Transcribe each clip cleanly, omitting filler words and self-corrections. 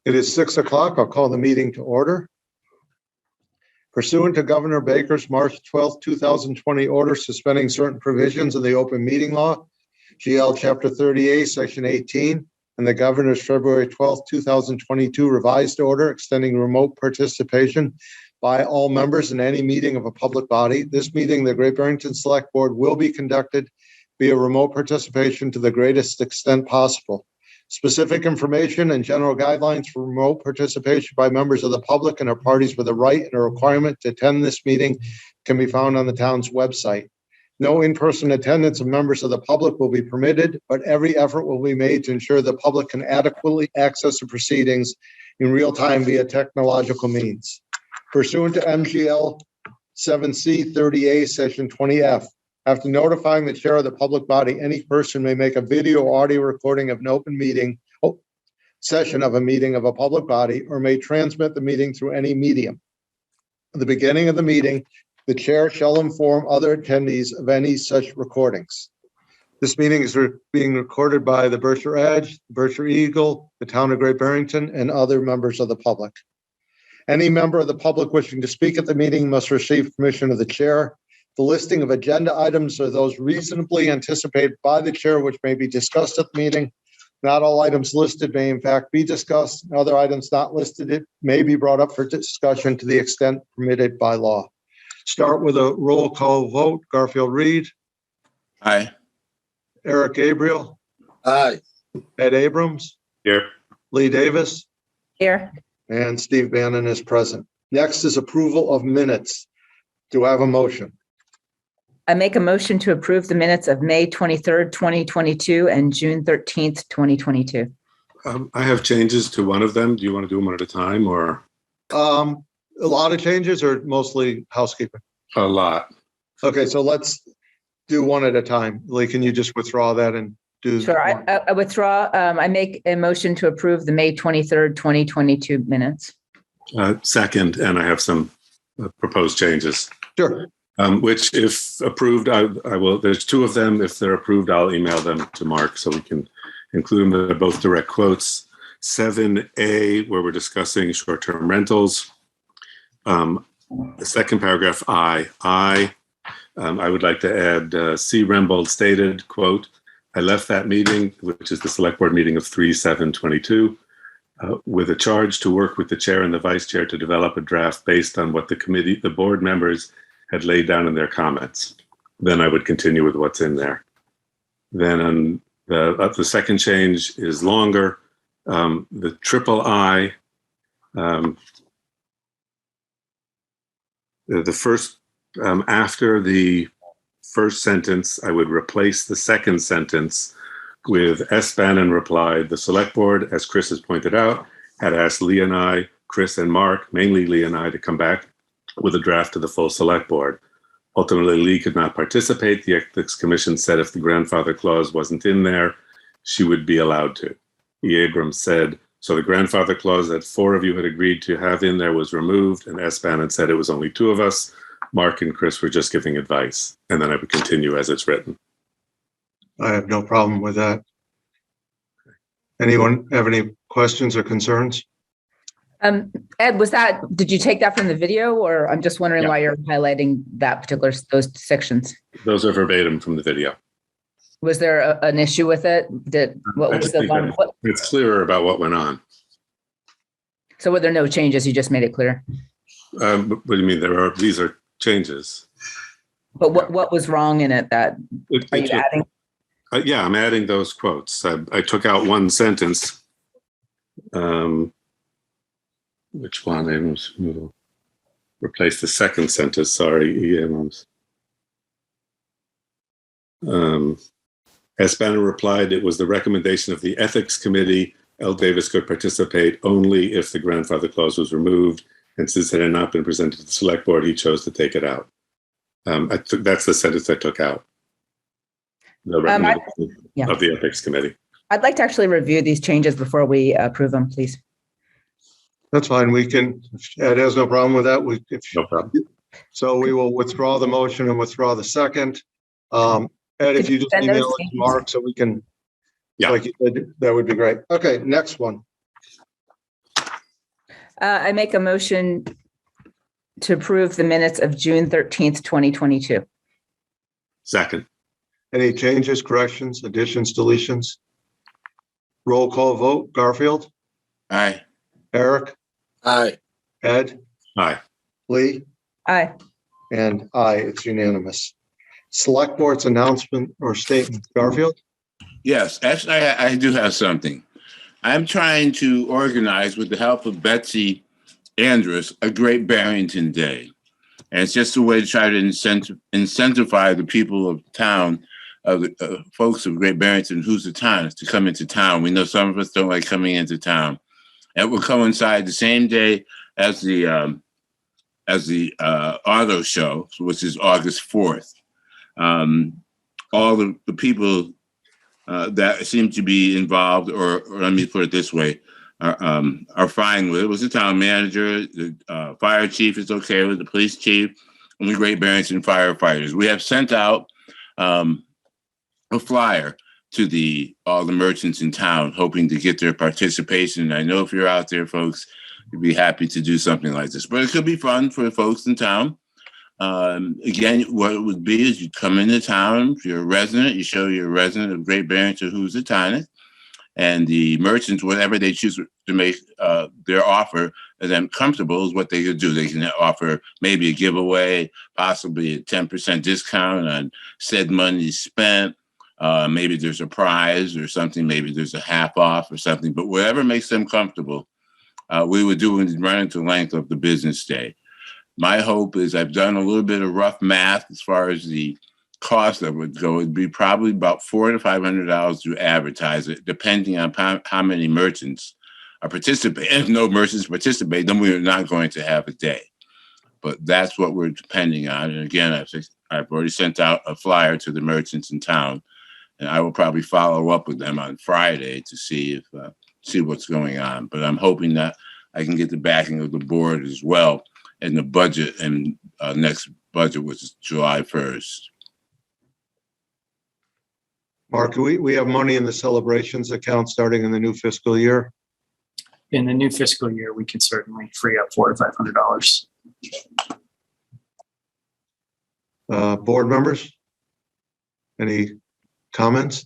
It is 6 o'clock. I'll call the meeting to order. Pursuant to Governor Baker's March 12, 2020 order suspending certain provisions of the open meeting law, GL Chapter 38, Section 18, and the Governor's February 12, 2022 revised order extending remote participation by all members in any meeting of a public body. This meeting, the Great Barrington Select Board, will be conducted via remote participation to the greatest extent possible. Specific information and general guidelines for remote participation by members of the public and or parties with a right and a requirement to attend this meeting can be found on the town's website. No in-person attendance of members of the public will be permitted, but every effort will be made to ensure the public can adequately access the proceedings in real time via technological means. Pursuant to MGL 7C 30A Section 20F, after notifying the chair of the public body, any person may make a video or audio recording of an open meeting session of a meeting of a public body or may transmit the meeting through any medium. At the beginning of the meeting, the chair shall inform other attendees of any such recordings. This meeting is being recorded by the Berkshire Edge, the Berkshire Eagle, the Town of Great Barrington, and other members of the public. Any member of the public wishing to speak at the meeting must receive permission of the chair. The listing of agenda items are those reasonably anticipated by the chair which may be discussed at the meeting. Not all items listed may in fact be discussed. Other items not listed may be brought up for discussion to the extent permitted by law. Start with a roll call vote. Garfield Reed. Aye. Eric Gabriel. Aye. Ed Abrams. Here. Lee Davis. Here. And Steve Bannon is present. Next is approval of minutes. Do I have a motion? I make a motion to approve the minutes of May 23rd, 2022 and June 13th, 2022. I have changes to one of them. Do you want to do them one at a time or? A lot of changes or mostly housekeeping? A lot. Okay, so let's do one at a time. Lee, can you just withdraw that and do? Sure, I withdraw. I make a motion to approve the May 23rd, 2022 minutes. Second, and I have some proposed changes. Sure. Which, if approved, I will. There's two of them. If they're approved, I'll email them to Mark so we can include them. They're both direct quotes. 7A, where we're discussing short-term rentals. The second paragraph, I would like to add C. Rembold stated, quote, I left that meeting, which is the select board meeting of 3/7/22, with a charge to work with the chair and the vice chair to develop a draft based on what the board members had laid down in their comments. Then I would continue with what's in there. Then on the second change is longer. The triple I, the first, after the first sentence, I would replace the second sentence with S. Bannon replied, the select board, as Chris has pointed out, had asked Lee and I, Chris and Mark, mainly Lee and I, to come back with a draft to the full select board. Ultimately, Lee could not participate. The Ethics Commission said if the grandfather clause wasn't in there, she would be allowed to. E. Abrams said, so the grandfather clause that 4 of you had agreed to have in there was removed, and S. Bannon said it was only 2 of us. Mark and Chris were just giving advice, and then I would continue as it's written. I have no problem with that. Anyone have any questions or concerns? Ed, did you take that from the video, or I'm just wondering why you're highlighting those sections? Those are verbatim from the video. Was there an issue with it? It's clearer about what went on. So were there no changes? You just made it clear. What do you mean? These are changes. But what was wrong in it? Are you adding? Yeah, I'm adding those quotes. I took out one sentence. Which one? I replace the second sentence. Sorry, as Bannon replied, it was the recommendation of the Ethics Committee. L. Davis could participate only if the grandfather clause was removed, and since it had not been presented to the select board, he chose to take it out. That's the sentence I took out. The recommendation of the Ethics Committee. I'd like to actually review these changes before we approve them, please. That's fine. We can, Ed has no problem with that. No problem. So we will withdraw the motion and withdraw the second. Ed, if you just email it to Mark so we can, like you said, that would be great. Okay, next one. I make a motion to approve the minutes of June 13th, 2022. Second. Any changes, corrections, additions, deletions? Roll call vote. Garfield, Aye. Eric, Aye. Ed, Aye. Lee, Aye. and aye, it's unanimous. Select Board's announcement or statement. Garfield? Yes, actually, I do have something. I'm trying to organize, with the help of Betsy Andrus, a Great Barrington Day. And it's just a way to try to incentivize the people of town, of the folks of Great Barrington, Housatonic, to come into town. We know some of us don't like coming into town. It will coincide the same day as the auto show, which is August 4th. All the people that seem to be involved, or let me put it this way, are fine with it. It was the town manager, the fire chief is okay with it, the police chief, and the Great Barrington firefighters. We have sent out a flyer to all the merchants in town, hoping to get their participation. I know if you're out there, folks, you'd be happy to do something like this, but it could be fun for the folks in town. Again, what it would be is you come into town, if you're a resident, you show you're a resident of Great Barrington, Housatonic, and the merchants, whatever they choose to make their offer of them comfortable is what they could do. They can offer maybe a giveaway, possibly a 10% discount on said money spent. Maybe there's a prize or something. Maybe there's a half off or something. But whatever makes them comfortable, we would do and run into the length of the business day. My hope is, I've done a little bit of rough math as far as the cost that would go. It'd be probably about $400 to $500 to advertise it, depending on how many merchants are participating. If no merchants participate, then we're not going to have a day. But that's what we're depending on. And again, I've already sent out a flyer to the merchants in town, and I will probably follow up with them on Friday to see what's going on. But I'm hoping that I can get the backing of the board as well in the budget, and next budget, which is July 1st. Mark, we have money in the celebrations account starting in the new fiscal year. In the new fiscal year, we could certainly free up $400 to $500. Board members? Any comments?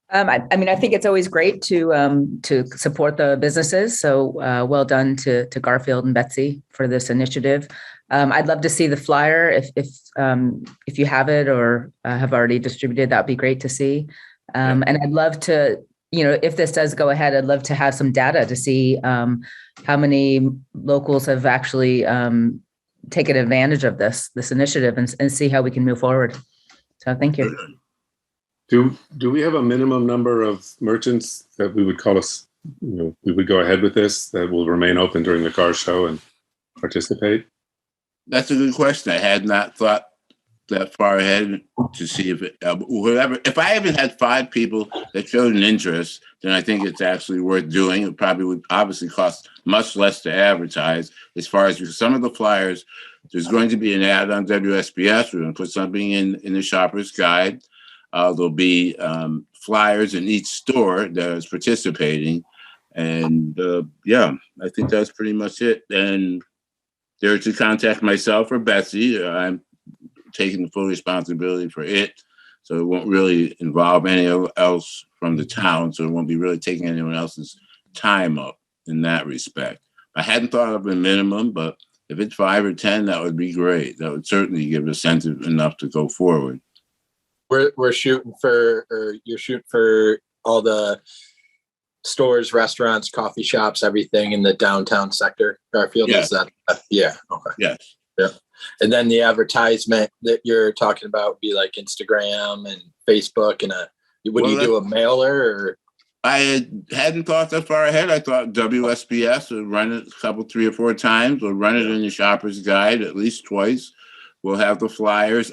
I mean, I think it's always great to support the businesses. So well done to Garfield and Betsy for this initiative. I'd love to see the flyer if you have it or have already distributed. That'd be great to see. And I'd love to, if this does go ahead, I'd love to have some data to see how many locals have actually taken advantage of this initiative and see how we can move forward. So thank you. Do we have a minimum number of merchants that we would call us, we would go ahead with this, that will remain open during the car show and participate? That's a good question. I had not thought that far ahead to see if I haven't had 5 people that showed an interest, then I think it's actually worth doing. It probably would obviously cost much less to advertise. As far as some of the flyers, there's going to be an ad on WSBS. We're going to put something in the shopper's guide. There'll be flyers in each store that is participating. And I think that's pretty much it. And they're to contact myself or Betsy. I'm taking the full responsibility for it. So it won't really involve anyone else from the town. So it won't be really taking anyone else's time up in that respect. I hadn't thought of a minimum, but if it's 5 or 10, that would be great. That would certainly give incentive enough to go forward. We're shooting for, or you're shooting for all the stores, restaurants, coffee shops, everything in the downtown sector, Garfield? Yeah. Is that? Yeah. Okay. Yes. Yeah. And then the advertisement that you're talking about would be like Instagram and Facebook, and would you do a mailer or? I hadn't thought that far ahead. I thought WSBS would run it a couple, 3 or 4 times. We'll run it in the shopper's guide at least twice. We'll have the flyers.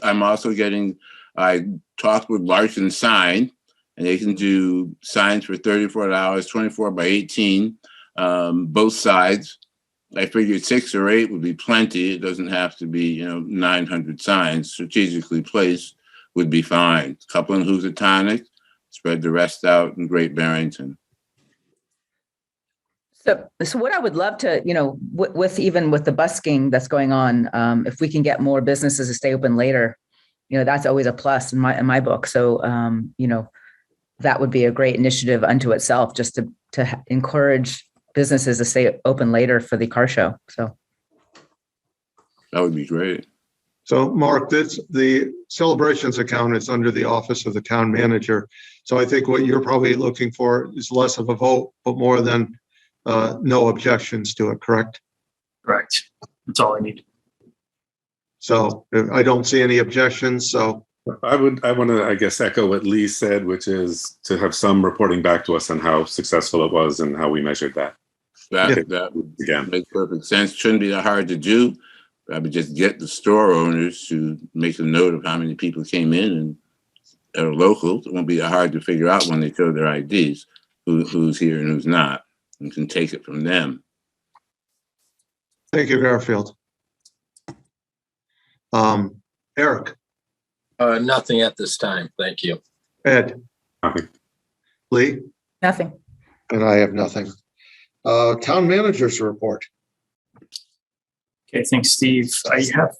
I talked with Larson Sign, and they can do signs for $34, 24 by 18, both sides. I figured 6 or 8 would be plenty. It doesn't have to be, 900 signs. Strategically placed would be fine. A couple in Housatonic, spread the rest out in Great Barrington. So what I would love to, with even with the busking that's going on, if we can get more businesses to stay open later, that's always a plus in my book. So, that would be a great initiative unto itself, just to encourage businesses to stay open later for the car show. So That would be great. So Mark, the celebrations account is under the office of the town manager. So I think what you're probably looking for is less of a vote, but more than no objections to it, correct? Correct. That's all I need. So I don't see any objections, so. I want to, I guess, echo what Lee said, which is to have some reporting back to us on how successful it was and how we measured that. That would make perfect sense. Shouldn't be that hard to do. I would just get the store owners to make a note of how many people came in and are local. It won't be that hard to figure out when they show their IDs who's here and who's not, and can take it from them. Thank you, Garfield. Eric. Nothing at this time. Thank you. Ed. Nothing. Lee. nothing. And I have nothing. Town manager's report. Okay, thanks, Steve. I have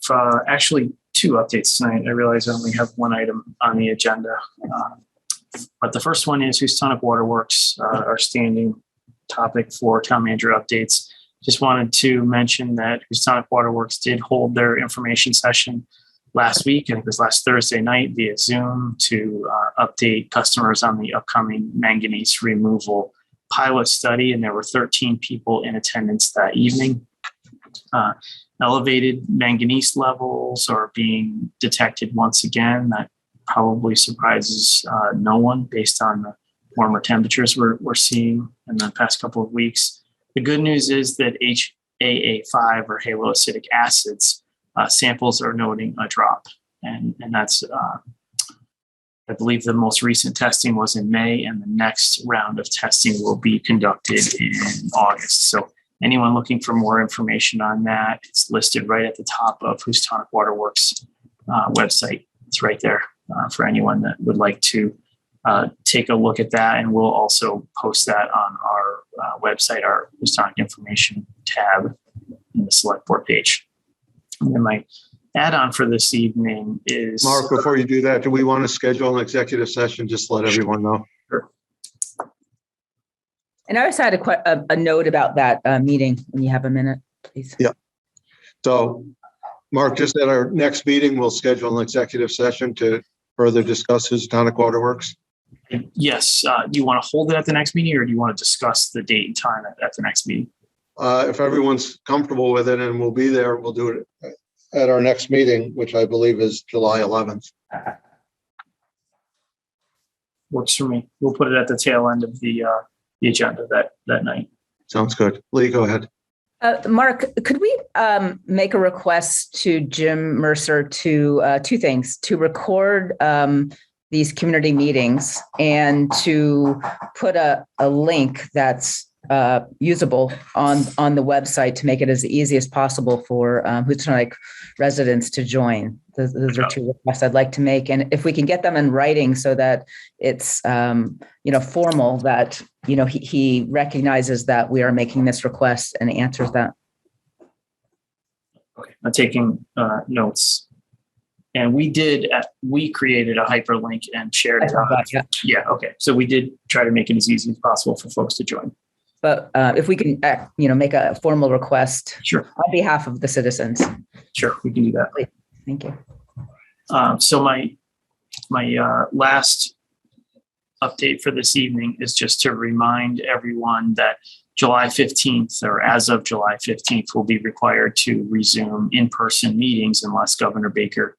actually two updates tonight. I realize I only have one item on the agenda. But the first one is Houstonic Waterworks, our standing topic for town manager updates. Just wanted to mention that Houstonic Waterworks did hold their information session last week, and it was last Thursday night via Zoom, to update customers on the upcoming manganese removal pilot study. And there were 13 people in attendance that evening. Elevated manganese levels are being detected once again. That probably surprises no one based on the warmer temperatures we're seeing in the past couple of weeks. The good news is that HAA5, or haloacidic acids, samples are noting a drop. And that's, I believe the most recent testing was in May, and the next round of testing will be conducted in August. So anyone looking for more information on that, it's listed right at the top of Houstonic Waterworks website. It's right there for anyone that would like to take a look at that. And we'll also post that on our website, our Houstonic information tab in the Selectboard page. And then my add-on for this evening is... Mark, before you do that, do we want to schedule an executive session? Just let everyone know. Sure. And I also had a note about that meeting when you have a minute, please. Yeah. So, Mark, just at our next meeting, we'll schedule an executive session to further discuss Houstonic Waterworks. Yes. Do you want to hold it at the next meeting, or do you want to discuss the date and time at the next meeting? If everyone's comfortable with it and we'll be there, we'll do it at our next meeting, which I believe is July 11th. Works for me. We'll put it at the tail end of the agenda that night. Sounds good. Lee, go ahead. Mark, could we make a request to Jim Mercer to two things: to record these community meetings and to put a link that's usable on the website to make it as easy as possible for Houstonic residents to join. Those are two requests I'd like to make. And if we can get them in writing so that it's, formal, that, he recognizes that we are making this request and answers that. Okay, I'm taking notes. And we created a hyperlink and shared it. Yeah, okay. So we did try to make it as easy as possible for folks to join. But if we can, make a formal request, sure, on behalf of the citizens. Sure, we can do that. Thank you. So my last update for this evening is just to remind everyone that July 15th, or as of July 15th, will be required to resume in-person meetings unless Governor Baker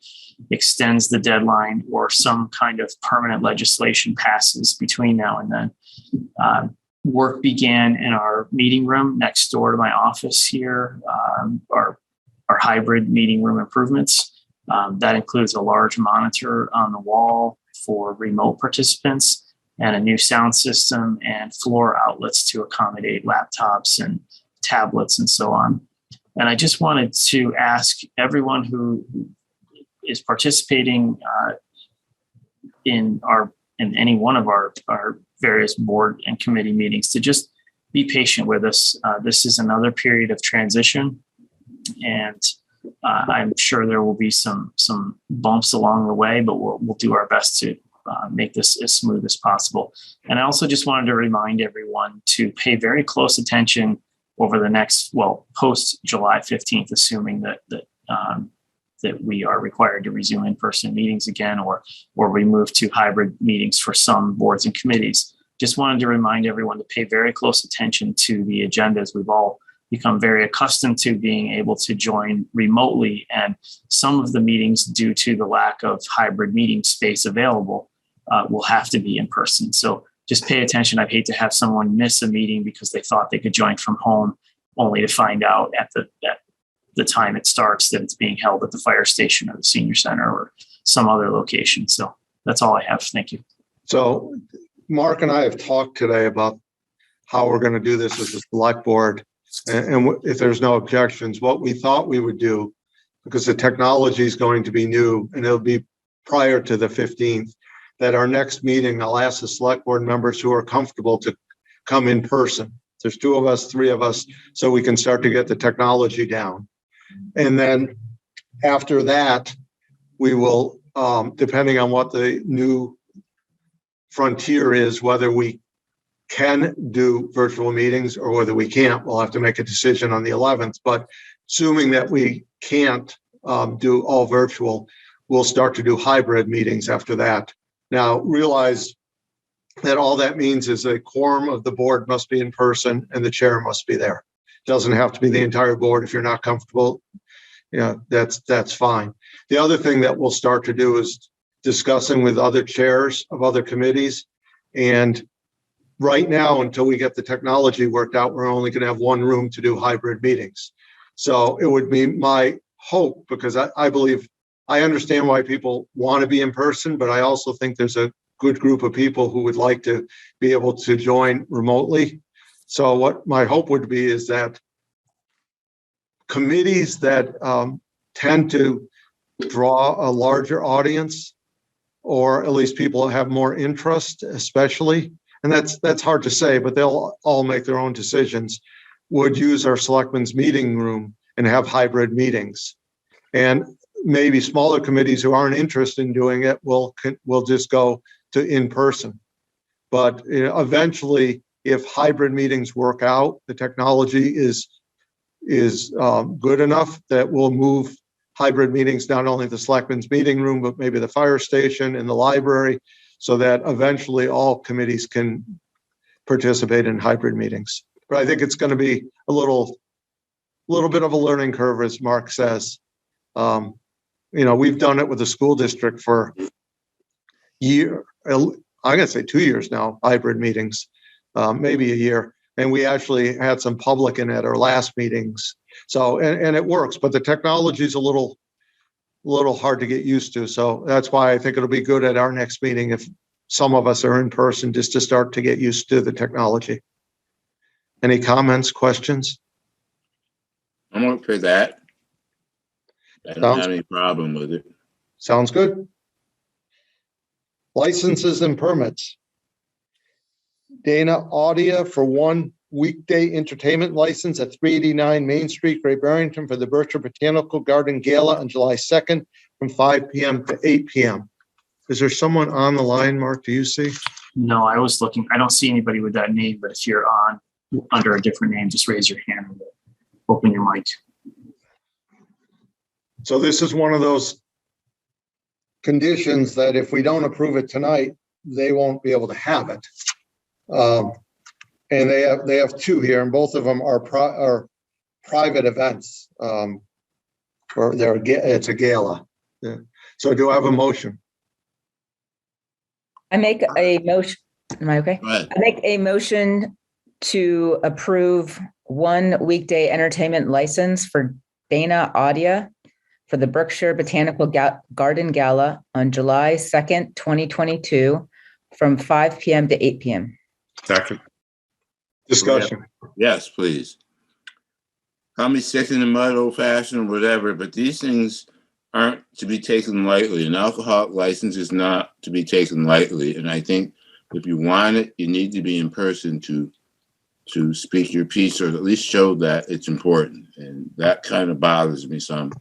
extends the deadline or some kind of permanent legislation passes between now and then. Work began in our meeting room next door to my office here, our hybrid meeting room improvements. That includes a large monitor on the wall for remote participants, and a new sound system and floor outlets to accommodate laptops and tablets and so on. And I just wanted to ask everyone who is participating in any one of our various board and committee meetings to just be patient with us. This is another period of transition, and I'm sure there will be some bumps along the way, but we'll do our best to make this as smooth as possible. And I also just wanted to remind everyone to pay very close attention over the next, post July 15th, assuming that we are required to resume in-person meetings again, or we move to hybrid meetings for some boards and committees. Just wanted to remind everyone to pay very close attention to the agendas. We've all become very accustomed to being able to join remotely, and some of the meetings, due to the lack of hybrid meeting space available, will have to be in person. So just pay attention. I'd hate to have someone miss a meeting because they thought they could join from home, only to find out at the time it starts that it's being held at the fire station or the senior center or some other location. So that's all I have. Thank you. So Mark and I have talked today about how we're going to do this as a select board. And if there's no objections, what we thought we would do, because the technology is going to be new and it'll be prior to the 15th, that our next meeting, I'll ask the select board members who are comfortable to come in person. There's 2 of us, 3 of us, so we can start to get the technology down. And then after that, we will, depending on what the new frontier is, whether we can do virtual meetings or whether we can't, we'll have to make a decision on the 11th. But assuming that we can't do all virtual, we'll start to do hybrid meetings after that. Now, realize that all that means is a quorum of the board must be in person and the chair must be there. It doesn't have to be the entire board. If you're not comfortable, that's fine. The other thing that we'll start to do is discussing with other chairs of other committees. And right now, until we get the technology worked out, we're only going to have one room to do hybrid meetings. So it would be my hope, because I believe, I understand why people want to be in person, but I also think there's a good group of people who would like to be able to join remotely. So what my hope would be is that committees that tend to draw a larger audience, or at least people have more interest, especially, and that's hard to say, but they'll all make their own decisions, would use our selectmen's meeting room and have hybrid meetings. And maybe smaller committees who aren't interested in doing it will just go to in person. But eventually, if hybrid meetings work out, the technology is good enough that we'll move hybrid meetings not only the selectmen's meeting room, but maybe the fire station and the library, so that eventually all committees can participate in hybrid meetings. But I think it's going to be a little bit of a learning curve, as Mark says. We've done it with the school district for I'm going to say 2 years now, hybrid meetings, maybe a year. And we actually had some public in at our last meetings. So, and it works, but the technology is a little hard to get used to. So that's why I think it'll be good at our next meeting if some of us are in person, just to start to get used to the technology. Any comments, questions? I'm up for that. I don't have any problem with it. Sounds good. Licenses and permits. Dana Audia for 1 weekday entertainment license at 389 Main Street, Great Barrington, for the Berkshire Botanical Garden Gala on July 2nd from 5 p.m. to 8 p.m. Is there someone on the line, Mark? Do you see? No, I was looking. I don't see anybody with that name, but if you're on under a different name, just raise your hand and open your mic. So this is one of those conditions that if we don't approve it tonight, they won't be able to have it. And they have 2 here, and both of them are private events. It's a gala. Yeah. So do I have a motion? I make a motion. Am I okay? Go ahead. I make a motion to approve 1 weekday entertainment license for Dana Audia for the Berkshire Botanical Garden Gala on July 2nd, 2022 from 5 p.m. to 8 p.m. Second. Discussion. Yes, please. Call me sick in the mud, old fashioned, whatever, but these things aren't to be taken lightly. An alcohol license is not to be taken lightly. And I think if you want it, you need to be in person to to speak your piece or at least show that it's important. And that kind of bothers me some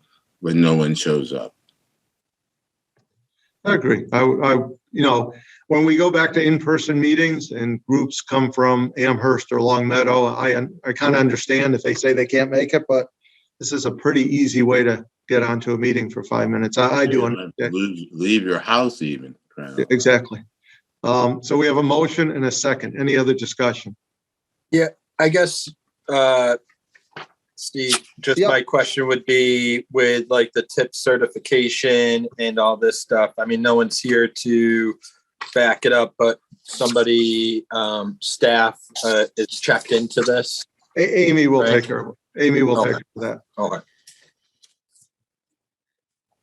when no one shows up. I agree. When we go back to in-person meetings and groups come from Amherst or Long Meadow, I kind of understand if they say they can't make it, but this is a pretty easy way to get onto a meeting for 5 minutes. I do understand. Leave your house even. Exactly. So we have a motion and a second. Any other discussion? Yeah, I guess, Steve, just Yep. my question would be with like the tip certification and all this stuff. I mean, no one's here to back it up, but somebody, staff, is checked into this. Amy will Right. take care of it. Amy will Okay. take care of that. Okay.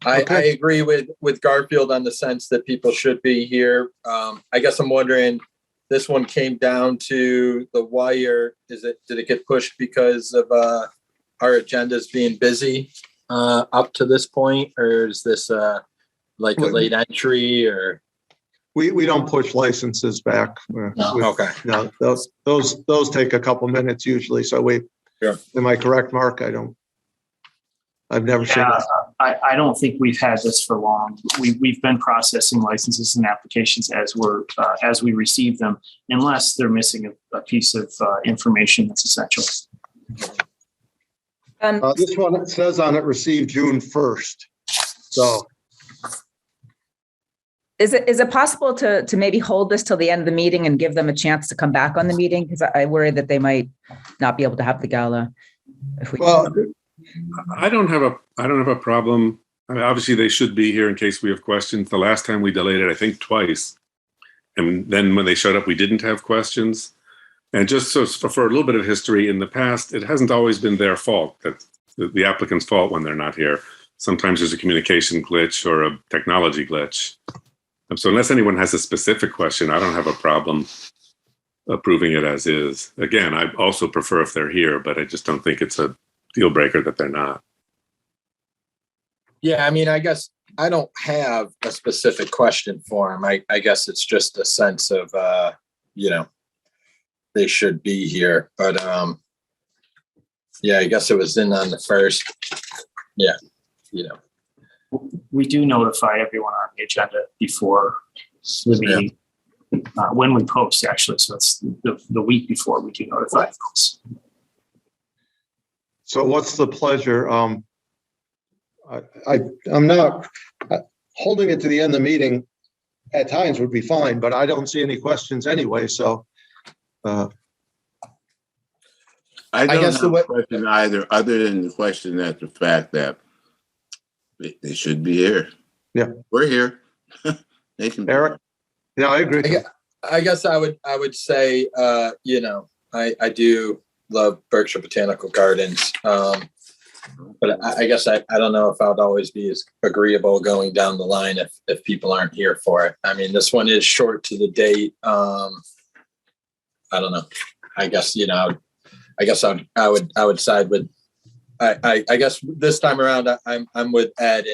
Okay. I agree with Garfield on the sense that people should be here. I guess I'm wondering, this one came down to the wire. Did it get pushed because of our agendas being busy up to this point, or is this like a late entry or? We don't push licenses back. Okay. No, those take a couple minutes usually. So Sure. Am I correct, Mark? I've never seen Yeah, that. I don't think we've had this for long. We've been processing licenses and applications as we receive them, unless they're missing a piece of information that's essential. This one, it says on it received June 1st. So Is it possible to maybe hold this till the end of the meeting and give them a chance to come back on the meeting? Because I worry that they might not be able to have the gala. I don't have a problem. I mean, obviously, they should be here in case we have questions. The last time we delayed it, I think twice. And then when they showed up, we didn't have questions. And just so for a little bit of history, in the past, it hasn't always been their fault, that the applicant's fault when they're not here. Sometimes there's a communication glitch or a technology glitch. So unless anyone has a specific question, I don't have a problem approving it as is. Again, I also prefer if they're here, but I just don't think it's a deal breaker that they're not. Yeah, I mean, I guess I don't have a specific question for them. I guess it's just a sense of, they should be here. But yeah, I guess it was in on the first. Yeah, We do notify everyone on the agenda before the meeting, when we post, actually. So it's the week before we do notify folks. So what's the pleasure? I'm not holding it to the end of the meeting at times would be fine, but I don't see any questions anyway. So I don't guess have a question either, other than the question that the fact that they should be here. Yeah. We're here. They can be Eric? Yeah, I agree. I guess I would say, I do love Berkshire Botanical Gardens. But I guess I don't know if I'd always be as agreeable going down the line if people aren't here for it. I mean, this one is short to the date. I don't know. I guess, I would side with, I guess this time around, I'm with Ed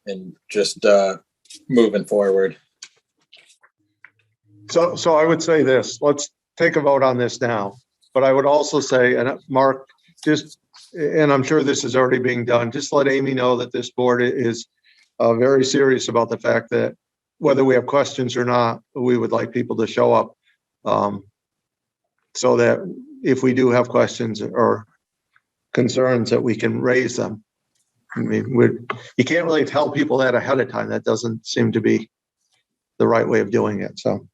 and just moving forward. So I would say this, let's take a vote on this now. But I would also say, and Mark, and I'm sure this is already being done, just let Amy know that this board is very serious about the fact that whether we have questions or not, we would like people to show up. So that if we do have questions or concerns, that we can raise them. I mean, you can't really tell people that ahead of time. That doesn't seem to be the right way of doing it. So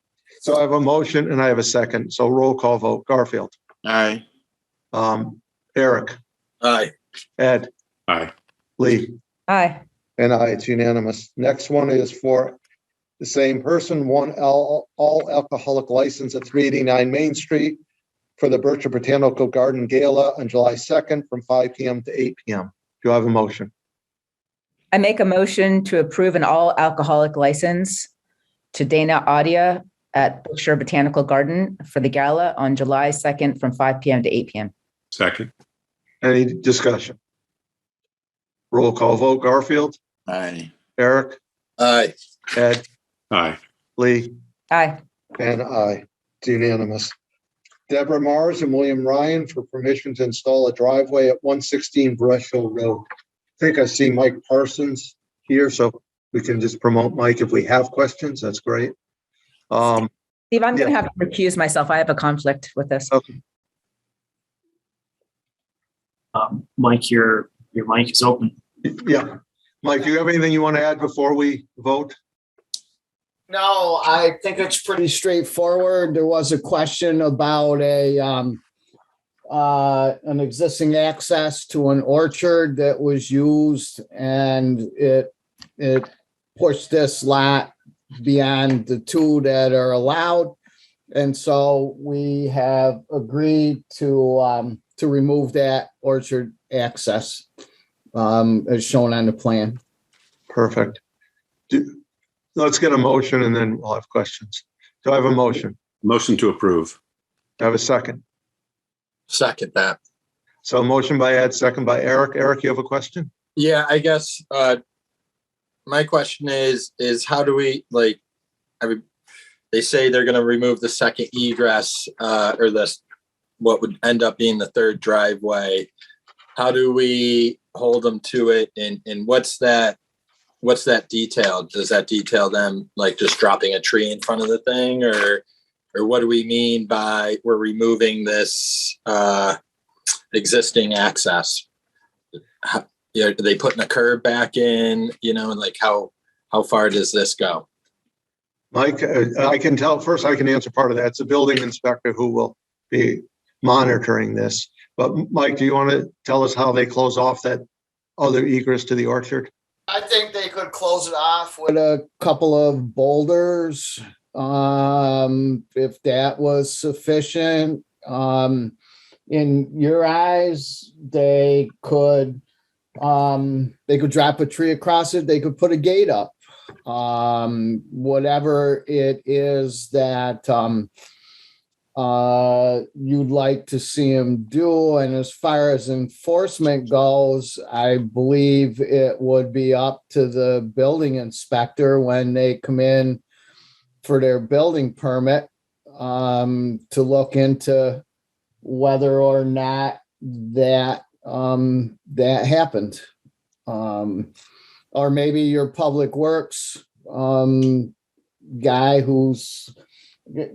I have a motion and I have a second. So roll call vote. Garfield. Aye. Eric. Aye. Ed. Aye. Lee. Aye. And aye, it's unanimous. Next one is for the same person, one all alcoholic license at 389 Main Street for the Berkshire Botanical Garden Gala on July 2nd from 5 p.m. to 8 p.m. Do you have a motion? I make a motion to approve an all alcoholic license to Dana Audia at Berkshire Botanical Garden for the gala on July 2nd from 5 p.m. to 8 p.m. Second. Any discussion? Roll call vote. Garfield. Aye. Eric. Aye. Ed. Aye. Lee. Aye. And aye. It's unanimous. Deborah Mars and William Ryan for permission to install a driveway at 116 Brush Hill Road. I think I see Mike Parsons here, so we can just promote Mike if we have questions. That's great. Steve, I'm going to yeah. have to recuse myself. I have a conflict with this. Okay. Mike, your mic is open. Yeah. Mike, do you have anything you want to add before we vote? No, I think it's pretty straightforward. There was a question about an existing access to an orchard that was used, and it pushed this lot beyond the two that are allowed. And so we have agreed to remove that orchard access as shown on the plan. Perfect. Let's get a motion and then we'll have questions. Do I have a motion? Motion to approve. Do I have a second? Second that. So a motion by Ed, second by Eric. Eric, you have a question? Yeah, I guess my question is how do we they say they're going to remove the second egress or this what would end up being the third driveway. How do we hold them to it? And what's that detail? Does that detail them like just dropping a tree in front of the thing, or what do we mean by we're removing this existing access? Are they putting a curb back in, and like how far does this go? Mike, I can tell first, I can answer part of that. It's the building inspector who will be monitoring this. But Mike, do you want to tell us how they close off that other egress to the orchard? I think they could close it off with a couple of boulders, if that was sufficient. In your eyes, they could drop a tree across it. They could put a gate up. Whatever it is that you'd like to see them do. And as far as enforcement goes, I believe it would be up to the building inspector when they come in for their building permit to look into whether or not that happened. Or maybe your public works guy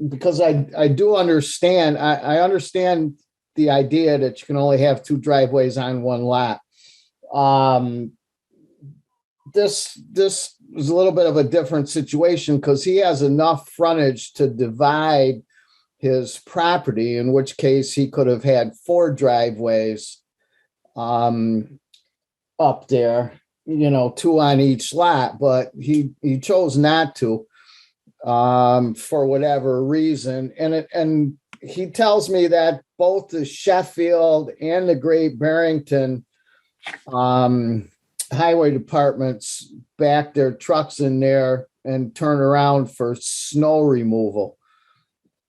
because I do understand, I understand the idea that you can only have two driveways on one lot. This is a little bit of a different situation because he has enough frontage to divide his property, in which case he could have had 4 driveways up there, 2 on each lot, but he chose not to for whatever reason. And he tells me that both the Sheffield and the Great Barrington highway departments back their trucks in there and turn around for snow removal.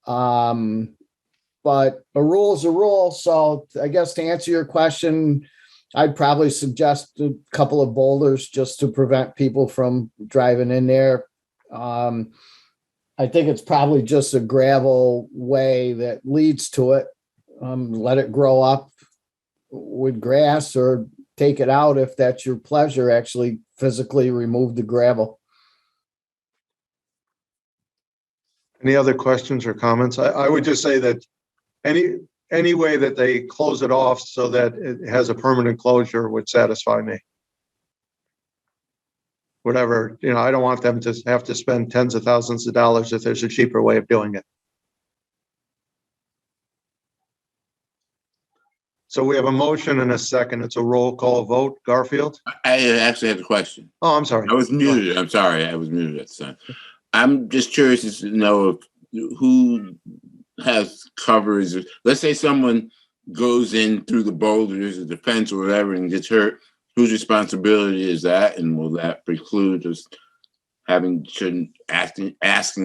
But a rule is a rule. So I guess to answer your question, I'd probably suggest a couple of boulders just to prevent people from driving in there. I think it's probably just a gravel way that leads to it. Let it grow up with grass or take it out if that's your pleasure. Actually physically remove the gravel. Any other questions or comments? I would just say that any way that they close it off so that it has a permanent closure would satisfy me. Whatever, I don't want them to have to spend tens of thousands of dollars if there's a cheaper way of doing it. So we have a motion and a second. It's a roll call vote. Garfield? I actually had a question. Oh, I'm sorry. I was muted. I'm sorry. I was muted at the time. I'm just curious to know who has coverage. Let's say someone goes in through the boulders or the fence or whatever and gets hurt. Whose responsibility is that? And will that preclude us asking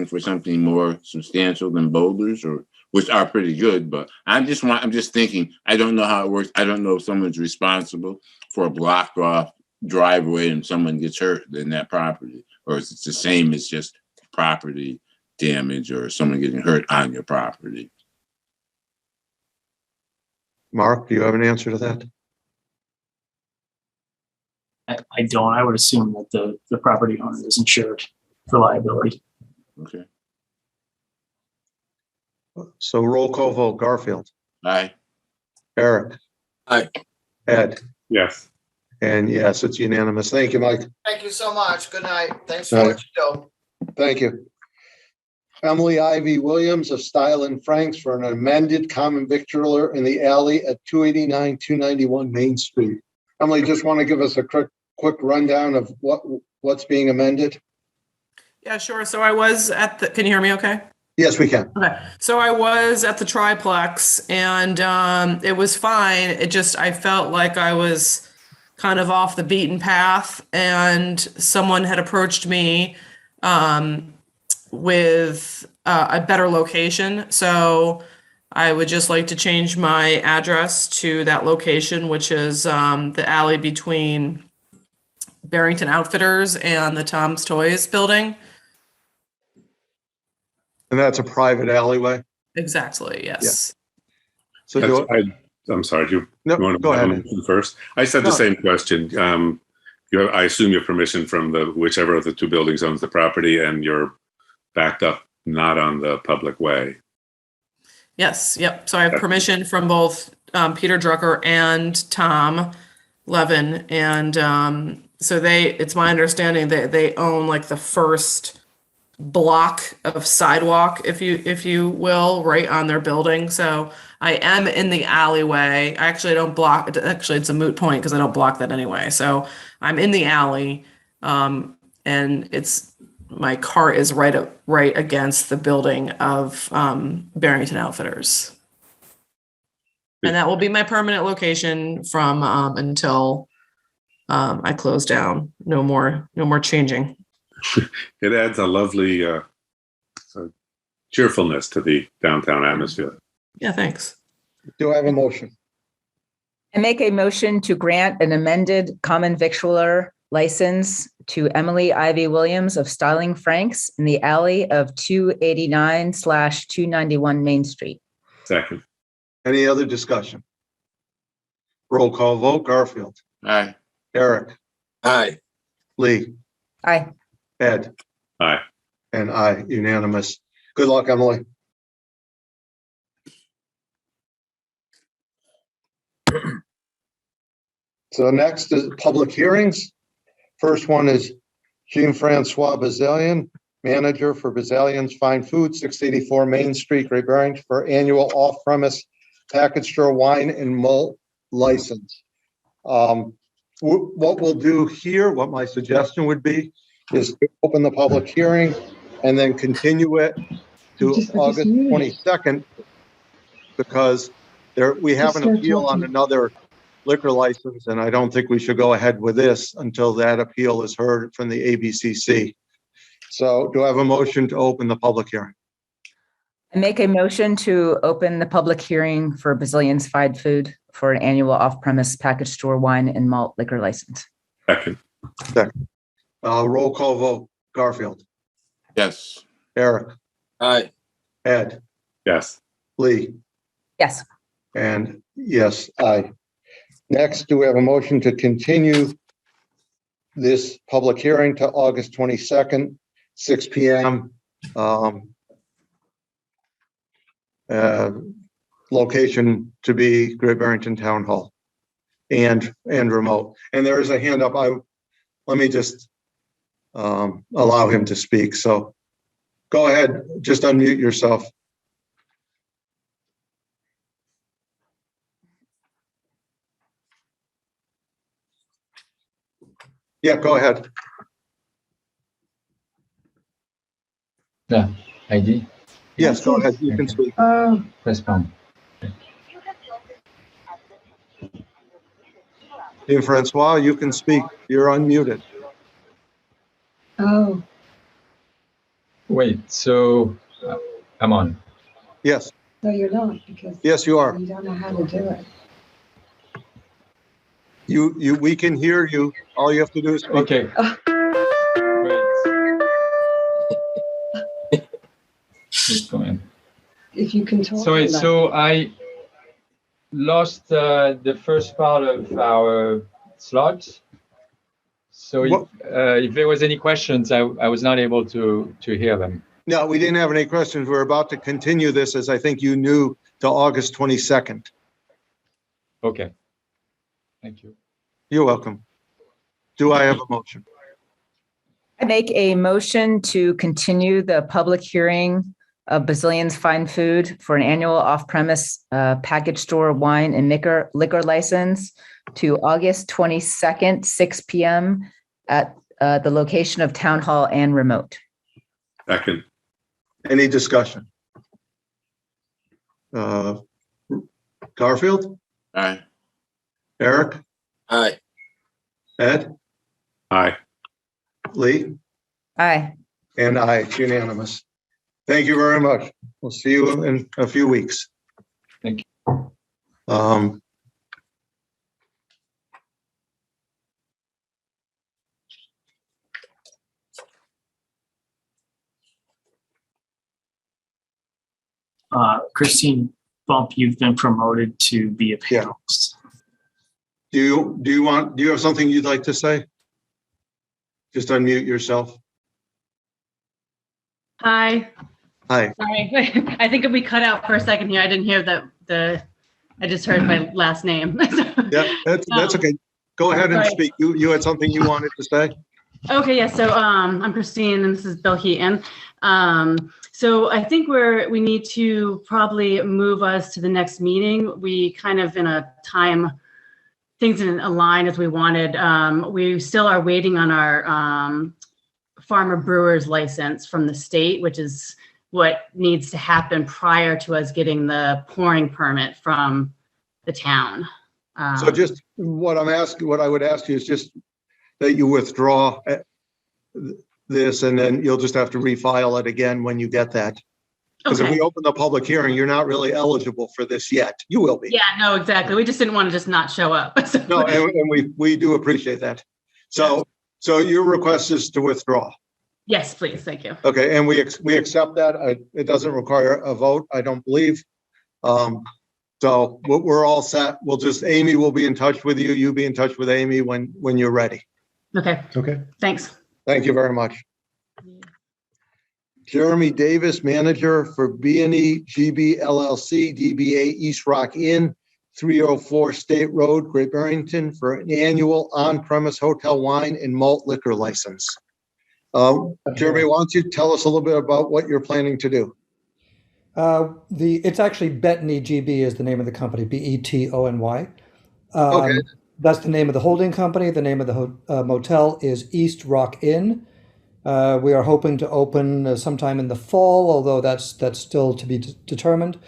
for something more substantial than boulders, or which are pretty good? But I'm just thinking, I don't know how it works. I don't know if someone's responsible for a blocked off driveway and someone gets hurt in that property, or is it the same as just property damage or someone getting hurt on your property? Mark, do you have an answer to that? I don't. I would assume that the property owner is insured for liability. Okay. So roll call vote, Garfield, Aye. Eric. Aye. Ed, Yes. and yes, it's unanimous. Thank you, Mike. Thank you so much. Good night. Thanks for Night. what you do. Thank you. Emily Ivy Williams of Style and Franks for an amended common victualler in the alley at 289, 291 Main Street. Emily, just want to give us a quick rundown of what's being amended? Yeah, sure. So I was at the, can you hear me okay? Yes, we can. Okay. So I was at the triplex and it was fine. It just, I felt like I was kind of off the beaten path and someone had approached me with a better location. So I would just like to change my address to that location, which is the alley between Barrington Outfitters and the Tom's Toys building. And that's a private alleyway. Exactly, yes. So I'm sorry, do no, you want to go ahead. mention first? I said the No. same question. I assume you have permission from whichever of the two buildings owns the property, and you're backed up not on the public way. Yes, yep. So I have permission from both Peter Drucker and Tom Levin. And so it's my understanding that they own like the first block of sidewalk, if you will, right on their building. So I am in the alleyway. Actually, I don't block. Actually, it's a moot point because I don't block that anyway. So I'm in the alley, and my car is right against the building of Barrington Outfitters, and that will be my permanent location from until I close down. No more changing. It adds a lovely cheerfulness to the downtown atmosphere. Yeah, thanks. Do I have a motion? I make a motion to grant an amended common victualler license to Emily Ivy Williams of Styling Franks in the alley of 289/291 Main Street. Second. Any other discussion? Roll call vote, Garfield, Aye. Eric, Aye. Lee, Aye. Ed, Aye. and I, unanimous. Good luck, Emily. So next is public hearings. First one is Jean-Francois Bazillion, manager for Bazillion's Fine Food, 684 Main Street, Great Barrington, for annual off-premise package store wine and malt license. What we'll do here, what my suggestion would be, is to open the public hearing and then continue it to August 22nd, because we have an appeal on another liquor license, and I don't think we should go ahead with this until that appeal is heard from the ABCC. So do I have a motion to open the public hearing? I make a motion to open the public hearing for Bazillion's Fine Food for an annual off-premise package store wine and malt liquor license. Second. Roll call vote, Garfield, Yes. Eric, Aye. Ed, Yes. Lee, Yes. and yes, aye. Next, do we have a motion to continue this public hearing to August 22nd, 6 p.m. Location to be Great Barrington Town Hall and remote. And there is a hand up. Let me just allow him to speak. So go ahead, just unmute yourself. Yeah, go ahead. Yeah, ID. Yes, go ahead. You can speak. Press pound. Francois, you can speak. You're unmuted. Oh, Wait, so I'm on. Yes, no, you're not, because yes, you are. you don't know how to do it. We can hear you. All you have to do is speak. Okay. Wait. Keep going. If you can talk. Sorry, like- so lost the first part of our slot. So if there was any questions, I was not able to hear them. No, we didn't have any questions. We're about to continue this, as I think you knew, to August 22nd. Okay. Thank you. You're welcome. Do I have a motion? I make a motion to continue the public hearing of Bazillion's Fine Food for an annual off-premise package store wine and liquor license to August 22nd, 6 p.m. at the location of Town Hall and remote. Second. Any discussion? Garfield? Aye. Eric? Aye. Ed? Aye. Lee? Aye. And aye, it's unanimous. Thank you very much. We'll see you in a few weeks. Thank you. Christine Bump, you've been promoted to be a panelist. Do you have something you'd like to say? Just unmute yourself. Hi. Hi. Sorry. I think we cut out for a second here. I didn't hear I just heard my last name. Yeah, that's okay. Go ahead and speak. You had something you wanted to say? Okay, yeah. So I'm Christine and this is Bill Heaton. So I think we need to probably move us to the next meeting. We kind of in a time, things didn't align as we wanted. We still are waiting on our farmer brewer's license from the state, which is what needs to happen prior to us getting the pouring permit from the town. So just what I would ask you is just that you withdraw this, and then you'll just have to refile it again when you get that. Because if we open the public hearing, you're not really eligible for this yet. You will be. Yeah, no, exactly. We just didn't want to just not show up. No, and we do appreciate that. So your request is to withdraw. Yes, please. Thank you. Okay, and we accept that. It doesn't require a vote, I don't believe. So we're all set. Amy will be in touch with you. You be in touch with Amy when you're ready. Okay. Okay. Thanks. Thank you very much. Jeremy Davis, manager for B&E GB LLC, DBA East Rock Inn, 304 State Road, Great Barrington, for an annual on-premise hotel wine and malt liquor license. Jeremy, why don't you tell us a little bit about what you're planning to do? It's actually Betony GB is the name of the company, Betony. Okay. That's the name of the holding company. The name of the motel is East Rock Inn. We are hoping to open sometime in the fall, although that's still to be determined.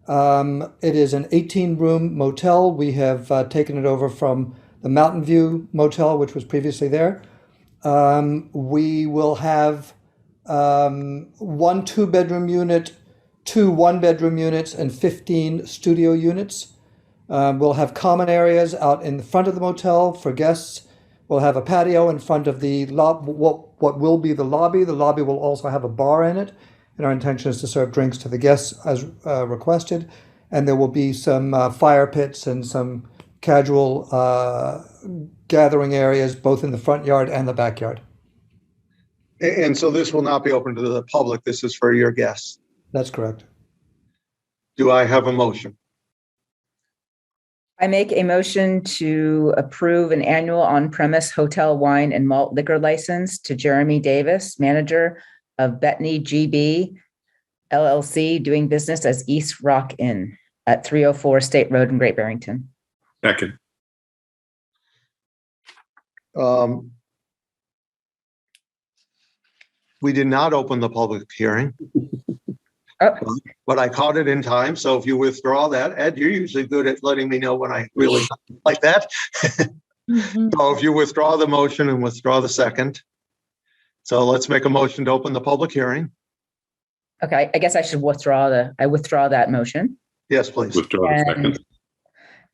It is an 18-room motel. We have taken it over from the Mountain View Motel, which was previously there. We will have 1 2-bedroom unit, 2 1-bedroom units, and 15 studio units. We'll have common areas out in the front of the motel for guests. We'll have a patio in front of the what will be the lobby. The lobby will also have a bar in it, and our intention is to serve drinks to the guests as requested. And there will be some fire pits and some casual gathering areas, both in the front yard and the backyard. And so this will not be open to the public. This is for your guests. That's correct. Do I have a motion? I make a motion to approve an annual on-premise hotel wine and malt liquor license to Jeremy Davis, manager of Betony GB LLC, doing business as East Rock Inn at 304 State Road in Great Barrington. Second. We did not open the public hearing, but I caught it in time. So if you withdraw that, Ed, you're usually good at letting me know when I really like that. So if you withdraw the motion and withdraw the second. So let's make a motion to open the public hearing. Okay, I guess I should withdraw that motion. Yes, please. Withdraw the second.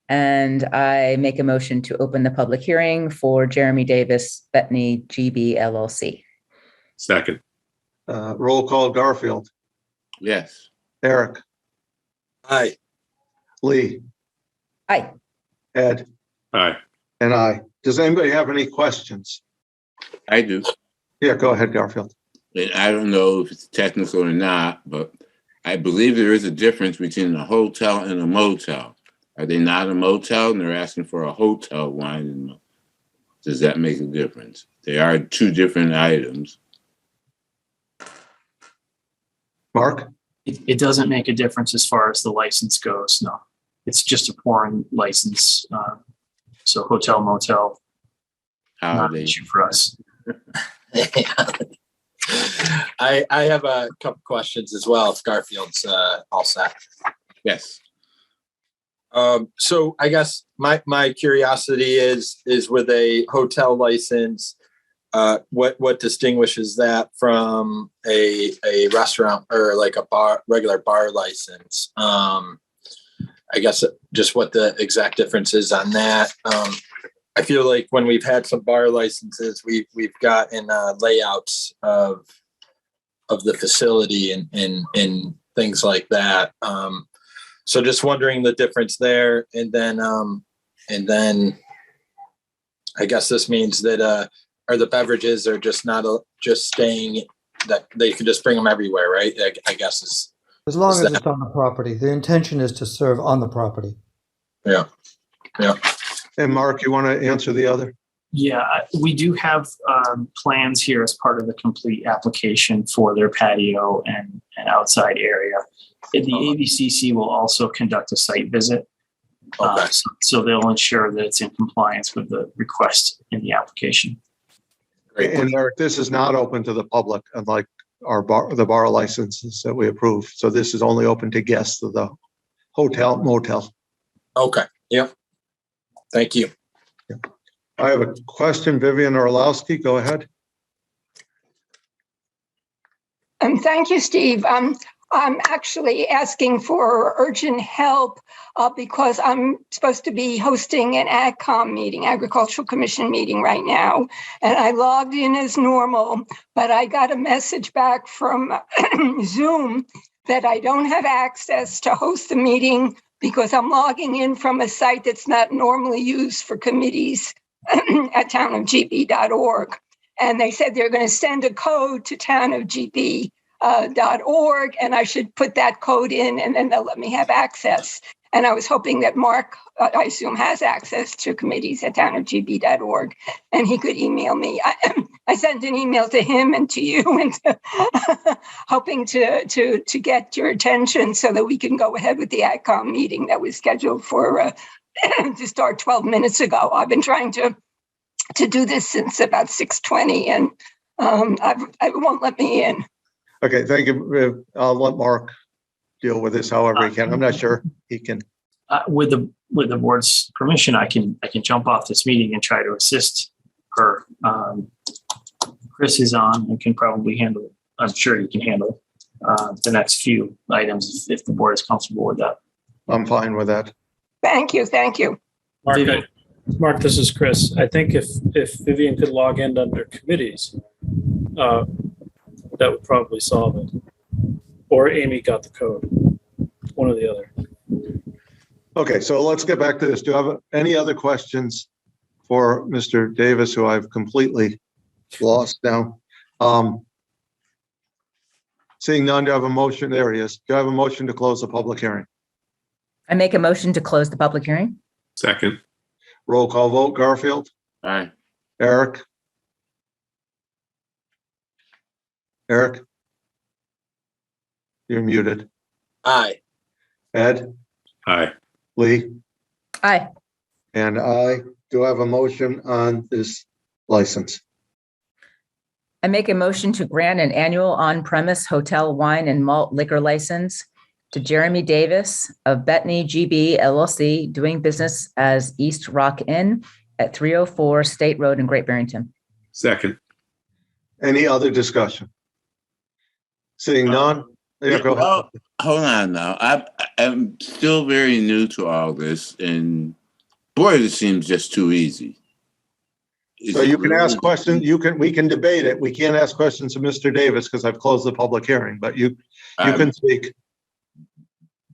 And I make a motion to open the public hearing for Jeremy Davis, Betony GB LLC. Second. Roll call. Garfield. Yes. Eric. Aye. Lee. Aye. Ed, Aye. and I. Does anybody have any questions? I do. Yeah, go ahead, Garfield. And I don't know if it's technical or not, but I believe there is a difference between a hotel and a motel. Are they not a motel and they're asking for a hotel wine? And does that make a difference? They are two different items. Mark? It doesn't make a difference as far as the license goes. No, it's just a pouring license. So hotel, motel, not an issue for us. I have a couple questions as well. If Garfield's all set. Yes. So I guess my curiosity is with a hotel license, what distinguishes that from a restaurant or like a regular bar license? I guess just what the exact difference is on that. I feel like when we've had some bar licenses, we've gotten layouts of the facility and things like that. So just wondering the difference there, and then I guess this means that are the beverages are just not just staying, that they can just bring them everywhere, right? I guess is As long is as that- it's on the property. The intention is to serve on the property. yeah. And Mark, you want to answer the other? Yeah, we do have plans here as part of the complete application for their patio and outside area. And the ABCC will also conduct a site visit. Okay. So they'll ensure that it's in compliance with the request in the application. Great. And Eric, this is not open to the public, unlike the bar licenses that we approve. So this is only open to guests of the hotel, motel. Okay. Yep. Thank you. I have a question, Vivian Orlowski, go ahead. Thank you, Steve. I'm actually asking for urgent help because I'm supposed to be hosting an AgCom meeting, Agricultural Commission meeting right now. And I logged in as normal, but I got a message back from Zoom that I don't have access to host the meeting because I'm logging in from a site that's not normally used for committees at townofgb.org. And they said they're going to send a code to townofgb.org, and I should put that code in, and then they'll let me have access. And I was hoping that Mark, I assume, has access to committees at townofgb.org, and he could email me. I sent an email to him and to you, and hoping to get your attention so that we can go ahead with the AdCom meeting that was scheduled for to start 12 minutes ago. I've been trying to do this since about 6:20, and it won't let me in. Okay, thank you. I'll let Mark deal with this however he can. I'm not sure he can. With the board's permission, I can jump off this meeting and try to assist her. Chris is on and can probably handle. I'm sure he can handle the next few items if the board is comfortable with that. I'm fine with that. Thank you. Thank you. Mark, this is Chris. I think if Vivian could log in under committees, that would probably solve it. Or Amy got the code, one or the other. Okay, so let's get back to this. Do you have any other questions for Mr. Davis, who I've completely lost now? Seeing none, do I have a motion? There he is. Do I have a motion to close the public hearing? I make a motion to close the public hearing. Second. Roll call vote. Garfield? Aye. Eric? Eric? You're muted. Aye. Ed? Aye. Lee? Aye. And I. Do I have a motion on this license? I make a motion to grant an annual on-premise hotel wine and malt liquor license to Jeremy Davis of Bethany GB LLC, doing business as East Rock Inn at 304 State Road in Great Barrington. Second. Any other discussion? Seeing none? Yeah, go ahead. Well, hold on now. I'm still very new to all this, and boy, this seems just too easy. So you can ask questions. We can debate it. We can't ask questions of Mr. Davis because I've closed the public hearing, but you can speak.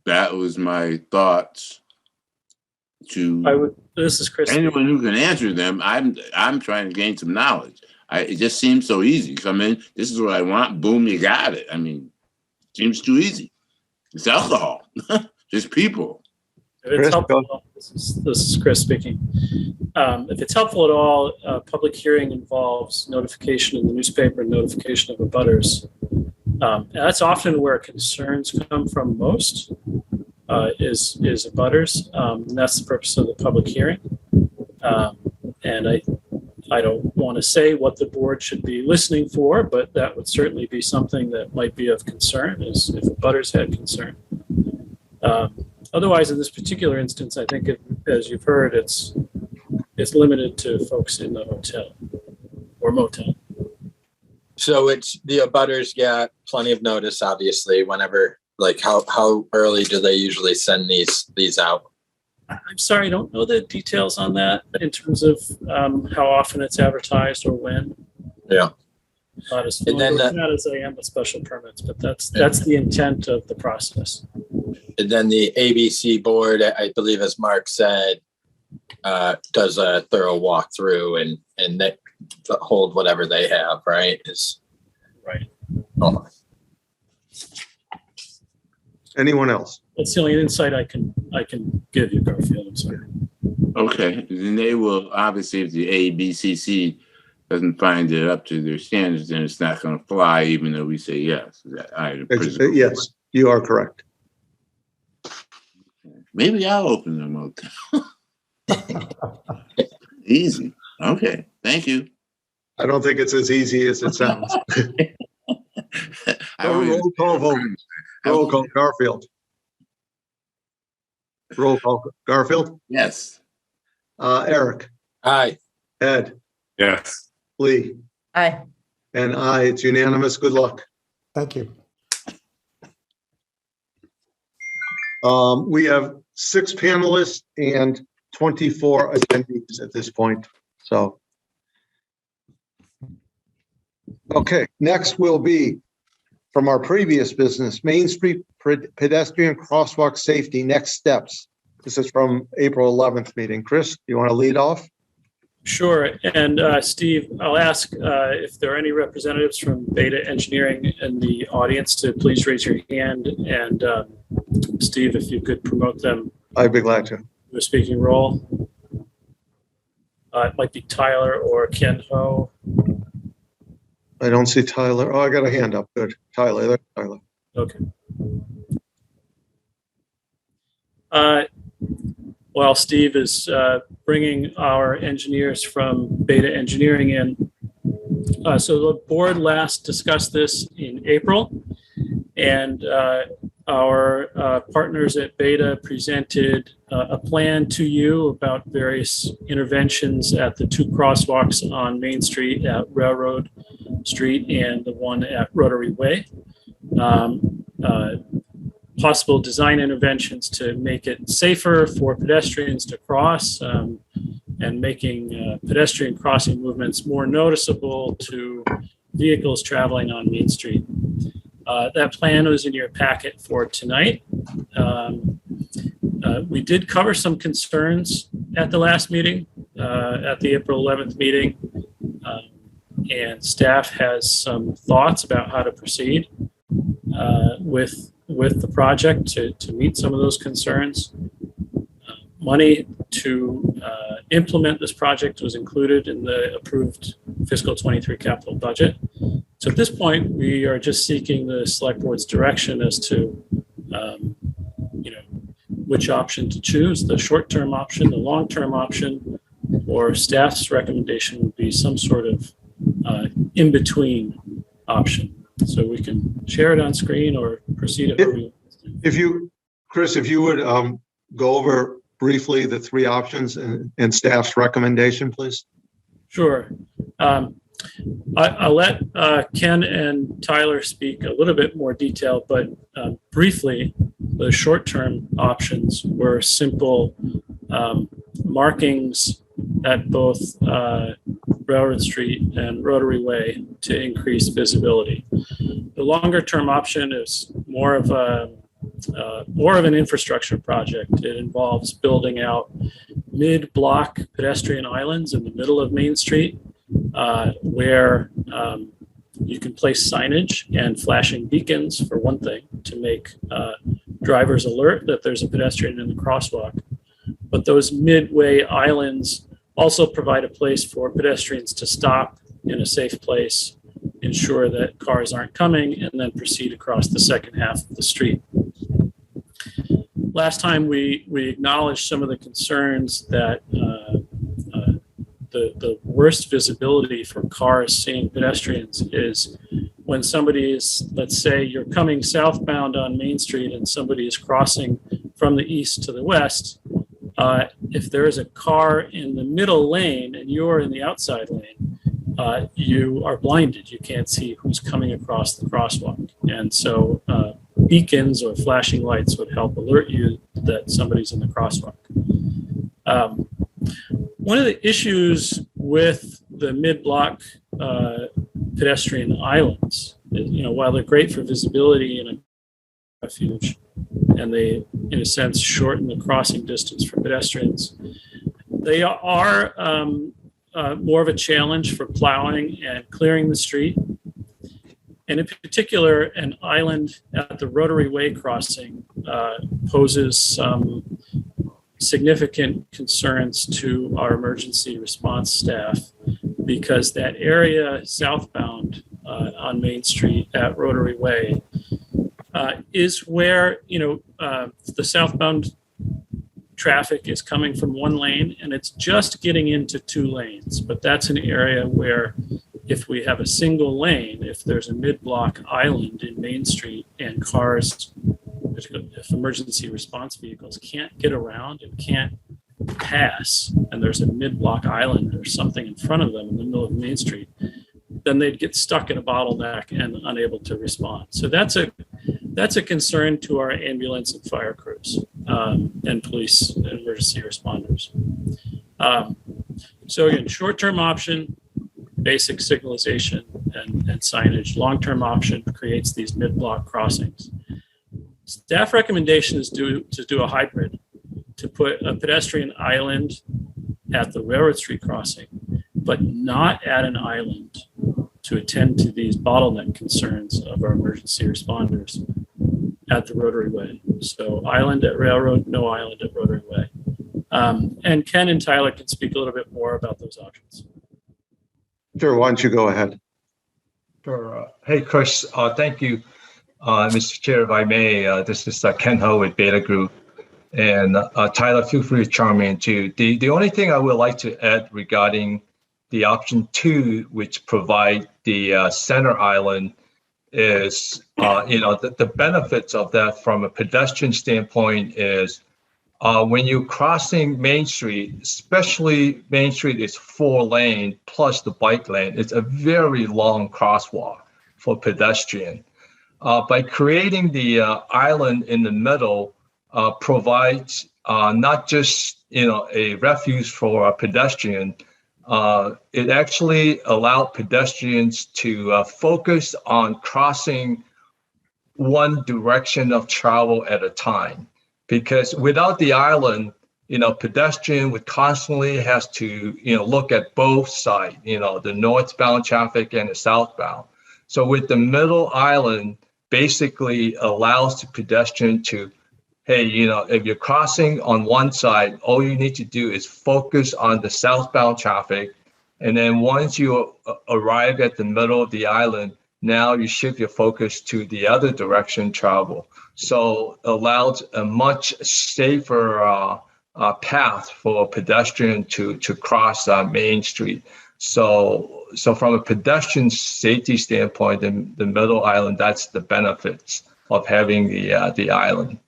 That was my thoughts. to This is Chris. anyone who can answer them. I'm trying to gain some knowledge. It just seems so easy. Come in, this is what I want. Boom, you got it. I mean, seems too easy. It's alcohol. Just people. If it's helpful, this is Chris speaking. If it's helpful at all, a public hearing involves notification in the newspaper and notification of abutters. And that's often where concerns come from most, is abutters. And that's the purpose of the public hearing. And I don't want to say what the board should be listening for, but that would certainly be something that might be of concern, is if abutters had concern. Otherwise, in this particular instance, I think, as you've heard, it's limited to folks in the hotel or motel. So it's the abutters get plenty of notice, obviously, whenever, like how early do they usually send these out? I'm sorry, I don't know the details on that in terms of how often it's advertised or when. Yeah. Not as I am with special permits, but that's the intent of the process. And then the ABC board, I believe, as Mark said, does a thorough walkthrough and they hold whatever they have, right? Right. Oh. Anyone else? That's the only insight I can give you, Garfield. I'm sorry. Okay, then they will obviously, if the ABCC doesn't find it up to their standards, then it's not going to fly, even though we say yes. Yes, you are correct. Maybe I'll open the motel. Easy. Okay, thank you. I don't think it's as easy as it sounds. Roll call vote. Roll call, Garfield. Roll call, Garfield. Yes. Eric. Aye. Ed. Yes. Lee. Aye. And aye. It's unanimous. Good luck. Thank you. We have 6 panelists and 24 attendees at this point. So, okay, next will be from our previous business, Main Street pedestrian crosswalk safety next steps. This is from April 11th meeting. Chris, you want to lead off? Sure. And Steve, I'll ask if there are any representatives from Beta Engineering in the audience to please raise your hand. And Steve, if you could promote them. I'd be glad to. The speaking role. It might be Tyler or Ken Ho. I don't see Tyler. Oh, I got a hand up. Good. Tyler. There's Tyler. Okay. While Steve is bringing our engineers from Beta Engineering in. So the board last discussed this in April, and our partners at Beta presented a plan to you about various interventions at the 2 crosswalks on Main Street at Railroad Street and the one at Rotary Way. Possible design interventions to make it safer for pedestrians to cross and making pedestrian crossing movements more noticeable to vehicles traveling on Main Street. That plan was in your packet for tonight. We did cover some concerns at the last meeting, at the April 11th meeting, and staff has some thoughts about how to proceed with the project to meet some of those concerns. Money to implement this project was included in the approved fiscal 23 capital budget. So at this point, we are just seeking the select board's direction as to which option to choose, the short-term option, the long-term option, or staff's recommendation would be some sort of in-between option. So we can share it on screen or proceed it. Chris, if you would go over briefly the 3 options and staff's recommendation, please. Sure. I'll let Ken and Tyler speak a little bit more detail, but briefly, the short-term options were simple markings at both Railroad Street and Rotary Way to increase visibility. The longer-term option is more of a more of an infrastructure project. It involves building out mid-block pedestrian islands in the middle of Main Street, where you can place signage and flashing beacons, for one thing, to make drivers alert that there's a pedestrian in the crosswalk. But those midway islands also provide a place for pedestrians to stop in a safe place, ensure that cars aren't coming, and then proceed across the second half of the street. Last time we acknowledged some of the concerns that the worst visibility for cars seeing pedestrians is when somebody is, let's say you're coming southbound on Main Street and somebody is crossing from the east to the west. If there is a car in the middle lane and you're in the outside lane, you are blinded. You can't see who's coming across the crosswalk. And so beacons or flashing lights would help alert you that somebody's in the crosswalk. One of the issues with the mid-block pedestrian islands is, while they're great for visibility and a refuge, and they, in a sense, shorten the crossing distance for pedestrians, they are more of a challenge for plowing and clearing the street. And in particular, an island at the Rotary Way crossing poses some significant concerns to our emergency response staff, because that area southbound on Main Street at Rotary Way is where the southbound traffic is coming from one lane and it's just getting into two lanes. But that's an area where if we have a single lane, if there's a mid-block island in Main Street and cars, if emergency response vehicles can't get around and can't pass, and there's a mid-block island or something in front of them in the middle of Main Street, then they'd get stuck in a bottleneck and unable to respond. So that's a concern to our ambulance and fire crews and police and emergency responders. So again, short-term option, basic signalization and signage. Long-term option creates these mid-block crossings. Staff recommendation is to do a hybrid, to put a pedestrian island at the Railroad Street crossing, but not at an island, to attend to these bottleneck concerns of our emergency responders at the Rotary Way. So island at Railroad, no island at Rotary Way. And Ken and Tyler can speak a little bit more about those options. Sure, why don't you go ahead? Sure. Hey, Chris, thank you. Mr. Chair, if I may, this is Ken Ho with Beta Group. And Tyler, feel free to chime in too. The only thing I would like to add regarding the option 2, which provide the center island, is the benefits of that from a pedestrian standpoint is when you're crossing Main Street, especially Main Street is 4 lane plus the bike lane. It's a very long crosswalk for pedestrian. By creating the island in the middle provides not just a refuge for a pedestrian. It actually allowed pedestrians to focus on crossing one direction of travel at a time. Because without the island, pedestrian would constantly has to look at both sides, the northbound traffic and the southbound. So with the middle island, basically allows the pedestrian to, hey, if you're crossing on one side, all you need to do is focus on the southbound traffic. And then once you arrive at the middle of the island, now you shift your focus to the other direction travel. So allows a much safer path for a pedestrian to cross Main Street. So from a pedestrian safety standpoint, the middle island, that's the benefits of having the island.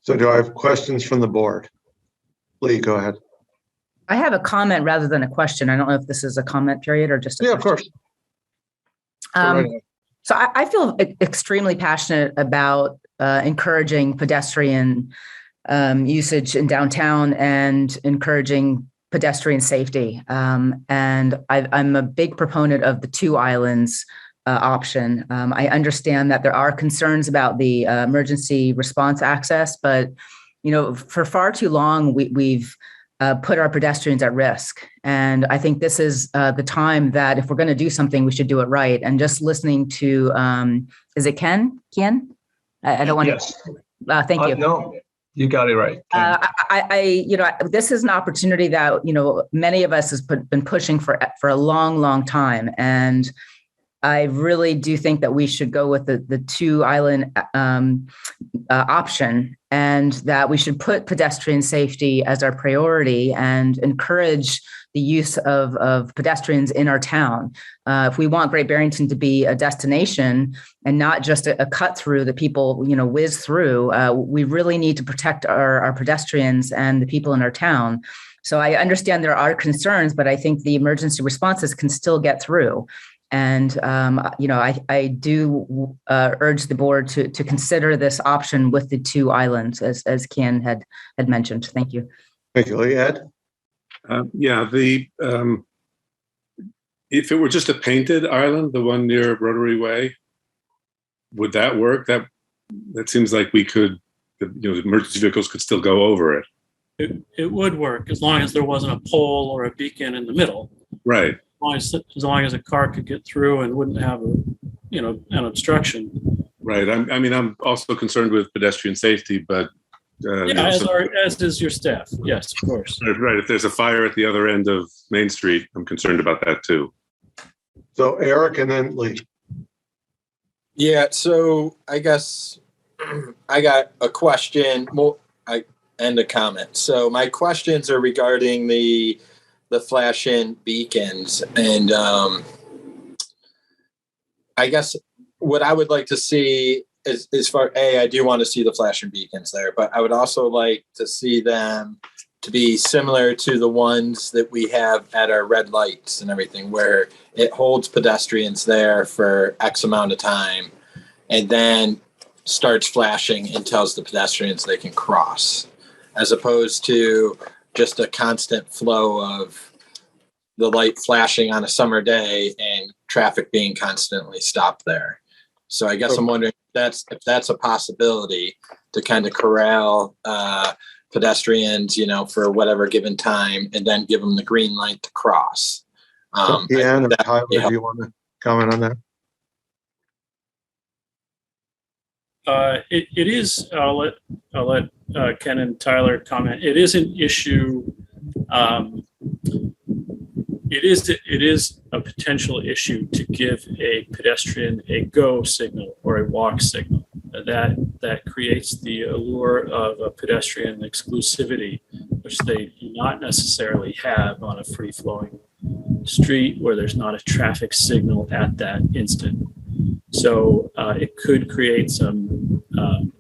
So do I have questions from the board? Lee, go ahead. I have a comment rather than a question. I don't know if this is a comment period or just a question. Of course. So I feel extremely passionate about encouraging pedestrian usage in downtown and encouraging pedestrian safety. And I'm a big proponent of the 2 islands option. I understand that there are concerns about the emergency response access, but for far too long, we've put our pedestrians at risk. And I think this is the time that if we're going to do something, we should do it right. And just listening to, is it Ken? I don't want Yes. to. Thank you. No, you got it right. This is an opportunity that many of us has been pushing for a long, long time, and I really do think that we should go with the 2 island option, and that we should put pedestrian safety as our priority and encourage the use of pedestrians in our town. If we want Great Barrington to be a destination and not just a cut through that people, whiz through, we really need to protect our pedestrians and the people in our town. So I understand there are concerns, but I think the emergency responses can still get through. And, I do urge the board to consider this option with the 2 islands, as Ken had mentioned. Thank you. Thank you, Lee. Ed? If it were just a painted island, the one near Rotary Way, would that work? That seems like we could, emergency vehicles could still go over it. It would work as long as there wasn't a pole or a beacon in the middle. Right. As long as a car could get through and wouldn't have an obstruction. Right. I'm also concerned with pedestrian safety, but as is your staff. Yes, of course. Right. If there's a fire at the other end of Main Street, I'm concerned about that too. So Eric and then Lee. Yeah. So I guess I got a question and a comment. So my questions are regarding the flashing beacons, and I guess what I would like to see is, I do want to see the flashing beacons there, but I would also like to see them to be similar to the ones that we have at our red lights and everything, where it holds pedestrians there for X amount of time and then starts flashing and tells the pedestrians they can cross, as opposed to just a constant flow of the light flashing on a summer day and traffic being constantly stopped there. So I guess I'm wondering if that's a possibility to kind of corral pedestrians, for whatever given time, and then give them the green light to cross. Tyler, do you want to comment on that? It is. I'll let Ken and Tyler comment. It is an issue. It is a potential issue to give a pedestrian a go signal or a walk signal. That creates the allure of a pedestrian exclusivity, which they do not necessarily have on a free-flowing street where there's not a traffic signal at that instant. So it could create some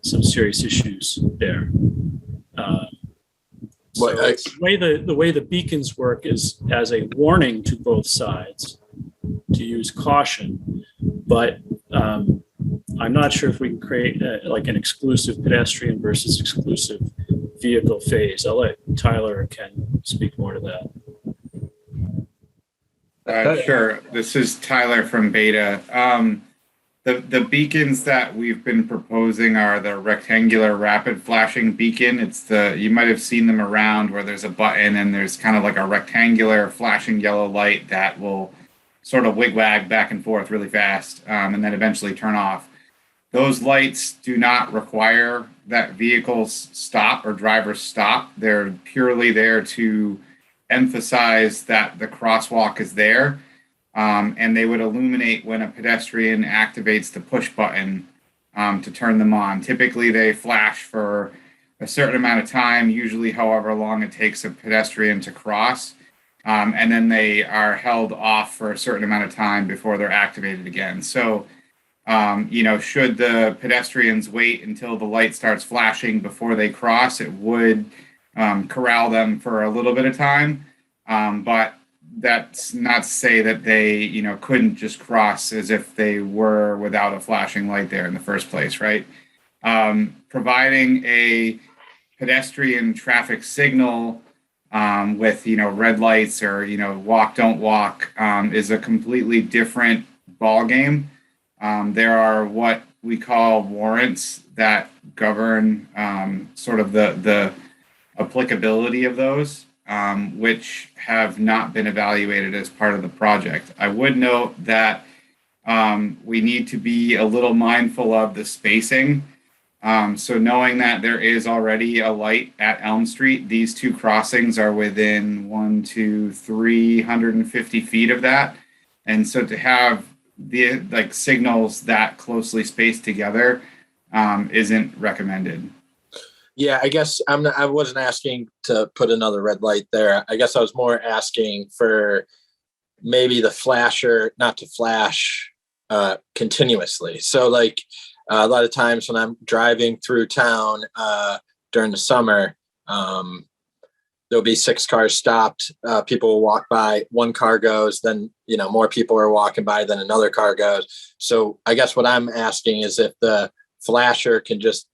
serious issues there. The way the beacons work is as a warning to both sides to use caution, but I'm not sure if we can create an exclusive pedestrian versus exclusive vehicle phase. I'll let Tyler or Ken speak more to that. Sure. This is Tyler from Beta. The beacons that we've been proposing are the rectangular rapid flashing beacon. You might have seen them around where there's a button and there's kind of like a rectangular flashing yellow light that will sort of wig-wag back and forth really fast and then eventually turn off. Those lights do not require that vehicles stop or drivers stop. They're purely there to emphasize that the crosswalk is there. And they would illuminate when a pedestrian activates the push button to turn them on. Typically, they flash for a certain amount of time, usually however long it takes a pedestrian to cross. And then they are held off for a certain amount of time before they're activated again. So, should the pedestrians wait until the light starts flashing before they cross, it would corral them for a little bit of time. But that's not to say that they, couldn't just cross as if they were without a flashing light there in the first place, right? Providing a pedestrian traffic signal with, red lights or, walk, don't walk is a completely different ballgame. There are what we call warrants that govern sort of the applicability of those, which have not been evaluated as part of the project. I would note that we need to be a little mindful of the spacing. So knowing that there is already a light at Elm Street, these two crossings are within 350 feet of that. And so to have the signals that closely spaced together isn't recommended. Yeah, I guess I wasn't asking to put another red light there. I guess I was more asking for maybe the flasher not to flash continuously. So like a lot of times when I'm driving through town during the summer, there'll be 6 cars stopped. People will walk by, one car goes, then, more people are walking by, then another car goes. So I guess what I'm asking is if the flasher can just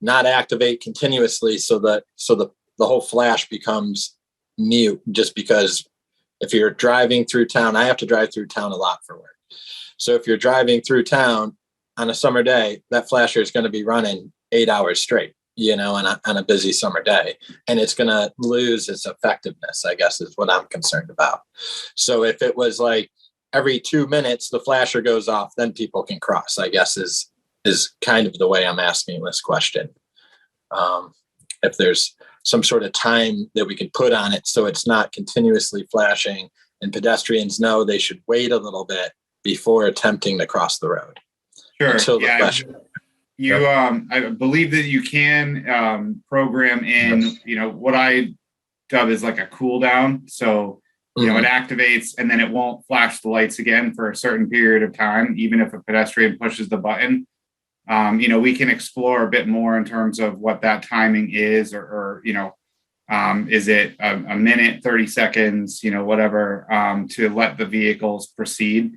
not activate continuously so that the whole flash becomes mute, just because if you're driving through town, I have to drive through town a lot for work. So if you're driving through town on a summer day, that flasher is going to be running 8 hours straight, on a busy summer day, and it's going to lose its effectiveness, I guess, is what I'm concerned about. So if it was like every 2 minutes, the flasher goes off, then people can cross, I guess is kind of the way I'm asking this question. If there's some sort of time that we can put on it so it's not continuously flashing and pedestrians know they should wait a little bit before attempting to cross the road. Sure. Until the flash. I believe that you can program in, what I dub is like a cool down. So, it activates and then it won't flash the lights again for a certain period of time, even if a pedestrian pushes the button. We can explore a bit more in terms of what that timing is, or is it a minute, 30 seconds, whatever, to let the vehicles proceed.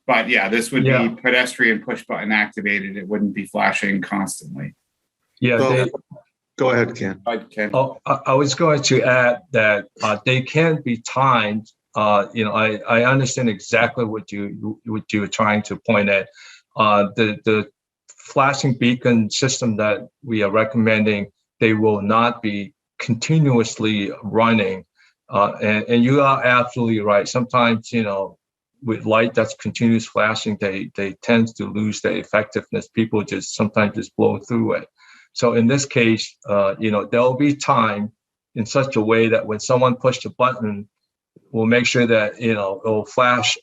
But yeah, this would be pedestrian push button activated. It wouldn't be flashing constantly. Yeah. Go ahead, Ken. I was going to add that they can be timed. I understand exactly what you're trying to point at. The flashing beacon system that we are recommending, they will not be continuously running. And you are absolutely right. Sometimes, with light that's continuous flashing, they tend to lose their effectiveness. People sometimes just blow through it. So in this case, there'll be time in such a way that when someone pushes the button, we'll make sure that, it'll flash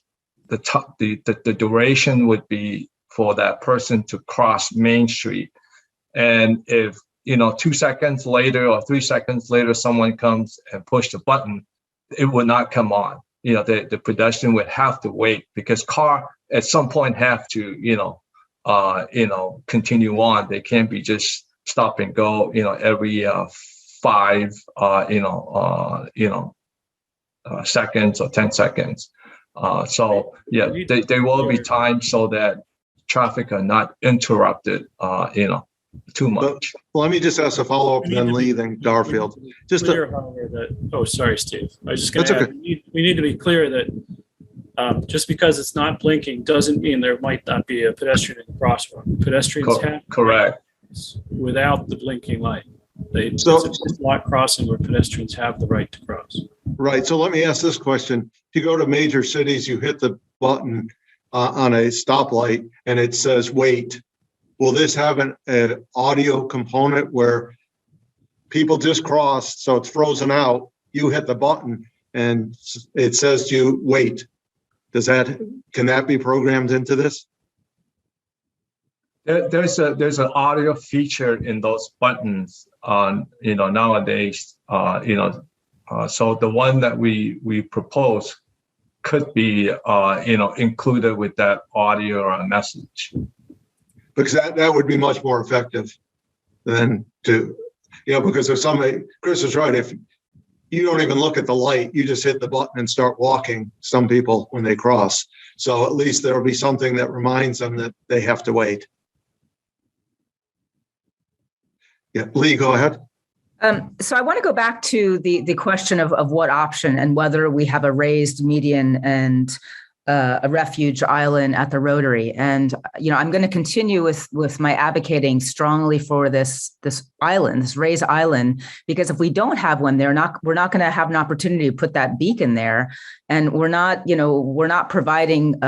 the duration would be for that person to cross Main Street. And if, 2 seconds later or 3 seconds later, someone comes and push the button, it will not come on. The pedestrian would have to wait because car at some point have to, continue on. They can't be just stop and go, every 5, seconds or 10 seconds. They will be timed so that traffic are not interrupted, too much. Well, let me just ask a follow-up, then Lee, then Garfield. Sorry, Steve. I was just going to add, we need to be clear that just because it's not blinking doesn't mean there might not be a pedestrian in the crosswalk. Pedestrians have correct without the blinking light. It's a block crossing where pedestrians have the right to cross. Right. So let me ask this question. If you go to major cities, you hit the button on a stoplight and it says wait. Will this have an audio component where people just cross, so it's frozen out, you hit the button and it says to you wait? Can that be programmed into this? There's an audio feature in those buttons nowadays, so the one that we propose could be, included with that audio or message. Because that would be much more effective than because if somebody, Chris is right, if you don't even look at the light, you just hit the button and start walking, some people when they cross. So at least there'll be something that reminds them that they have to wait. Yeah, Lee, go ahead. So I want to go back to the question of what option and whether we have a raised median and a refuge island at the Rotary. And, I'm going to continue with my advocating strongly for this island, this raised island, because if we don't have one there, we're not going to have an opportunity to put that beacon there. And we're not providing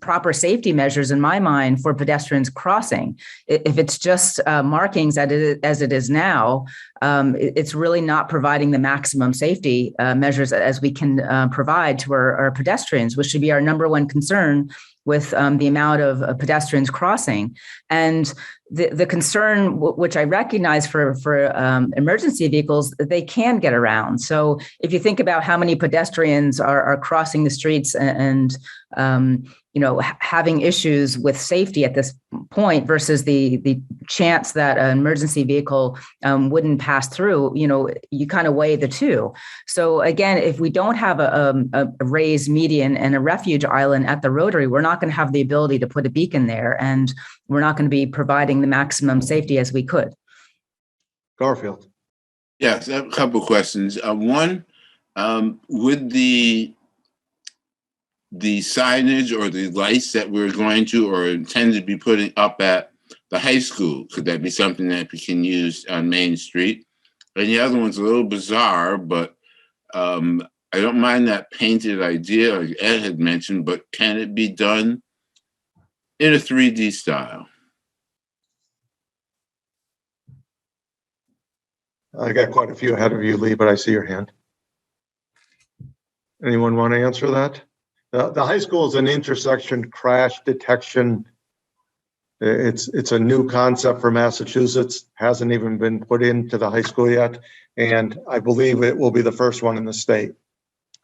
proper safety measures, in my mind, for pedestrians crossing. If it's just markings as it is now, it's really not providing the maximum safety measures as we can provide to our pedestrians, which should be our number one concern with the amount of pedestrians crossing. And the concern, which I recognize for emergency vehicles, they can get around. So if you think about how many pedestrians are crossing the streets and having issues with safety at this point versus the chance that an emergency vehicle wouldn't pass through, you kind of weigh the two. So again, if we don't have a raised median and a refuge island at the Rotary, we're not going to have the ability to put a beacon there, and we're not going to be providing the maximum safety as we could. Garfield. Yes, I have a couple of questions. One, would the signage or the lights that we're going to or intend to be putting up at the high school, could that be something that we can use on Main Street? And the other one's a little bizarre, but I don't mind that painted idea like Ed had mentioned, but can it be done in a 3D style? I got quite a few ahead of you, Lee, but I see your hand. Anyone want to answer that? The high school is an intersection crash detection. It's a new concept for Massachusetts, hasn't even been put into the high school yet. And I believe it will be the first one in the state.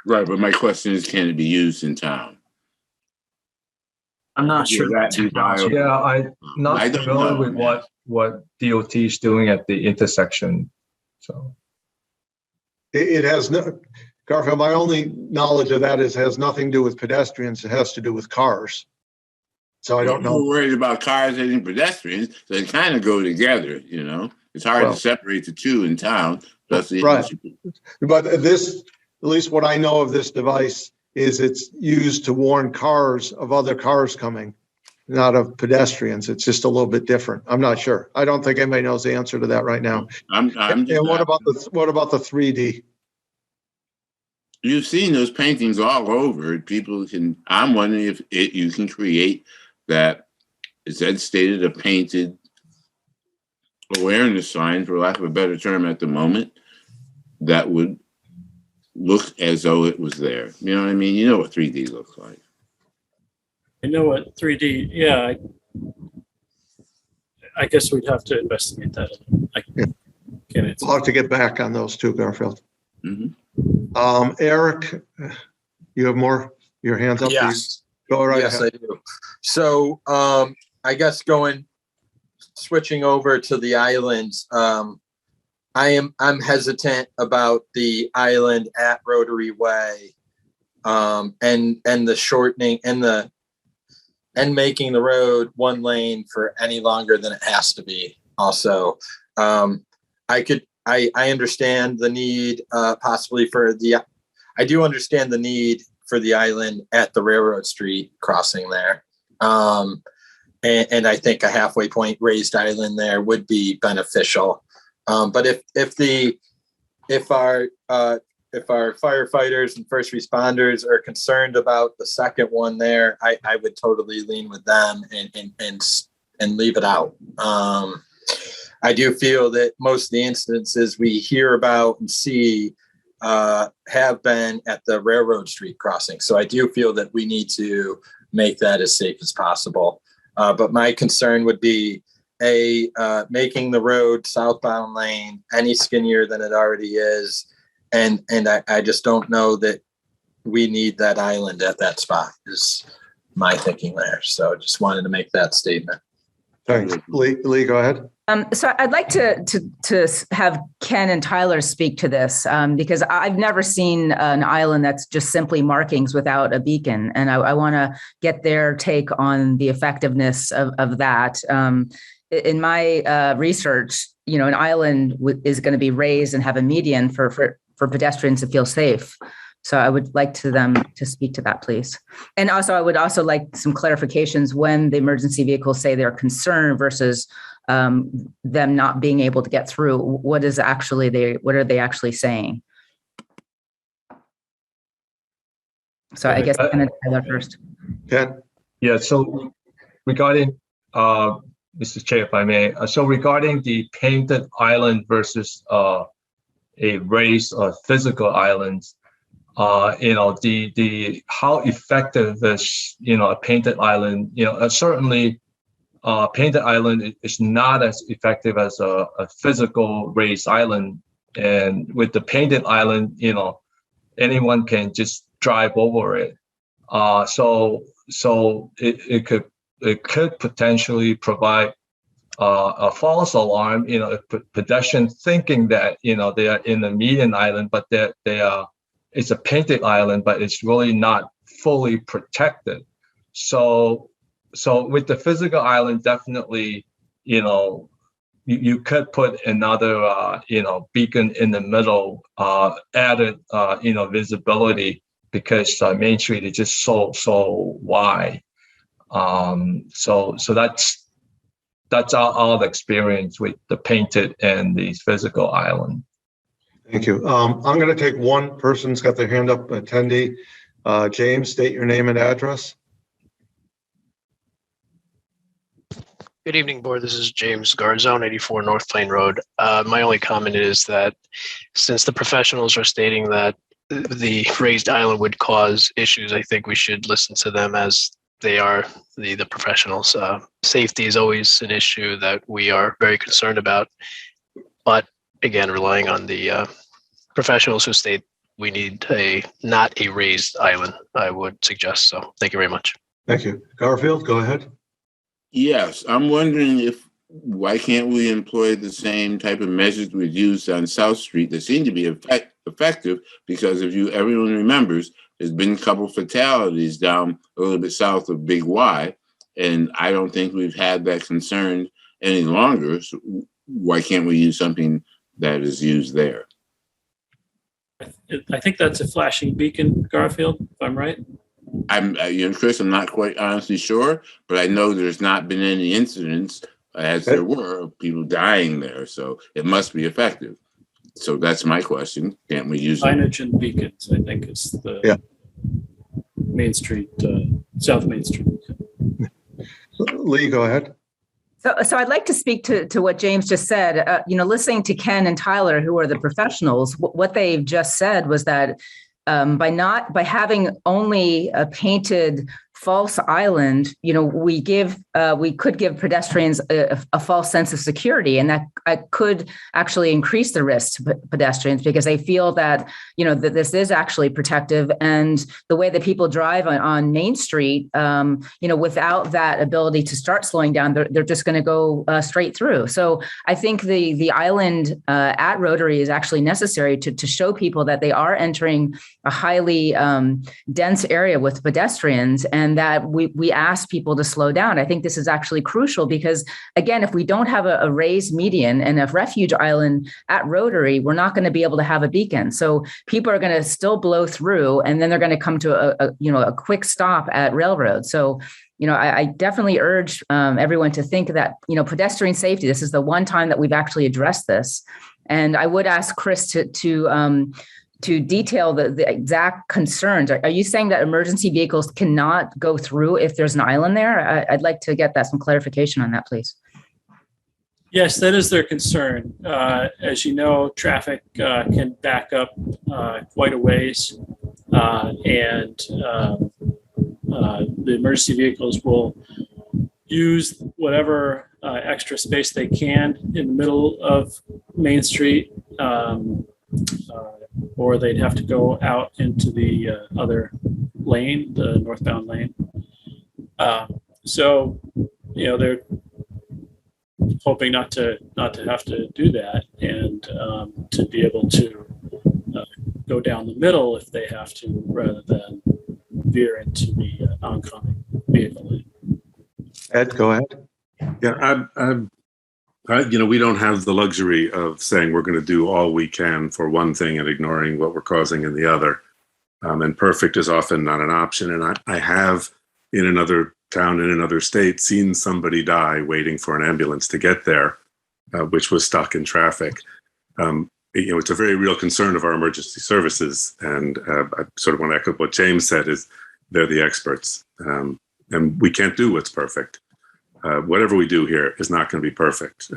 Right, but my question is, can it be used in town? I'm not sure. Yeah, I'm not familiar with what DOT is doing at the intersection. So it has no, Garfield, my only knowledge of that has nothing to do with pedestrians. It has to do with cars. So I don't know. We're worried about cars hitting pedestrians. So they kind of go together, It's hard to separate the two in town. Right. But this, at least what I know of this device, is it's used to warn cars of other cars coming, not of pedestrians. It's just a little bit different. I'm not sure. I don't think anybody knows the answer to that right now. And what about the 3D? You've seen those paintings all over. I'm wondering if you can create that, as Ed stated, a painted awareness sign, for lack of a better term at the moment, that would look as though it was there. You know what I mean? You know what 3D looks like. I know what 3D, yeah. I guess we'd have to investigate that. I'll have to get back on those two, Garfield. Mm-hmm. Eric, you have more? Your hands up? Yes. Go right yes, ahead. I do. So I guess switching over to the islands, I'm hesitant about the island at Rotary Way, and the shortening and making the road one lane for any longer than it has to be. Also, I understand the need possibly I do understand the need for the island at the Railroad Street crossing there. And I think a halfway point raised island there would be beneficial. But if our firefighters and first responders are concerned about the second one there, I would totally lean with them and leave it out. I do feel that most of the instances we hear about and see have been at the Railroad Street crossing. So I do feel that we need to make that as safe as possible. But my concern would be making the road southbound lane any skinnier than it already is. And I just don't know that we need that island at that spot is my thinking there. So just wanted to make that statement. Thanks. Lee, go ahead. So I'd like to have Ken and Tyler speak to this because I've never seen an island that's just simply markings without a beacon. And I want to get their take on the effectiveness of that. In my research, an island is going to be raised and have a median for pedestrians to feel safe. So I would like them to speak to that, please. And also, I would also like some clarifications when the emergency vehicles say they're concerned versus them not being able to get through. What are they actually saying? So I guess I'm going to Tyler first. Yeah. So regarding, Mr. Chair, if I may, so regarding the painted island versus a raised or physical island, the how effective is a painted island? Certainly, painted island is not as effective as a physical raised island. And with the painted island, anyone can just drive over it. So it could potentially provide a false alarm, if pedestrian thinking that they are in the median island, but it's a painted island, but it's really not fully protected. So with the physical island, definitely, you could put another beacon in the middle, added visibility, because Main Street is just so wide. So that's our experience with the painted and the physical island. Thank you. I'm going to take one person who's got their hand up, attendee. James, state your name and address. Good evening, board. This is James Garzone, 84 North Plain Road. My only comment is that since the professionals are stating that the raised island would cause issues, I think we should listen to them as they are the professionals. Safety is always an issue that we are very concerned about. But again, relying on the professionals who state we need not a raised island, I would suggest. So thank you very much. Thank you. Garfield, go ahead. Yes, I'm wondering why can't we employ the same type of measures we used on South Street that seem to be effective? Because if everyone remembers, there's been a couple fatalities down a little bit south of Big Y, and I don't think we've had that concern any longer. So why can't we use something that is used there? I think that's a flashing beacon, Garfield, if I'm right. Chris, I'm not quite honestly sure, but I know there's not been any incidents, as there were, of people dying there. So it must be effective. So that's my question. Can't we use signage and beacons? I think is the Main Street, South Main Street. Lee, go ahead. So I'd like to speak to what James just said. Listening to Ken and Tyler, who are the professionals, what they've just said was that by having only a painted false island, we could give pedestrians a false sense of security, and that could actually increase the risk to pedestrians because they feel that that this is actually protective, and the way that people drive on Main Street, without that ability to start slowing down, they're just going to go straight through. So I think the island at Rotary is actually necessary to show people that they are entering a highly dense area with pedestrians, and that we ask people to slow down. I think this is actually crucial because, again, if we don't have a raised median and a refuge island at Rotary, we're not going to be able to have a beacon. So people are going to still blow through, and then they're going to come to a quick stop at Railroad. So I definitely urge everyone to think that pedestrian safety. This is the one time that we've actually addressed this, and I would ask Chris to detail the exact concerns. Are you saying that emergency vehicles cannot go through if there's an island there? I'd like to get some clarification on that, please. Yes, that is their concern. As you know, traffic can back up quite a ways, and the emergency vehicles will use whatever extra space they can in the middle of Main Street, or they'd have to go out into the other lane, the northbound lane. So, they're hoping not to have to do that, and to be able to go down the middle if they have to, rather than veer into the oncoming vehicle lane. Ed, go ahead. Yeah, we don't have the luxury of saying we're going to do all we can for one thing and ignoring what we're causing in the other. And perfect is often not an option. And I have, in another town in another state, seen somebody die waiting for an ambulance to get there, which was stuck in traffic. It's a very real concern of our emergency services. And I sort of want to echo what James said, is they're the experts. And we can't do what's perfect. Whatever we do here is not going to be perfect.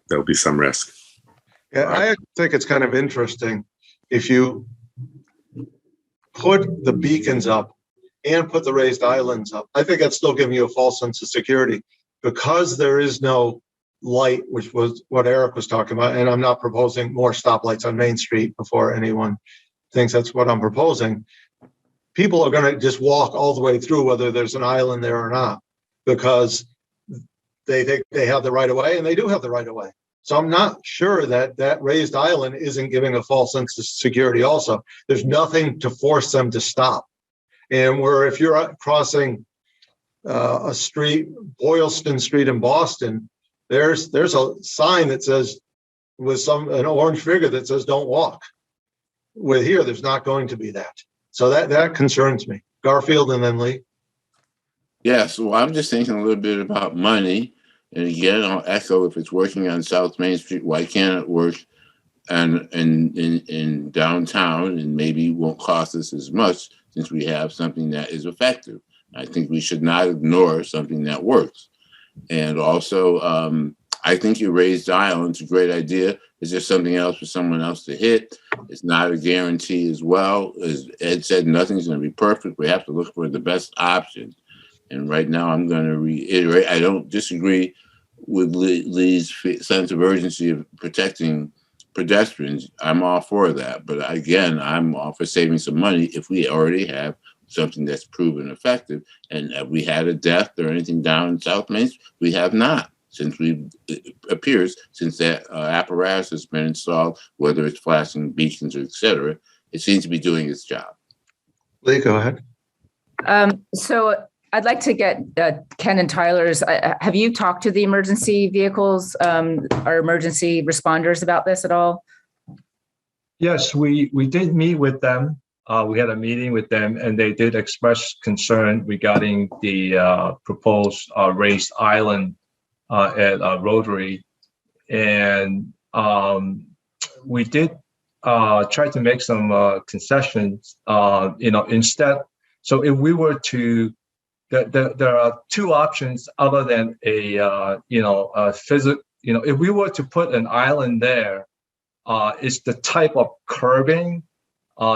There'll be some risk. Yeah, I think it's kind of interesting if you put the beacons up and put the raised islands up. I think that's still giving you a false sense of security because there is no light, which was what Eric was talking about. And I'm not proposing more stoplights on Main Street before anyone thinks that's what I'm proposing. People are going to just walk all the way through, whether there's an island there or not, because they think they have the right of way, and they do have the right of way. So I'm not sure that that raised island isn't giving a false sense of security also. There's nothing to force them to stop. And where if you're crossing a street, Boylston Street in Boston, there's a sign that says, with an orange figure that says don't walk. With here, there's not going to be that. So that concerns me. Garfield and then Lee. Yeah, so I'm just thinking a little bit about money. And again, I'll echo, if it's working on South Main Street, why can't it work in downtown, and maybe won't cost us as much since we have something that is effective. I think we should not ignore something that works. And also, I think your raised island's a great idea. It's just something else for someone else to hit. It's not a guarantee as well. As Ed said, nothing's going to be perfect. We have to look for the best option. And right now, I'm going to reiterate, I don't disagree with Lee's sense of urgency of protecting pedestrians. I'm all for that. But again, I'm all for saving some money if we already have something that's proven effective. And have we had a death or anything down in South Main Street? We have not, since it appears, since that apparatus has been installed, whether it's flashing beacons or et cetera, it seems to be doing its job. Lee, go ahead. So I'd like to get Ken and Tyler's. Have you talked to the emergency vehicles, or emergency responders about this at all? Yes, we did meet with them. We had a meeting with them, and they did express concern regarding the proposed raised island at Rotary. And we did try to make some concessions, instead. So if we were to, there are two options other than a physical, if we were to put an island there, it's the type of curbing.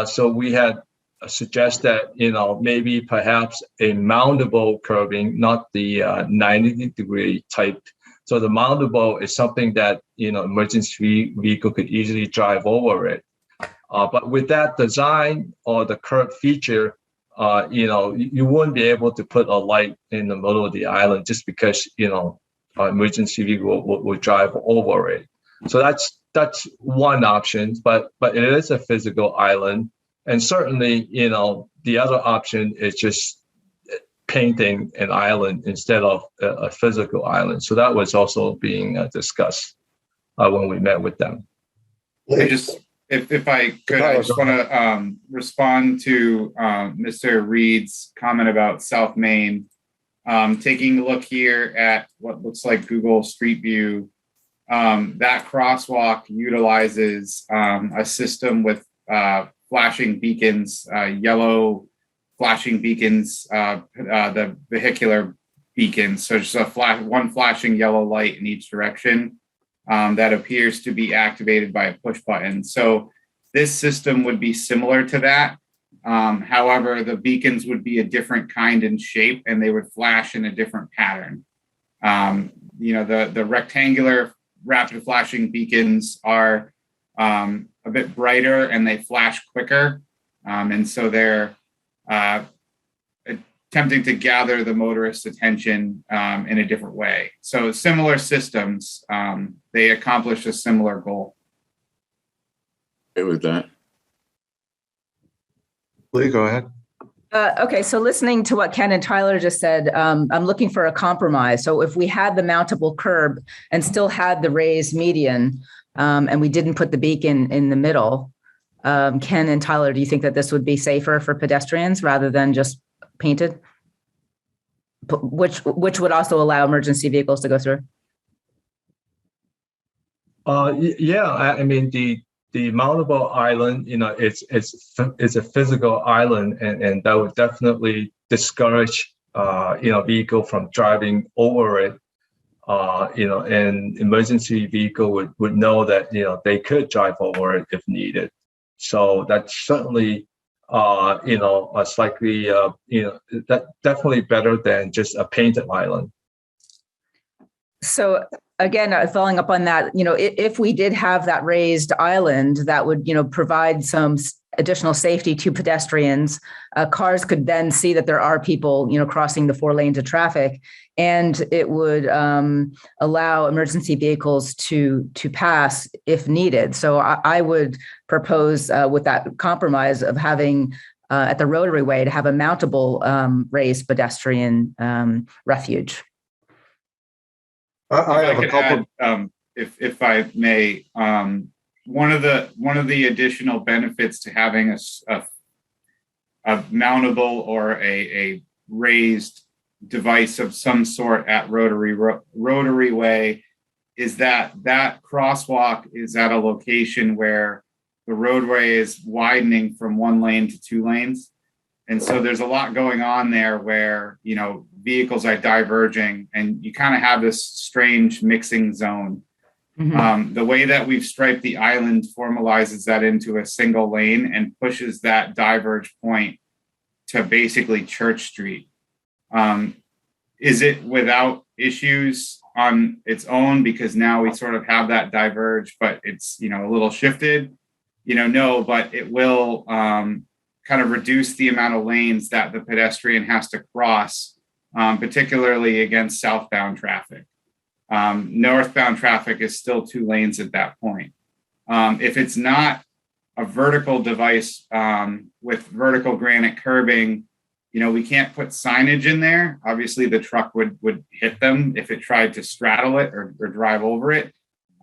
So we had suggest that, maybe perhaps a mountable curbing, not the 90-degree type. So the mountable is something that, emergency vehicle could easily drive over it. But with that design or the curb feature, you wouldn't be able to put a light in the middle of the island just because, emergency vehicle will drive over it. So that's one option, but it is a physical island. And certainly, the other option is just painting an island instead of a physical island. So that was also being discussed when we met with them. If I could, I just want to respond to Mr. Reed's comment about South Main. Taking a look here at what looks like Google Street View, that crosswalk utilizes a system with flashing beacons, yellow flashing beacons, the vehicular beacons. So just one flashing yellow light in each direction that appears to be activated by a push button. So this system would be similar to that. However, the beacons would be a different kind and shape, and they would flash in a different pattern. The rectangular rapid flashing beacons are a bit brighter and they flash quicker. And so they're attempting to gather the motorist's attention in a different way. So similar systems, they accomplish a similar goal. Okay with that. Lee, go ahead. Okay, so listening to what Ken and Tyler just said, I'm looking for a compromise. So if we had the mountable curb and still had the raised median, and we didn't put the beacon in the middle, Ken and Tyler, do you think that this would be safer for pedestrians rather than just painted? Which would also allow emergency vehicles to go through? Yeah, I mean the mountable island, it's a physical island, and that would definitely discourage vehicle from driving over it. And emergency vehicle would know that they could drive over it if needed. So that's certainly slightly that definitely better than just a painted island. So again, following up on that, if we did have that raised island, that would, provide some additional safety to pedestrians. Cars could then see that there are people, crossing the 4 lanes of traffic, and it would allow emergency vehicles to pass if needed. So I would propose with that compromise of having at the Rotary Way to have a mountable raised pedestrian refuge. I have a couple. If I may, one of the additional benefits to having a mountable or a raised device of some sort at Rotary Way is that crosswalk is at a location where the roadway is widening from 1 lane to 2 lanes. And so there's a lot going on there where, vehicles are diverging and you kind of have this strange mixing zone. Mm-hmm. The way that we've striped the island formalizes that into a single lane and pushes that diverge point to basically Church Street. Is it without issues on its own because now we sort of have that diverge, but it's, a little shifted? No, but it will kind of reduce the amount of lanes that the pedestrian has to cross, particularly against southbound traffic. Northbound traffic is still 2 lanes at that point. If it's not a vertical device with vertical granite curbing, we can't put signage in there. Obviously, the truck would hit them if it tried to straddle it or drive over it.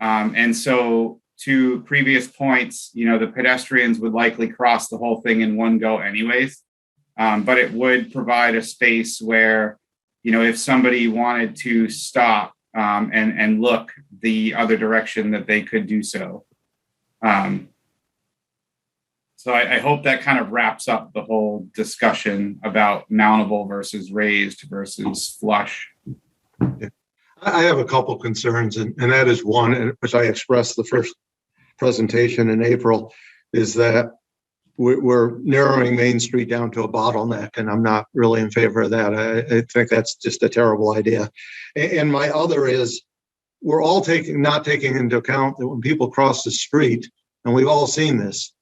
And so to previous points, the pedestrians would likely cross the whole thing in one go anyways. But it would provide a space where, if somebody wanted to stop and look the other direction, that they could do so. So I hope that kind of wraps up the whole discussion about mountable versus raised versus flush. I have a couple concerns, and that is one, which I expressed the first presentation in April, is that we're narrowing Main Street down to a bottleneck, and I'm not really in favor of that. I think that's just a terrible idea. And my other is we're all not taking into account that when people cross the street, and we've all seen this,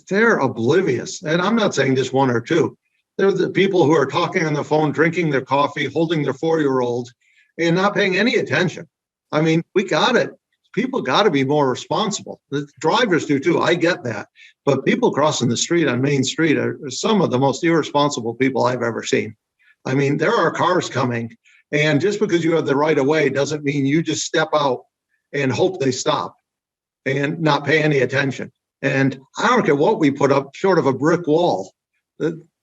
they're oblivious. And I'm not saying just 1 or 2. They're the people who are talking on the phone, drinking their coffee, holding their 4-year-old, and not paying any attention. I mean, we got it. People got to be more responsible. The drivers do too. I get that. But people crossing the street on Main Street are some of the most irresponsible people I've ever seen. I mean, there are cars coming, and just because you have the right of way doesn't mean you just step out and hope they stop and not pay any attention. And I don't care what we put up short of a brick wall,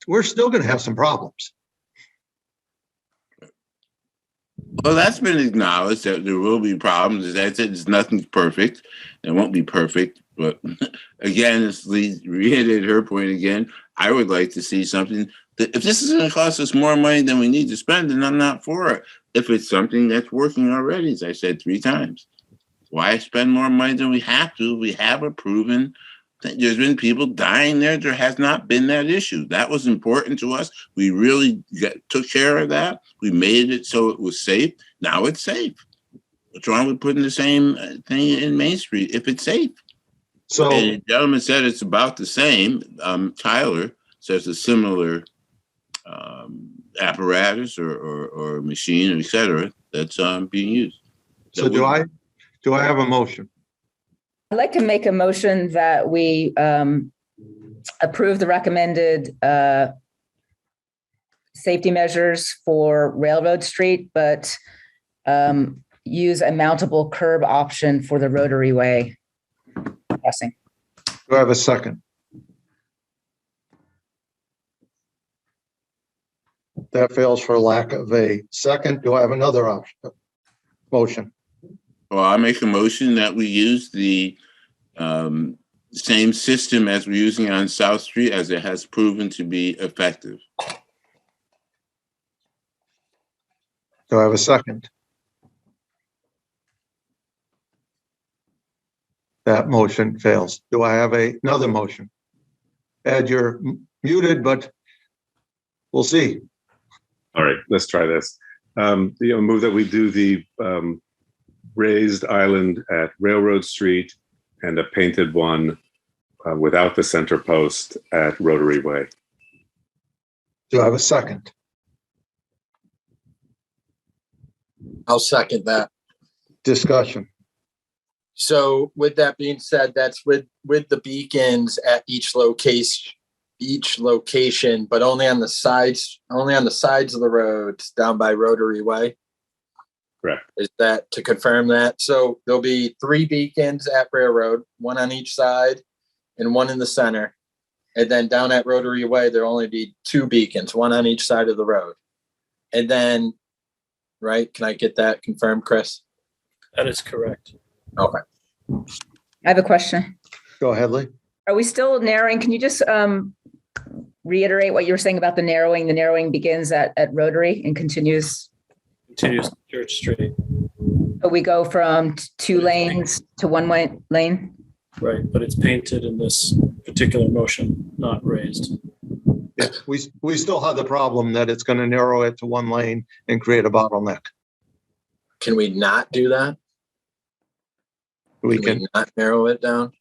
we're still going to have some problems. Well, that's been acknowledged that there will be problems. As I said, nothing's perfect. It won't be perfect. But again, as Lee reiterated her point again, I would like to see something that if this is going to cost us more money than we need to spend, then I'm not for it. If it's something that's working already, as I said 3 times, why spend more money than we have to? We have a proven that there's been people dying there. There has not been that issue. That was important to us. We really took care of that. We made it so it was safe. Now it's safe. What's wrong with putting the same thing in Main Street if it's safe? So the gentleman said it's about the same. Tyler says a similar apparatus or machine, et cetera, that's being used. So do I have a motion? I'd like to make a motion that we approve the recommended safety measures for Railroad Street, but use a mountable curb option for the Rotary Way crossing. Do I have a second? That fails for lack of a second. Do I have another option? Motion. Well, I make a motion that we use the same system as we're using on South Street, as it has proven to be effective. Do I have a second? That motion fails. Do I have another motion? Ed, you're muted, but we'll see. All right, let's try this. Move that we do the raised island at Railroad Street and a painted one without the center post at Rotary Way. Do I have a second? I'll second that. Discussion. So with that being said, that's with the beacons at each location, but only on the sides of the roads down by Rotary Way. Correct. Is that to confirm that? So there'll be 3 beacons at Railroad, 1 on each side and 1 in the center. And then down at Rotary Way, there'll only be 2 beacons, 1 on each side of the road. And then, right? Can I get that confirmed, Chris? That is correct. Okay. I have a question. Go ahead, Lee. Are we still narrowing? Can you just reiterate what you were saying about the narrowing? The narrowing begins at Rotary and continues Continues Church Street. So we go from 2 lanes to 1 lane? Right, but it's painted in this particular motion, not raised. Yeah, we still have the problem that it's going to narrow it to 1 lane and create a bottleneck. Can we not do that? We Can we not narrow it down?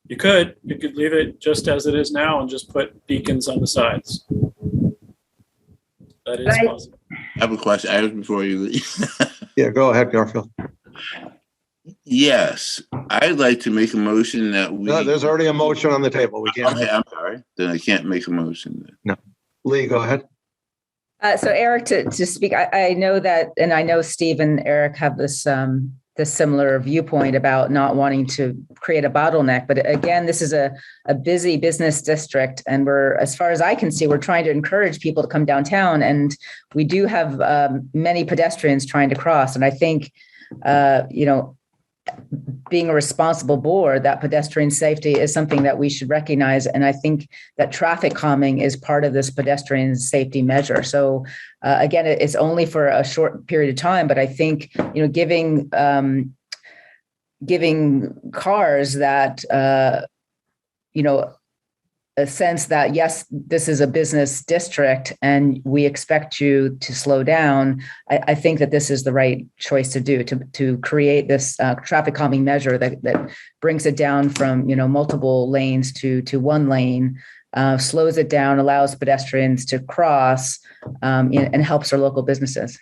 You could leave it just as it is now and just put beacons on the sides. That is possible. I have a question. I have before you leave. Yeah, go ahead, Garfield. Yes, I'd like to make a motion that we. No, there's already a motion on the table. We can't. Okay, I'm sorry. Then I can't make a motion. Then. No. Lee, go ahead. So Eric, to speak, I know that, and I know Steve and Eric have this similar viewpoint about not wanting to create a bottleneck. But again, this is a busy business district, and as far as I can see, we're trying to encourage people to come downtown, and we do have many pedestrians trying to cross. And I think, being a responsible board, that pedestrian safety is something that we should recognize. And I think that traffic calming is part of this pedestrian safety measure. So again, it's only for a short period of time, but I think, giving cars that, a sense that, yes, this is a business district and we expect you to slow down. I think that this is the right choice to do, to create this traffic calming measure that brings it down from, multiple lanes to 1 lane, slows it down, allows pedestrians to cross, and helps our local businesses.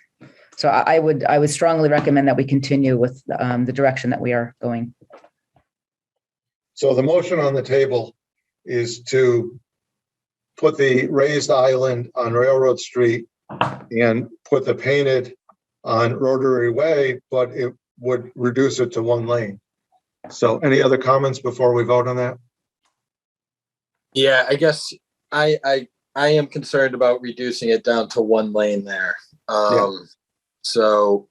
So I would strongly recommend that we continue with the direction that we are going. So the motion on the table is to put the raised island on Railroad Street and put the painted on Rotary Way, but it would reduce it to 1 lane. So any other comments before we vote on that? Yeah, I guess I am concerned about reducing it down to 1 lane there. So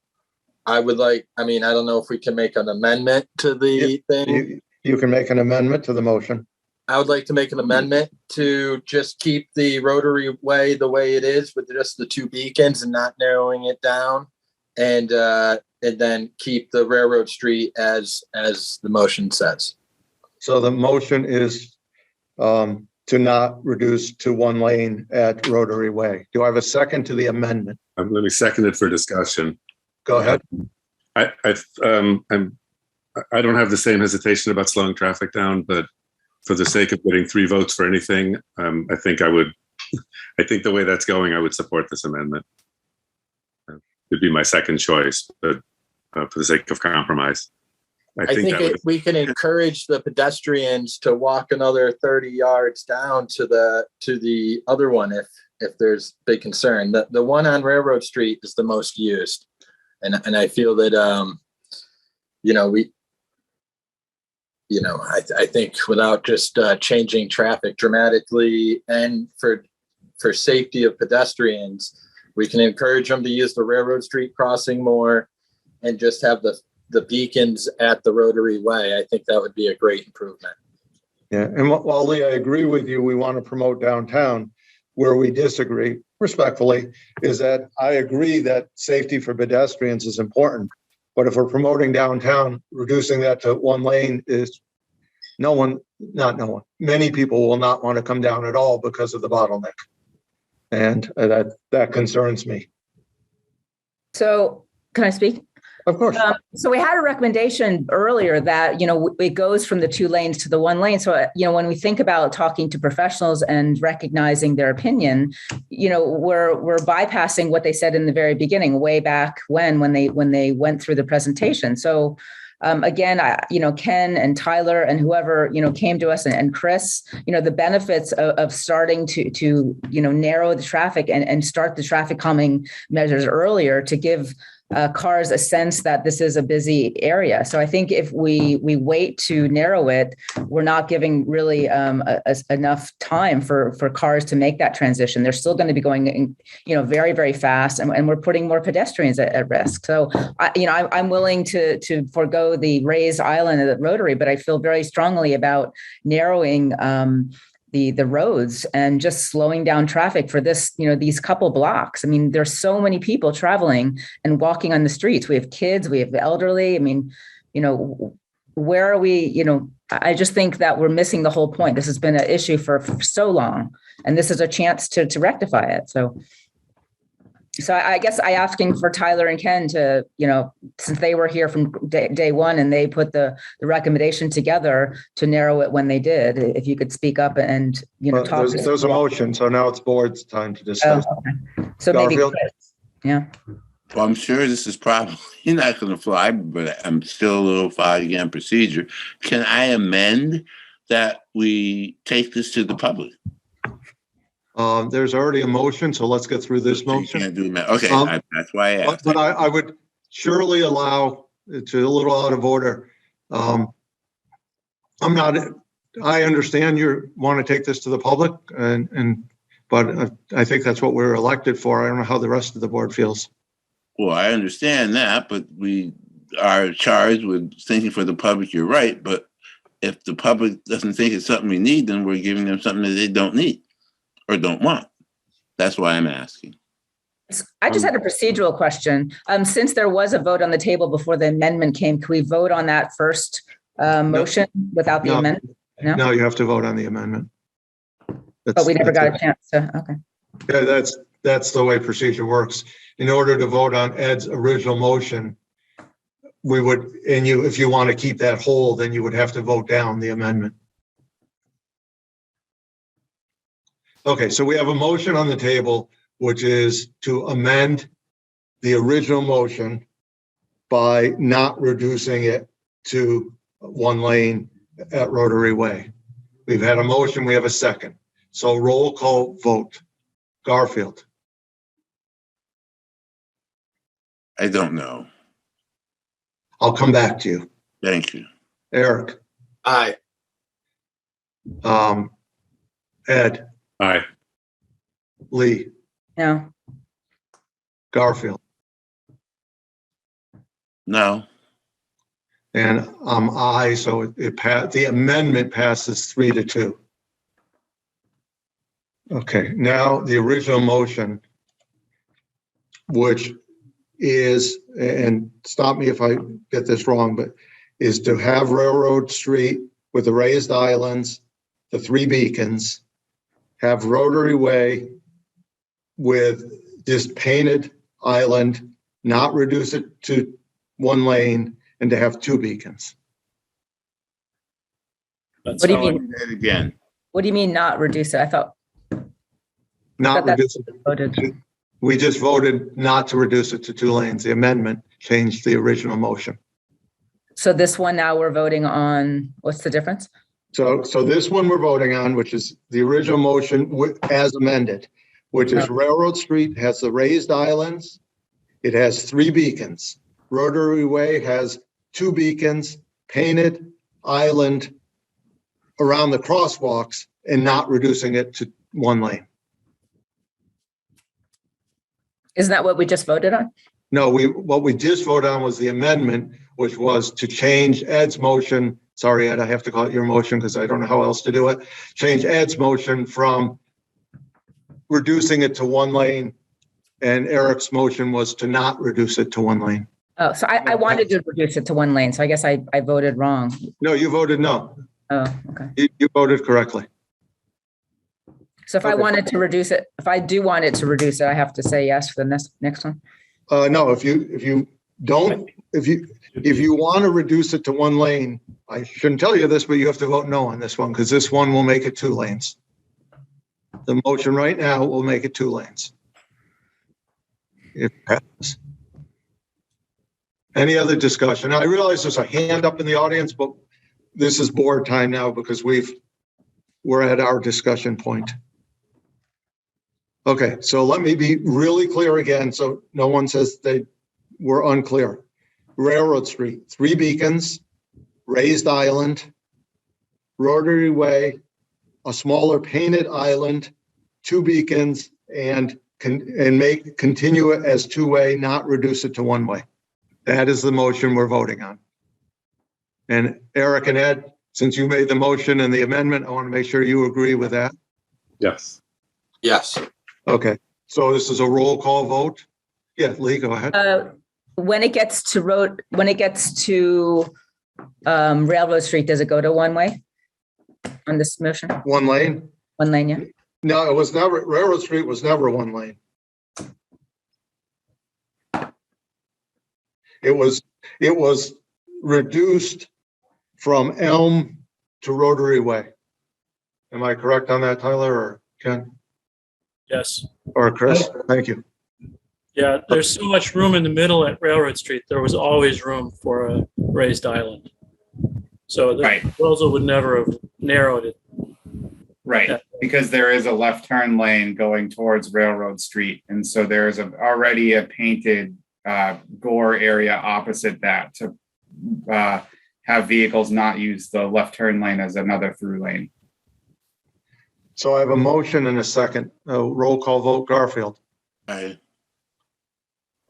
I would I don't know if we can make an amendment to the thing. You can make an amendment to the motion. I would like to make an amendment to just keep the Rotary Way the way it is with just the 2 beacons and not narrowing it down, and then keep the Railroad Street as the motion says. So the motion is to not reduce to 1 lane at Rotary Way. Do I have a second to the amendment? Let me second it for discussion. Go ahead. I don't have the same hesitation about slowing traffic down, but for the sake of getting 3 votes for anything, I think the way that's going, I would support this amendment. It'd be my second choice, but for the sake of compromise. I think we can encourage the pedestrians to walk another 30 yards down to the other one if there's big concern. The one on Railroad Street is the most used. And I feel that I think without just changing traffic dramatically and for safety of pedestrians, we can encourage them to use the Railroad Street crossing more and just have the beacons at the Rotary Way. I think that would be a great improvement. Yeah, and while Lee, I agree with you, we want to promote downtown. Where we disagree, respectfully, is that I agree that safety for pedestrians is important. But if we're promoting downtown, reducing that to one lane is many people will not want to come down at all because of the bottleneck. And that concerns me. So can I speak? Of course. So we had a recommendation earlier that, it goes from the 2 lanes to the 1 lane. So, when we think about talking to professionals and recognizing their opinion, we're bypassing what they said in the very beginning, way back when they went through the presentation. So again, Ken and Tyler and whoever, came to us and Chris, the benefits of starting to narrow the traffic and start the traffic calming measures earlier to give cars a sense that this is a busy area. So I think if we wait to narrow it, we're not giving really enough time for cars to make that transition. They're still going to be going, very, very fast, and we're putting more pedestrians at risk. So, I'm willing to forego the raised island at the Rotary, but I feel very strongly about narrowing the roads and just slowing down traffic for this, these couple blocks. I mean, there's so many people traveling and walking on the streets. We have kids, we have the elderly. I mean, where are we? I just think that we're missing the whole point. This has been an issue for so long, and this is a chance to rectify it. So I guess I asking for Tyler and Ken to, since they were here from day one and they put the recommendation together to narrow it when they did, if you could speak up and, talk. There's a motion, so now it's board's time to discuss. Oh, okay. So maybe, yeah. Well, I'm sure this is probably not going to fly, but I'm still a little foggy on procedure. Can I amend that we take this to the public? There's already a motion, so let's get through this motion. You can't do that. Okay, that's why I asked. But I would surely allow, it's a little out of order. I understand you want to take this to the public, but I think that's what we're elected for. I don't know how the rest of the board feels. Well, I understand that, but we are charged with thinking for the public. You're right, but if the public doesn't think it's something we need, then we're giving them something that they don't need or don't want. That's why I'm asking. I just had a procedural question. Since there was a vote on the table before the amendment came, can we vote on that first motion without the amendment? No, you have to vote on the amendment. But we never got a chance to, okay. Yeah, that's the way procedure works. In order to vote on Ed's original motion, we would, if you want to keep that whole, then you would have to vote down the amendment. Okay, so we have a motion on the table, which is to amend the original motion by not reducing it to one lane at Rotary Way. We've had a motion, we have a second. So roll call vote. Garfield. I don't know. I'll come back to you. Thank you. Eric. Aye. Ed. Aye. Lee. No. Garfield. No. And aye, so the amendment passes 3-2. Okay, now the original motion, which is, and stop me if I get this wrong, but is to have Railroad Street with the raised islands, the 3 beacons, have Rotary Way with this painted island, not reduce it to one lane, and to have 2 beacons. What do you mean? Again. What do you mean not reduce it? I thought. Not reduce it. We just voted not to reduce it to 2 lanes. The amendment changed the original motion. So this one now we're voting on, what's the difference? So this one we're voting on, which is the original motion as amended, which is Railroad Street has the raised islands. It has 3 beacons. Rotary Way has 2 beacons, painted island around the crosswalks and not reducing it to 1 lane. Isn't that what we just voted on? No, what we just voted on was the amendment, which was to change Ed's motion. Sorry, Ed, I have to call it your motion because I don't know how else to do it. Change Ed's motion from reducing it to 1 lane, and Eric's motion was to not reduce it to 1 lane. Oh, so I wanted to reduce it to 1 lane, so I guess I voted wrong. No, you voted no. Oh, okay. You voted correctly. So if I wanted to reduce it, if I do want it to reduce it, I have to say yes for the next one? No, if you want to reduce it to 1 lane, I shouldn't tell you this, but you have to vote no on this one because this one will make it 2 lanes. The motion right now will make it 2 lanes. It passes. Any other discussion? I realize there's a hand up in the audience, but this is board time now because we're at our discussion point. Okay, so let me be really clear again so no one says they were unclear. Railroad Street, 3 beacons, raised island, Rotary Way, a smaller painted island, 2 beacons, and continue it as 2-way, not reduce it to 1-way. That is the motion we're voting on. And Eric and Ed, since you made the motion and the amendment, I want to make sure you agree with that. Yes. Yes. Okay, so this is a roll call vote. Yeah, Lee, go ahead. When it gets to Railroad Street, does it go to 1-way on this motion? 1 lane? 1 lane, yeah. No, it was never, Railroad Street was never 1 lane. It was reduced from Elm to Rotary Way. Am I correct on that, Tyler or Ken? Yes. Or Chris? Thank you. Yeah, there's so much room in the middle at Railroad Street. There was always room for a raised island. So the proposal would never have narrowed it. Right, because there is a left turn lane going towards Railroad Street. And so there's already a painted gore area opposite that to have vehicles not use the left turn lane as another through lane. So I have a motion and a second. Roll call vote. Garfield. Aye.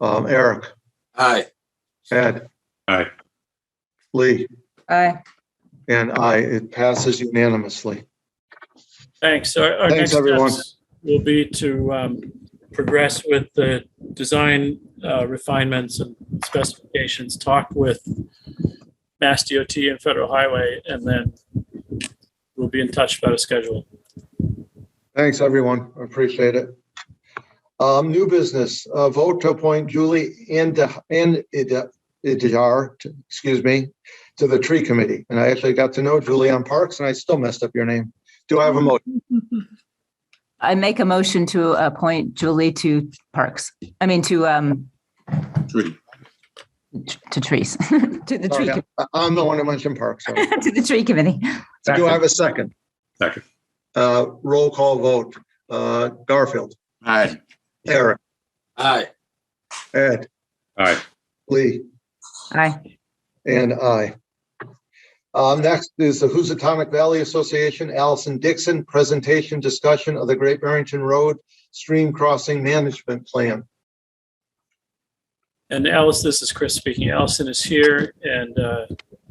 Eric. Aye. Ed. Aye. Lee. Aye. And aye. It passes unanimously. Thanks. Our Thanks, next everyone. steps will be to progress with the design refinements and specifications, talk with Mass DOT and Federal Highway, and then we'll be in touch about a schedule. Thanks, everyone. I appreciate it. New business, vote to appoint Julie Idjar, to the tree committee. And I actually got to know Julie on Parks and I still messed up your name. Do I have a motion? I make a motion to appoint Julie to Parks. I mean, to Tree. to trees, to the tree, I'm the one who mentioned Parks. So. to the tree committee. Do I have a second? Second. Roll call vote. Garfield. Aye. Eric. Aye. Ed. Aye. Lee. Aye. And aye. Next is the Housatonic Valley Association, Allison Dixon, presentation discussion of the Great Barrington Road Stream Crossing Management Plan. And Alice, this is Chris speaking. Allison is here and,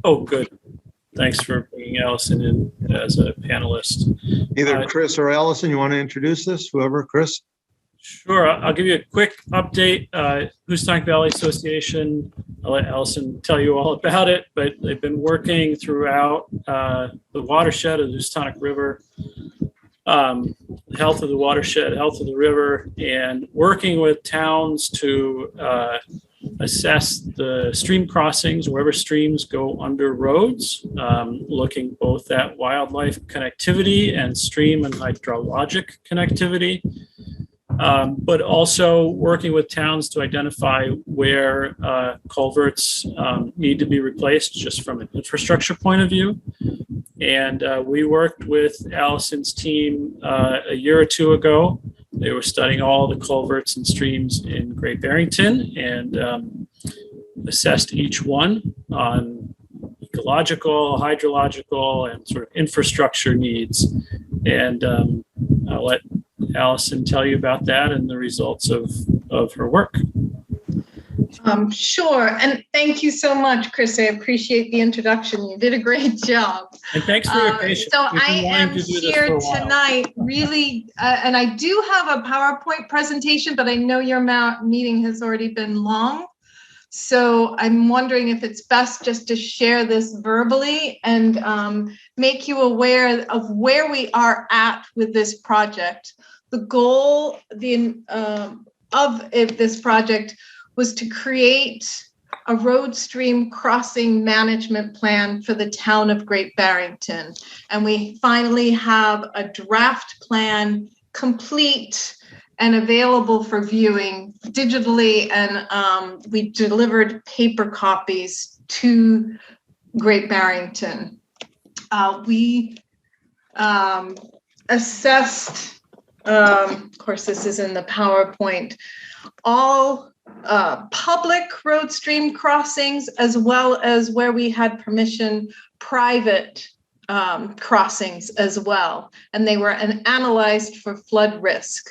oh, good. Thanks for bringing Allison in as a panelist. Either Chris or Allison, you want to introduce this? Whoever, Chris? Sure. I'll give you a quick update. Housatonic Valley Association, I'll let Allison tell you all about it, but they've been working throughout the watershed of the Housatonic River, health of the watershed, health of the river, and working with towns to assess the stream crossings, wherever streams go under roads, looking both at wildlife connectivity and stream and hydrologic connectivity. But also working with towns to identify where culverts need to be replaced just from an infrastructure point of view. And we worked with Allison's team a year or two ago. They were studying all the culverts and streams in Great Barrington and assessed each one on ecological, hydrological, and sort of infrastructure needs. And I'll let Allison tell you about that and the results of her work. Sure. And thank you so much, Chris. I appreciate the introduction. You did a great job. And thanks for your patience. So We've I been wanting am to do this here for a while. tonight, really, and I do have a PowerPoint presentation, but I know your meeting has already been long. So I'm wondering if it's best just to share this verbally and make you aware of where we are at with this project. The goal of this project was to create a road stream crossing management plan for the town of Great Barrington. And we finally have a draft plan complete and available for viewing digitally, and we delivered paper copies to Great Barrington. We assessed, of course this is in the PowerPoint, all public road stream crossings, as well as where we had permission, private crossings as well. And they were analyzed for flood risk.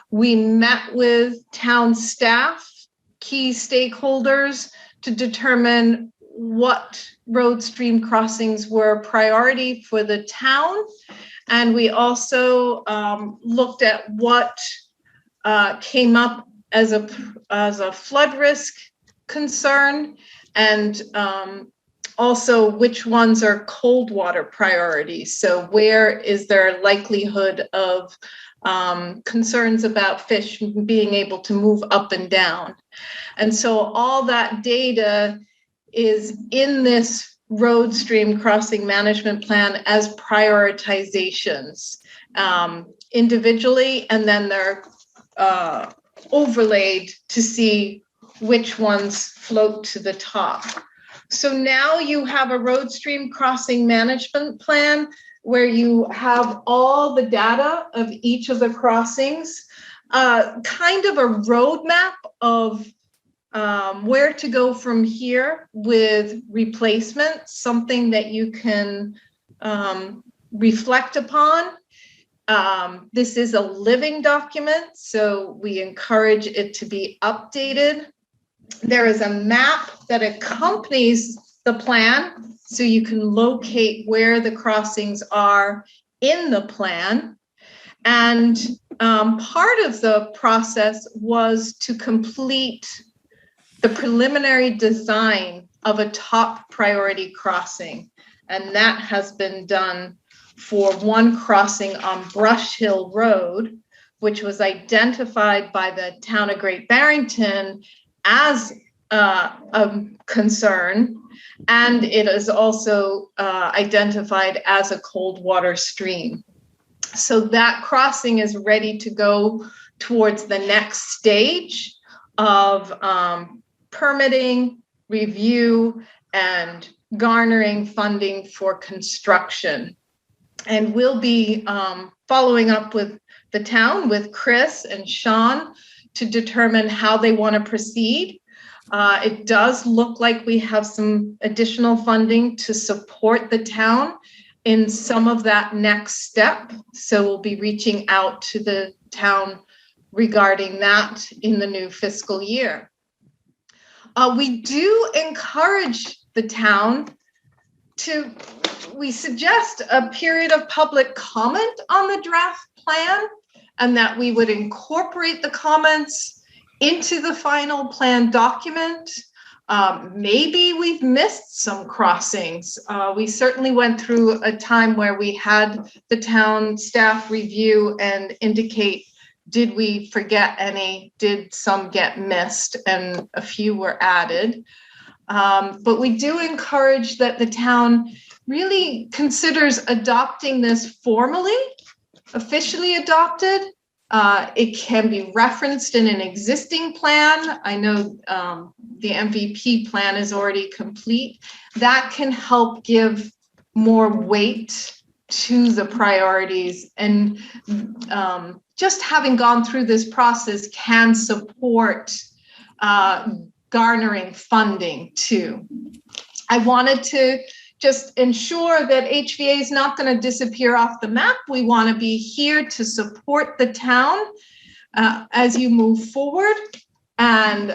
We met with town staff, key stakeholders, to determine what road stream crossings were a priority for the town. And we also looked at what came up as a flood risk concern, and also which ones are cold water priorities. So where is there likelihood of concerns about fish being able to move up and down? And so all that data is in this road stream crossing management plan as prioritizations individually, and then they're overlaid to see which ones float to the top. So now you have a road stream crossing management plan where you have all the data of each of the crossings, kind of a roadmap of where to go from here with replacement, something that you can reflect upon. This is a living document, so we encourage it to be updated. There is a map that accompanies the plan, so you can locate where the crossings are in the plan. And part of the process was to complete the preliminary design of a top priority crossing. And that has been done for one crossing on Brush Hill Road, which was identified by the town of Great Barrington as a concern. And it is also identified as a cold water stream. So that crossing is ready to go towards the next stage of permitting, review, and garnering funding for construction. And we'll be following up with the town, with Chris and Sean, to determine how they want to proceed. It does look like we have some additional funding to support the town in some of that next step. So we'll be reaching out to the town regarding that in the new fiscal year. We do encourage the town we suggest a period of public comment on the draft plan, and that we would incorporate the comments into the final plan document. Maybe we've missed some crossings. We certainly went through a time where we had the town staff review and indicate, did we forget any? Did some get missed? And a few were added. But we do encourage that the town really considers adopting this formally, officially adopted. It can be referenced in an existing plan. I know the MVP plan is already complete. That can help give more weight to the priorities, and just having gone through this process can support garnering funding too. I wanted to just ensure that HVA is not going to disappear off the map. We want to be here to support the town as you move forward, and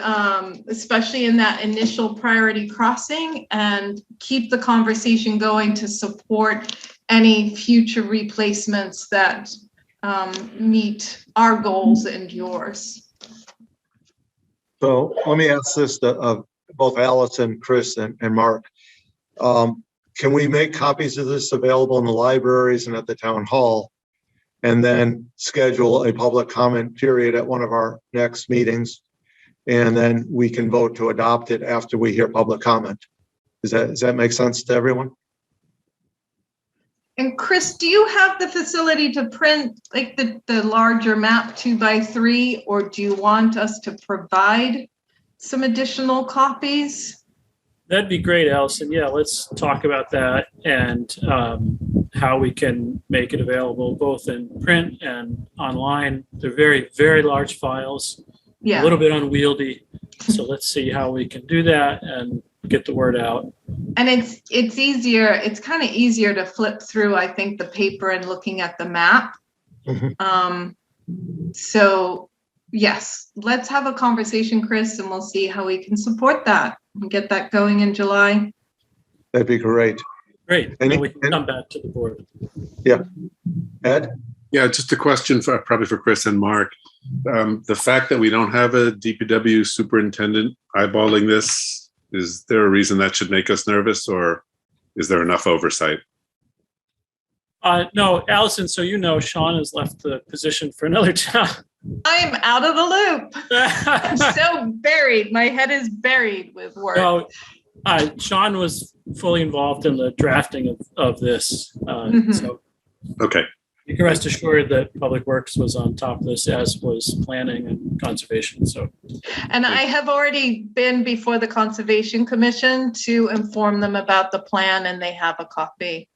especially in that initial priority crossing, and keep the conversation going to support any future replacements that meet our goals and yours. So let me ask this to both Allison, Chris, and Mark. Can we make copies of this available in the libraries and at the town hall, and then schedule a public comment period at one of our next meetings? And then we can vote to adopt it after we hear public comment. Does that make sense to everyone? And Chris, do you have the facility to print like the larger map 2x3, or do you want us to provide some additional copies? That'd be great, Allison. Yeah, let's talk about that and how we can make it available both in print and online. They're very, very large files, Yeah. a little bit unwieldy. So let's see how we can do that and get the word out. And it's easier. It's kind of easier to flip through, I think, the paper and looking at the map. So yes, let's have a conversation, Chris, and we'll see how we can support that and get that going in July. That'd be great. Great. And we can come back to the board. Yeah. Ed? Yeah, just a question probably for Chris and Mark. The fact that we don't have a DPW superintendent eyeballing this, is there a reason that should make us nervous, or is there enough oversight? No, Allison, so Sean has left the position for another town. I am out of the loop. I'm so buried. My head is buried with work. No, Sean was fully involved in the drafting of this. So okay. You can rest assured that Public Works was on top of this, as was planning and conservation. So, and I have already been before the Conservation Commission to inform them about the plan, and they have a copy.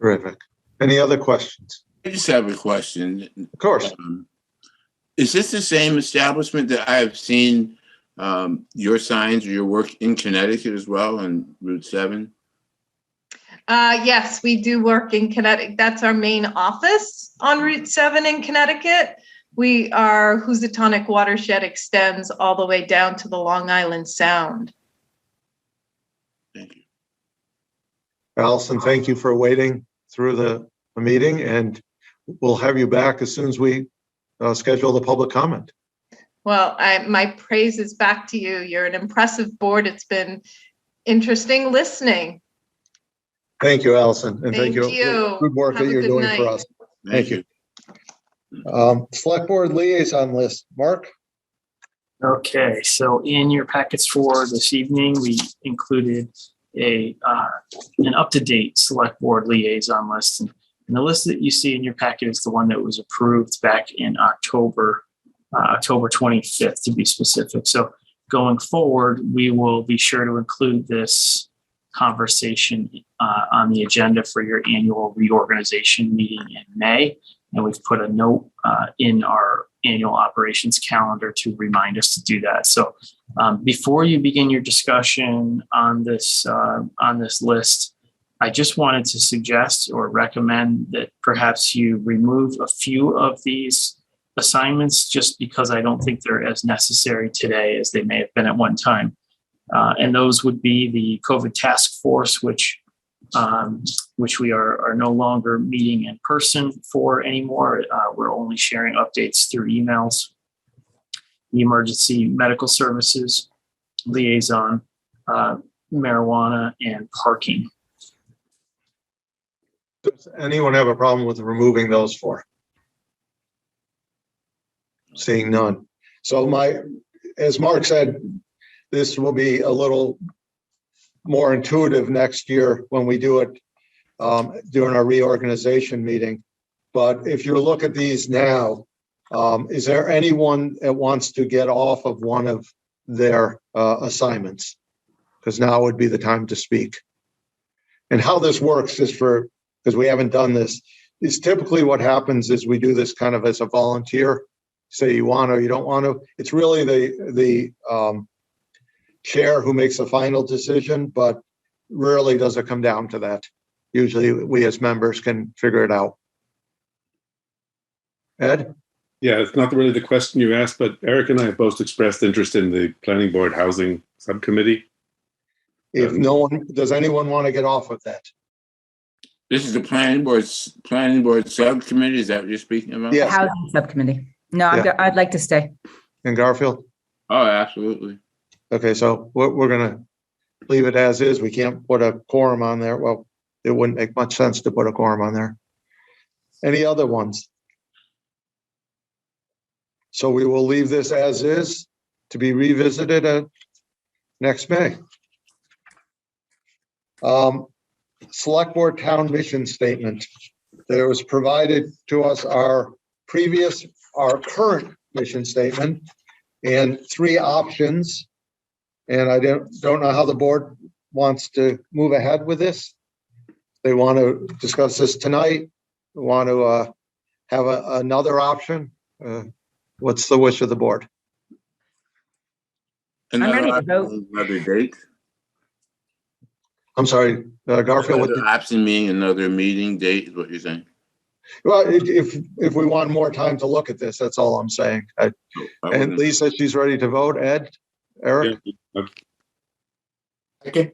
Terrific. Any other questions? I just have a question. Of course. Is this the same establishment that I have seen your signs or your work in Connecticut as well on Route 7? Yes, we do work in Connecticut. That's our main office on Route 7 in Connecticut. Our Housatonic watershed extends all the way down to the Long Island Sound. Thank you. Allison, thank you for waiting through the meeting, and we'll have you back as soon as we schedule the public comment. Well, my praise is back to you. You're an impressive board. It's been interesting listening. Thank you, Allison, and thank you. you. Good work Have that a you're good doing night. for us. Thank you. Select Board liaison list. Mark? Okay, so in your packets for this evening, we included an up-to-date Select Board liaison list. And the list that you see in your packet is the one that was approved back in October 25th, to be specific. So going forward, we will be sure to include this conversation on the agenda for your annual reorganization meeting in May. And we've put a note in our annual operations calendar to remind us to do that. So before you begin your discussion on this list, I just wanted to suggest or recommend that perhaps you remove a few of these assignments, just because I don't think they're as necessary today as they may have been at one time. And those would be the COVID task force, which we are no longer meeting in person for anymore. We're only sharing updates through emails. The emergency medical services liaison, marijuana, and parking. Does anyone have a problem with removing those four? Seeing none. So as Mark said, this will be a little more intuitive next year when we do it during our reorganization meeting. But if you look at these now, is there anyone that wants to get off of one of their assignments? Because now would be the time to speak. And how this works is because we haven't done this, is typically what happens is we do this kind of as a volunteer. Say you want or you don't want to. It's really the chair who makes the final decision, but rarely does it come down to that. Usually we as members can figure it out. Ed? Yeah, it's not really the question you asked, but Eric and I have both expressed interest in the planning board housing subcommittee. If no one, does anyone want to get off of that? This is the planning board subcommittee. Is that what you're speaking about? Yes. Housing subcommittee. No, Yeah. I'd like to stay. And Garfield? Oh, absolutely. Okay, so we're gonna leave it as is. We can't put a quorum on there. Well, it wouldn't make much sense to put a quorum on there. Any other ones? So we will leave this as is to be revisited at next May. Select Board Town Mission Statement. There was provided to us our current mission statement and 3 options. And I don't know how the board wants to move ahead with this. They want to discuss this tonight. They want to have another option. What's the wish of the board? I'm ready to vote. Another date? I'm sorry, Garfield. Another option meaning another meeting date is what you're saying? Well, if we want more time to look at this, that's all I'm saying. And Lisa, she's ready to vote. Ed, Eric? Yeah.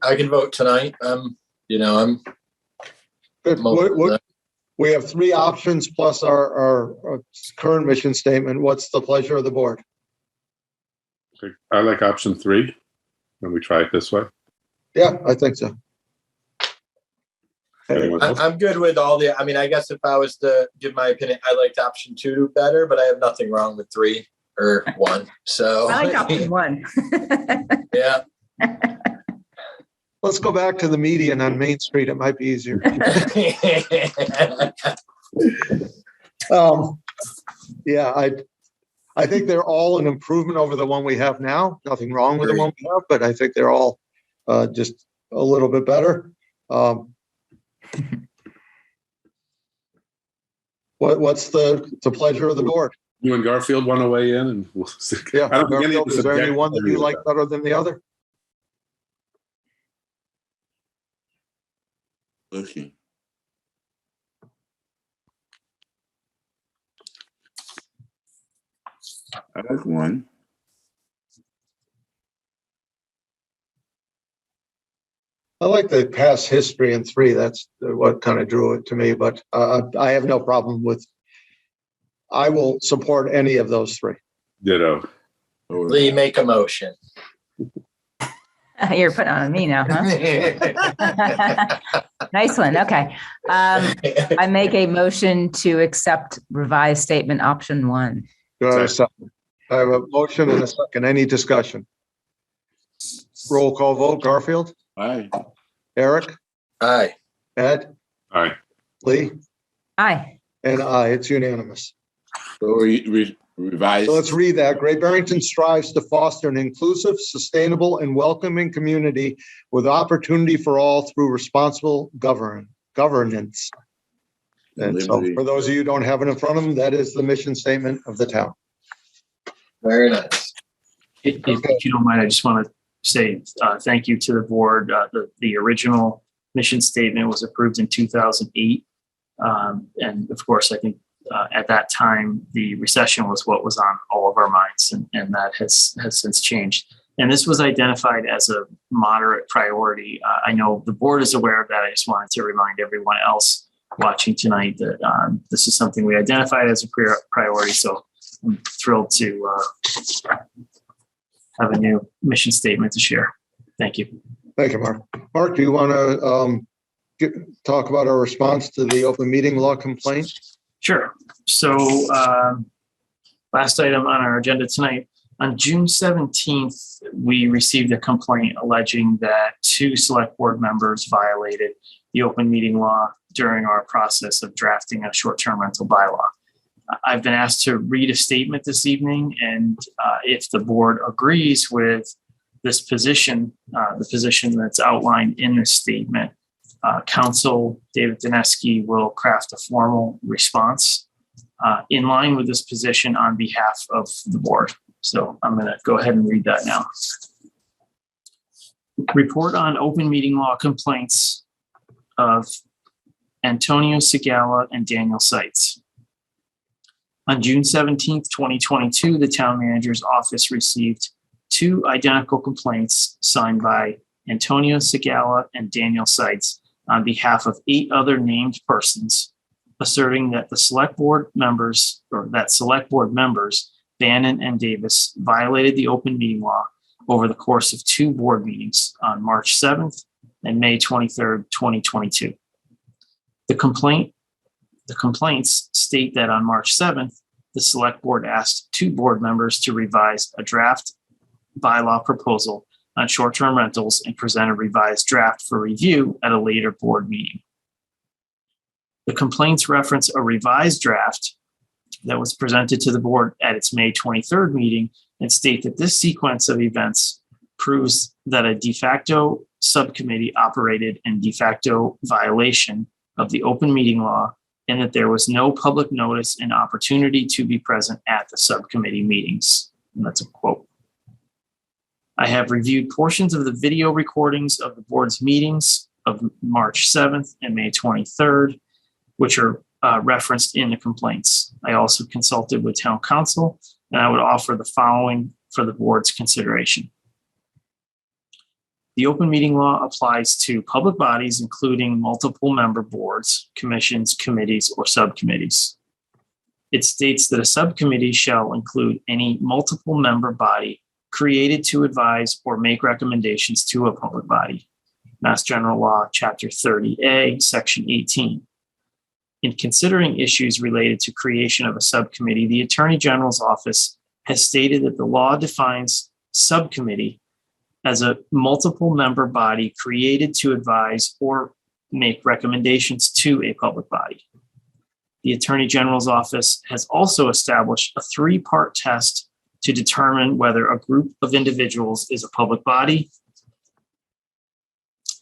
I can vote tonight. I'm Good. We have 3 options plus our current mission statement. What's the pleasure of the board? I like option 3, and we try it this way. Yeah, I think so. I'm good with all the, I guess if I was to give my opinion, I liked option 2 better, but I have nothing wrong with 3 or 1. So I like option 1. Yeah. Let's go back to the median on Main Street. It might be easier. Yeah, I think they're all an improvement over the one we have now. Nothing wrong with the one we have, but I think they're all just a little bit better. What's the pleasure of the board? You and Garfield want to weigh in, and we'll see. Yeah, I don't think any of Garfield, us is there any object one that to any you of like that. better than the other? Okay. I like 1. I like the past history in 3. That's what kind of drew it to me, but I have no problem with, I will support any of those 3. Ditto. Lee, make a motion. You're putting on me now, huh? Nice one. Okay. I make a motion to accept revised statement option 1. Do I have a second? I have a motion and a second. Any discussion? Roll call vote. Garfield? Aye. Eric? Aye. Ed? Aye. Lee? Aye. And aye. It's unanimous. So revise. So let's read that. Great Barrington strives to foster an inclusive, sustainable, and welcoming community with opportunity for all through responsible governance. And so for those of you who don't have it in front of them, that is the mission statement of the town. Very nice. If you don't mind, I just want to say thank you to the board. The original mission statement was approved in 2008. And of course, I think at that time, the recession was what was on all of our minds, and that has since changed. And this was identified as a moderate priority. I know the board is aware of that. I just wanted to remind everyone else watching tonight that this is something we identified as a priority. So I'm thrilled to have a new mission statement to share. Thank you. Thank you, Mark. Mark, do you want to talk about our response to the open meeting law complaint? Sure. So last item on our agenda tonight, on June 17th, we received a complaint alleging that 2 select board members violated the open meeting law during our process of drafting a short-term rental bylaw. I've been asked to read a statement this evening, and if the board agrees with this position, the position that's outlined in this statement, Counsel David Dineski will craft a formal response in line with this position on behalf of the board. So I'm going to go ahead and read that now. Report on open meeting law complaints of Antonio Segala and Daniel Seitz. On June 17th, 2022, the town manager's office received 2 identical complaints signed by Antonio Segala and Daniel Seitz on behalf of 8 other named persons, asserting that the select board members, Bannon and Davis, violated the open meeting law over the course of 2 board meetings on March 7th and May 23rd, 2022. The complaints state that on March 7th, the select board asked 2 board members to revise a draft bylaw proposal on short-term rentals and present a revised draft for review at a later board meeting. The complaints reference a revised draft that was presented to the board at its May 23rd meeting and state that this sequence of events proves that a de facto subcommittee operated in de facto violation of the open meeting law and that there was no public notice and opportunity to be present at the subcommittee meetings. And that's a quote. I have reviewed portions of the video recordings of the board's meetings of March 7th and May 23rd, which are referenced in the complaints. I also consulted with town council, and I would offer the following for the board's consideration. The open meeting law applies to public bodies, including multiple member boards, commissions, committees, or subcommittees. It states that a subcommittee shall include any multiple member body created to advise or make recommendations to a public body. Mass General Law, Chapter 30A, Section 18. In considering issues related to creation of a subcommittee, the Attorney General's office has stated that the law defines subcommittee as a multiple member body created to advise or make recommendations to a public body. The Attorney General's office has also established a 3-part test to determine whether a group of individuals is a public body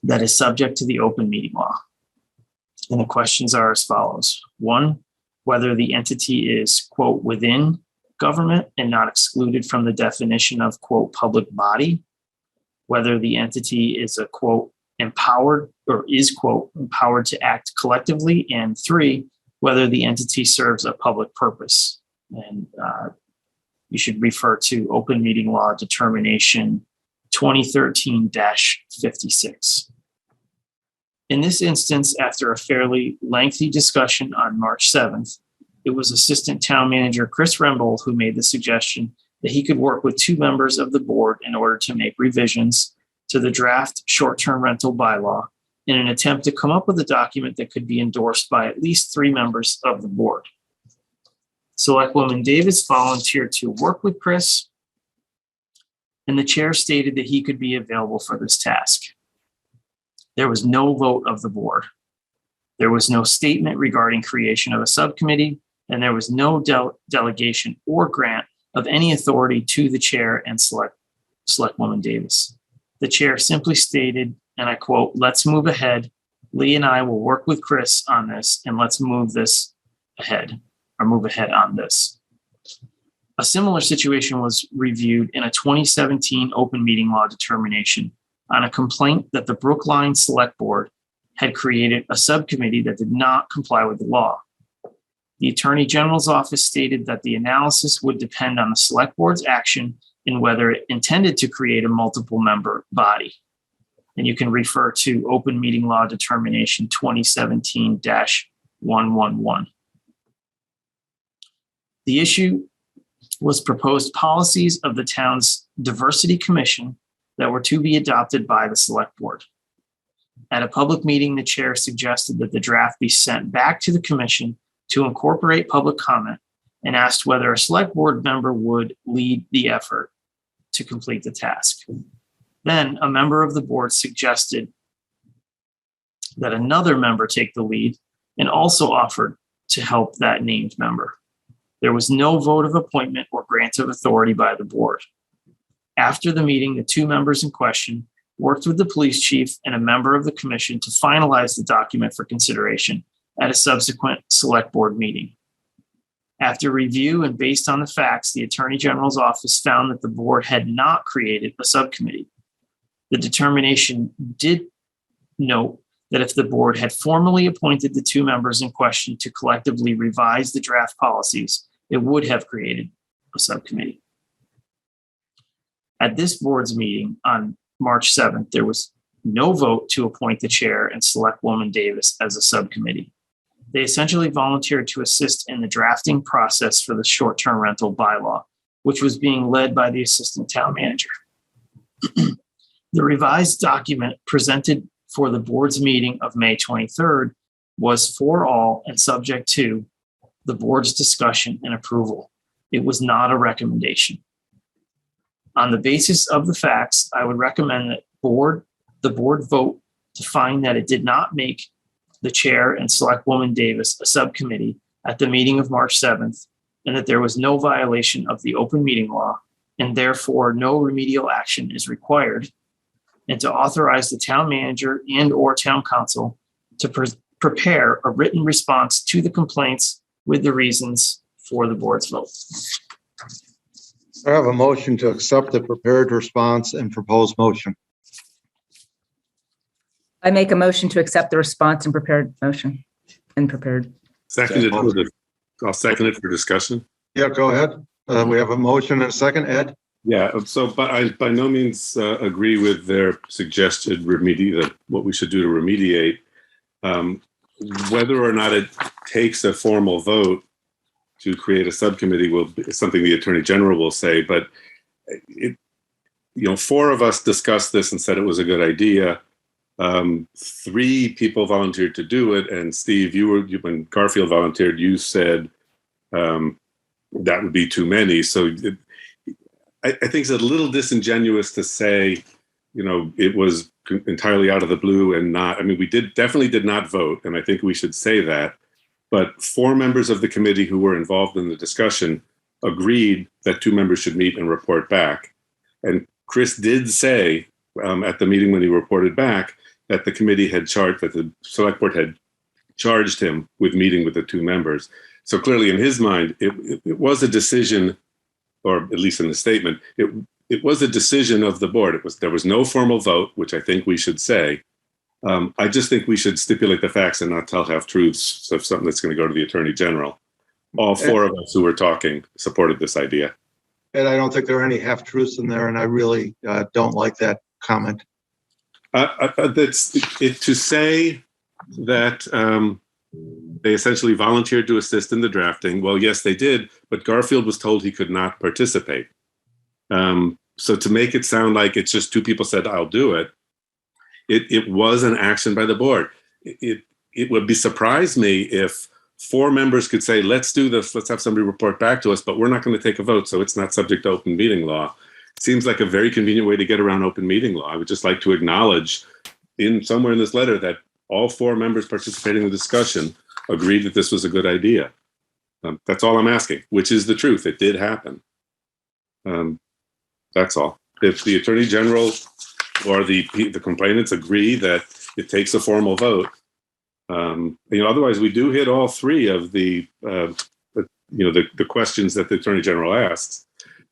that is subject to the open meeting law. And the questions are as follows. 1, whether the entity is, quote, within government and not excluded from the definition of, quote, public body. Whether the entity is a, quote, empowered or is, quote, empowered to act collectively. And 3, whether the entity serves a public purpose. And you should refer to Open Meeting Law Determination 2013-56. In this instance, after a fairly lengthy discussion on March 7th, it was Assistant Town Manager Chris Rembold who made the suggestion that he could work with 2 members of the board in order to make revisions to the draft short-term rental bylaw in an attempt to come up with a document that could be endorsed by at least 3 members of the board. Selectwoman Davis volunteered to work with Chris, and the chair stated that he could be available for this task. There was no vote of the board. There was no statement regarding creation of a subcommittee, and there was no delegation or grant of any authority to the chair and Selectwoman Davis. The chair simply stated, and I quote, "Let's move ahead. Lee and I will work with Chris on this, and let's move this ahead, or move ahead on this." A similar situation was reviewed in a 2017 open meeting law determination on a complaint that the Brookline Select Board had created a subcommittee that did not comply with the law. The Attorney General's office stated that the analysis would depend on the Select Board's action in whether it intended to create a multiple member body. And you can refer to Open Meeting Law Determination 2017-111. The issue was proposed policies of the town's Diversity Commission that were to be adopted by the Select Board. At a public meeting, the chair suggested that the draft be sent back to the commission to incorporate public comment and asked whether a Select Board member would lead the effort to complete the task. Then a member of the board suggested that another member take the lead and also offered to help that named member. There was no vote of appointment or grant of authority by the board. After the meeting, the 2 members in question worked with the police chief and a member of the commission to finalize the document for consideration at a subsequent Select Board meeting. After review and based on the facts, the Attorney General's office found that the board had not created a subcommittee. The determination did note that if the board had formally appointed the two members in question to collectively revise the draft policies, it would have created a subcommittee. At this board's meeting on March 7th, there was no vote to appoint the chair and Selectwoman Davis as a subcommittee. They essentially volunteered to assist in the drafting process for the short-term rental bylaw, which was being led by the assistant town manager. The revised document presented for the board's meeting of May 23rd was for all and subject to the board's discussion and approval. It was not a recommendation. On the basis of the facts, I would recommend that the board vote to find that it did not make the chair and Selectwoman Davis a subcommittee at the meeting of March 7th, and that there was no violation of the open meeting law, and therefore no remedial action is required, and to authorize the town manager and or town council to prepare a written response to the complaints with the reasons for the board's vote. I have a motion to accept the prepared response and proposed motion. I make a motion to accept the response and prepared motion and prepared. Seconded. I'll second it for discussion. Yeah, go ahead. We have a motion and a second. Ed? Yeah, so but I by no means agree with their suggested what we should do to remediate. Whether or not it takes a formal vote to create a subcommittee will be something the Attorney General will say, but four of us discussed this and said it was a good idea. 3 people volunteered to do it, and Steve, when Garfield volunteered, you said that would be too many. So I think it's a little disingenuous to say, it was entirely out of the blue and not. I mean, we definitely did not vote, and I think we should say that. But 4 members of the committee who were involved in the discussion agreed that 2 members should meet and report back. And Chris did say at the meeting when he reported back that the committee had that the select board had charged him with meeting with the 2 members. So clearly in his mind, it was a decision, or at least in the statement, it was a decision of the board. There was no formal vote, which I think we should say. I just think we should stipulate the facts and not tell half-truths of something that's going to go to the Attorney General. All 4 of us who were talking supported this idea. And I don't think there are any half-truths in there, and I really don't like that comment. To say that they essentially volunteered to assist in the drafting, well, yes, they did, but Garfield was told he could not participate. So to make it sound like it's just 2 people said, I'll do it, it was an action by the board. It would surprise me if 4 members could say, let's do this, let's have somebody report back to us, but we're not going to take a vote, so it's not subject to open meeting law. It seems like a very convenient way to get around open meeting law. I would just like to acknowledge somewhere in this letter that all 4 members participating in the discussion agreed that this was a good idea. That's all I'm asking, which is the truth. It did happen. That's all. If the Attorney General or the complainants agree that it takes a formal vote, otherwise we do hit all 3 of the questions that the Attorney General asks.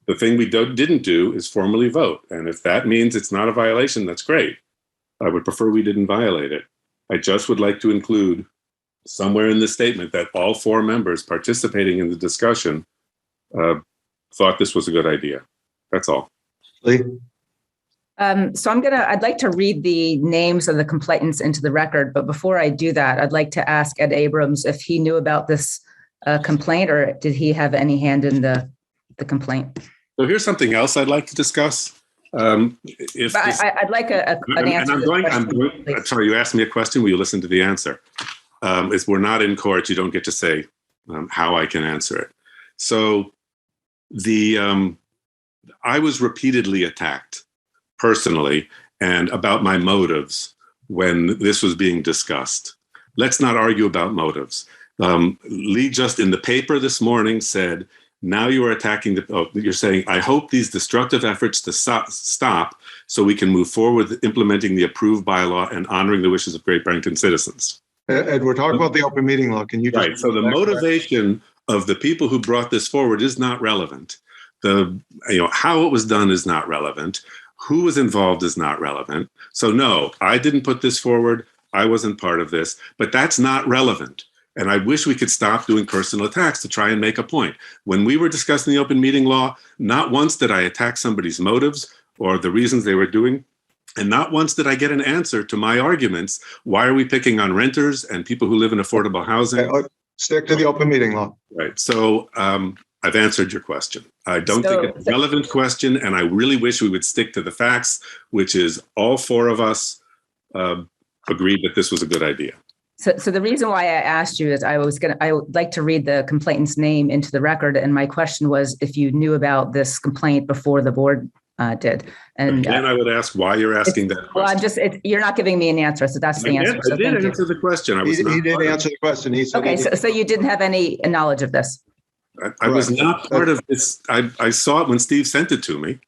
The thing we didn't do is formally vote, and if that means it's not a violation, that's great. I would prefer we didn't violate it. I just would like to include somewhere in the statement that all 4 members participating in the discussion thought this was a good idea. That's all. Lee? So I'd like to read the names of the complainants into the record, but before I do that, I'd like to ask Ed Abrams if he knew about this complaint, or did he have any hand in the complaint? So here's something else I'd like to discuss. I'd like an answer. I'm sorry, you asked me a question. Will you listen to the answer? We're not in court. You don't get to say how I can answer it. So I was repeatedly attacked personally and about my motives when this was being discussed. Let's not argue about motives. Lee just in the paper this morning said, now you are attacking you're saying, I hope these destructive efforts to stop so we can move forward with implementing the approved bylaw and honoring the wishes of Great Barrington citizens. Ed, we're talking about the open meeting law. Can you just... Right, so the motivation of the people who brought this forward is not relevant. How it was done is not relevant. Who was involved is not relevant. So no, I didn't put this forward. I wasn't part of this, but that's not relevant. And I wish we could stop doing personal attacks to try and make a point. When we were discussing the open meeting law, not once did I attack somebody's motives or the reasons they were doing. And not once did I get an answer to my arguments. Why are we picking on renters and people who live in affordable housing? Stick to the open meeting law. Right. So I've answered your question. I don't think it's a relevant question, and I really wish we would stick to the facts, which is all four of us agreed that this was a good idea. So the reason why I asked you is I would like to read the complainant's name into the record. And my question was if you knew about this complaint before the board did. And then I would ask why you're asking that question. Well, you're not giving me an answer. So that's the answer. I did answer the question. He did answer the question. He said, okay. So you didn't have any knowledge of this? I was not part of this. I saw it when Steve sent it to me.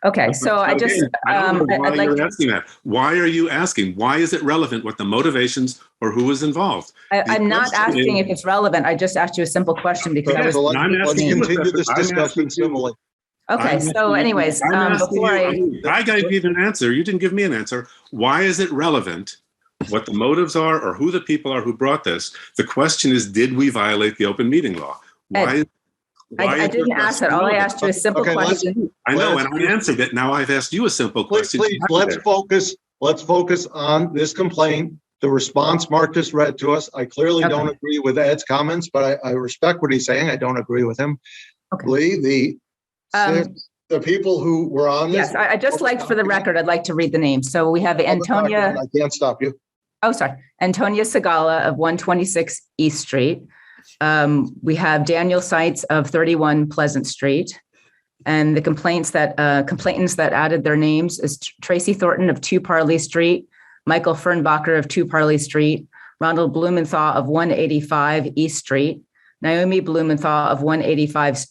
Okay, so I just why you're asking that. Why are you asking? Why is it relevant what the motivations or who was involved? I'm not asking if it's relevant. I just asked you a simple question because I was. Let's continue this discussion civilly. Okay, so anyways, before I gave you an answer. You didn't give me an answer. Why is it relevant what the motives are or who the people are who brought this? The question is, did we violate the open meeting law? Why? I didn't ask that. All I asked you a simple question. I know, and I answered it. Now I've asked you a simple question. Please, let's focus on this complaint. The response Mark just read to us. I clearly don't agree with Ed's comments, but I respect what he's saying. I don't agree with him. Okay. Lee, the people who were on this. Yes, I just like for the record, I'd like to read the names. So we have Antonia. I can't stop you. Oh, sorry. Antonia Segala of 126 East Street. We have Daniel Seitz of 31 Pleasant Street. And the complainants that added their names is Tracy Thornton of 2 Parley Street, Michael Fernbacher of 2 Parley Street, Ronald Blumenthal of 185 East Street, Naomi Blumenthal of 185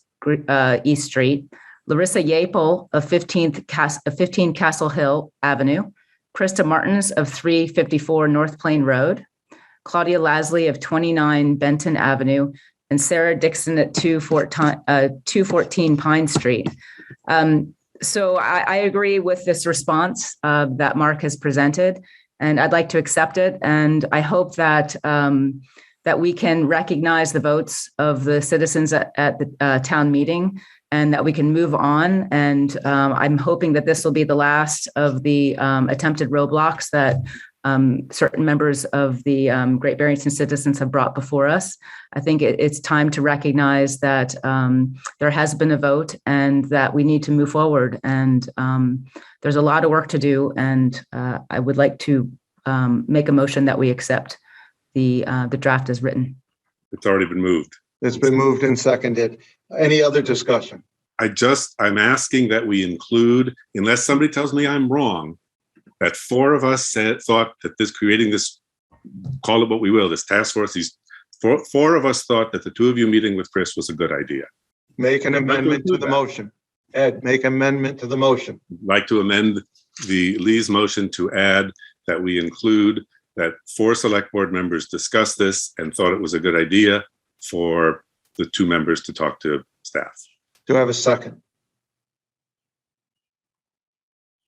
East Street, Larissa Yapel of 15 Castle Hill Avenue, Krista Martins of 354 North Plain Road, Claudia Lasley of 29 Benton Avenue, and Sarah Dixon at 214 Pine Street. So I agree with this response that Mark has presented, and I'd like to accept it. And I hope that that we can recognize the votes of the citizens at the town meeting, and that we can move on. And I'm hoping that this will be the last of the attempted roadblocks that certain members of the Great Barrington citizens have brought before us. I think it's time to recognize that there has been a vote and that we need to move forward. And there's a lot of work to do. And I would like to make a motion that we accept the draft as written. It's already been moved. It's been moved and seconded. Any other discussion? I'm asking that we include, unless somebody tells me I'm wrong, that 4 of us thought that creating this, call it what we will, this task force, these four of us thought that the 2 of you meeting with Chris was a good idea. Make an amendment to the motion. Ed, make amendment to the motion. I'd like to amend Lee's motion to add that we include that 4 select board members discussed this and thought it was a good idea for the 2 members to talk to staff. Do I have a second?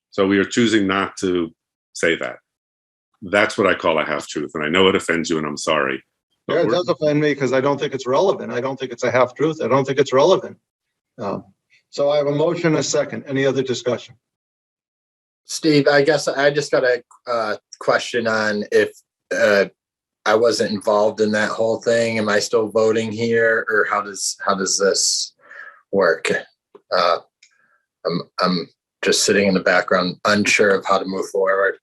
So we are choosing not to say that. That's what I call a half-truth. And I know it offends you, and I'm sorry. Yeah, it does offend me because I don't think it's relevant. I don't think it's a half-truth. I don't think it's relevant. So I have a motion and a second. Any other discussion? Steve, I guess I just got a question on if I wasn't involved in that whole thing. Am I still voting here, or how does this work? I'm just sitting in the background, unsure of how to move forward.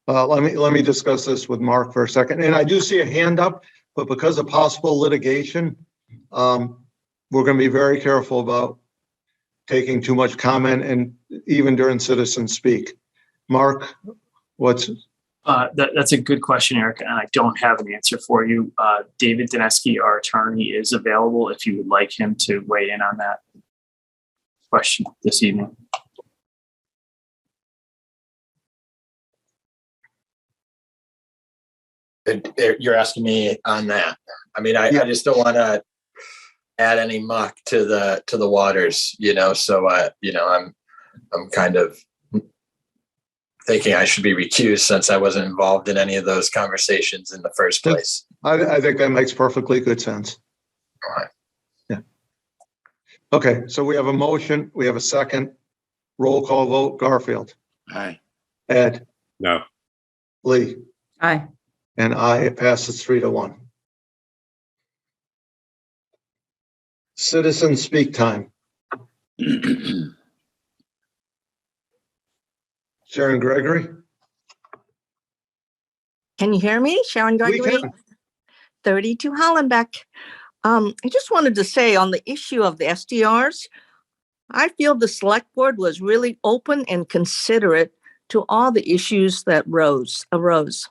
Let me discuss this with Mark for a second. And I do see a hand up, but because of possible litigation, we're going to be very careful about taking too much comment, and even during citizen speak. Mark, what's? That's a good question, Eric, and I don't have an answer for you. David Dineski, our attorney, is available if you would like him to weigh in on that question this evening. You're asking me on that. I mean, I just don't want to add any muck to the waters, so I'm kind of thinking I should be recused since I wasn't involved in any of those conversations in the first place. I think that makes perfectly good sense. All right. Yeah. Okay, so we have a motion, we have a second. Roll call vote. Garfield. Aye. Ed. No. Lee. Aye. And I. It passes 3-1. Citizen speak time. Sharon Gregory. Can you hear me? Sharon We Gregory, can. 32 Hollenbeck. I just wanted to say on the issue of the SDRs, I feel the select board was really open and considerate to all the issues that arose.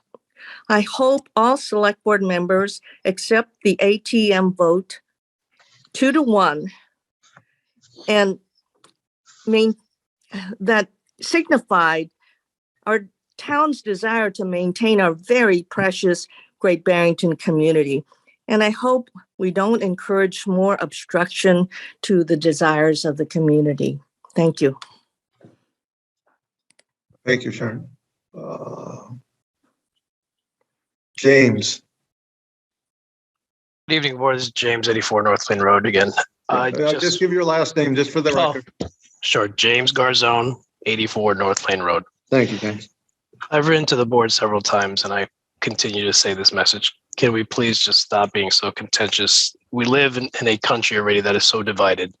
I hope all select board members accept the ATM vote 2-1 and that signified our town's desire to maintain our very precious Great Barrington community. And I hope we don't encourage more obstruction to the desires of the community. Thank you. Thank you, Sharon. James. Good evening, board. This is James, 84 North Plain Road again. Just give your last name just for the record. Sure. James Garzone, 84 North Plain Road. Thank you, James. I've written to the board several times and I continue to say this message. Can we please just stop being so contentious? We live in a country already that is so divided.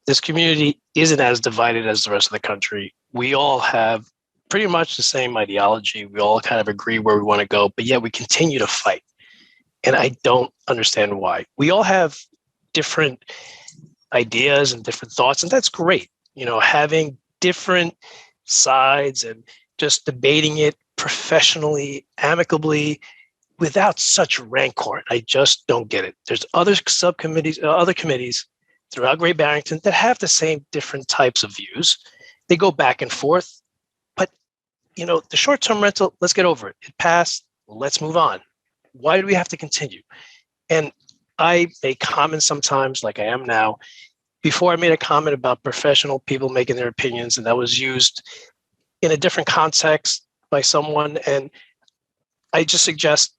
This community isn't as divided as the rest of the country. We all have pretty much the same ideology. We all kind of agree where we want to go, but yet we continue to fight. And I don't understand why. We all have different ideas and different thoughts, and that's great. Having different sides and just debating it professionally, amicably, without such rancor. I just don't get it. There's other subcommittees, other committees throughout Great Barrington that have the same different types of views. They go back and forth, but the short-term rental, let's get over it. It passed. Let's move on. Why do we have to continue? And I make comments sometimes, like I am now. Before I made a comment about professional people making their opinions, and that was used in a different context by someone. And I just suggest,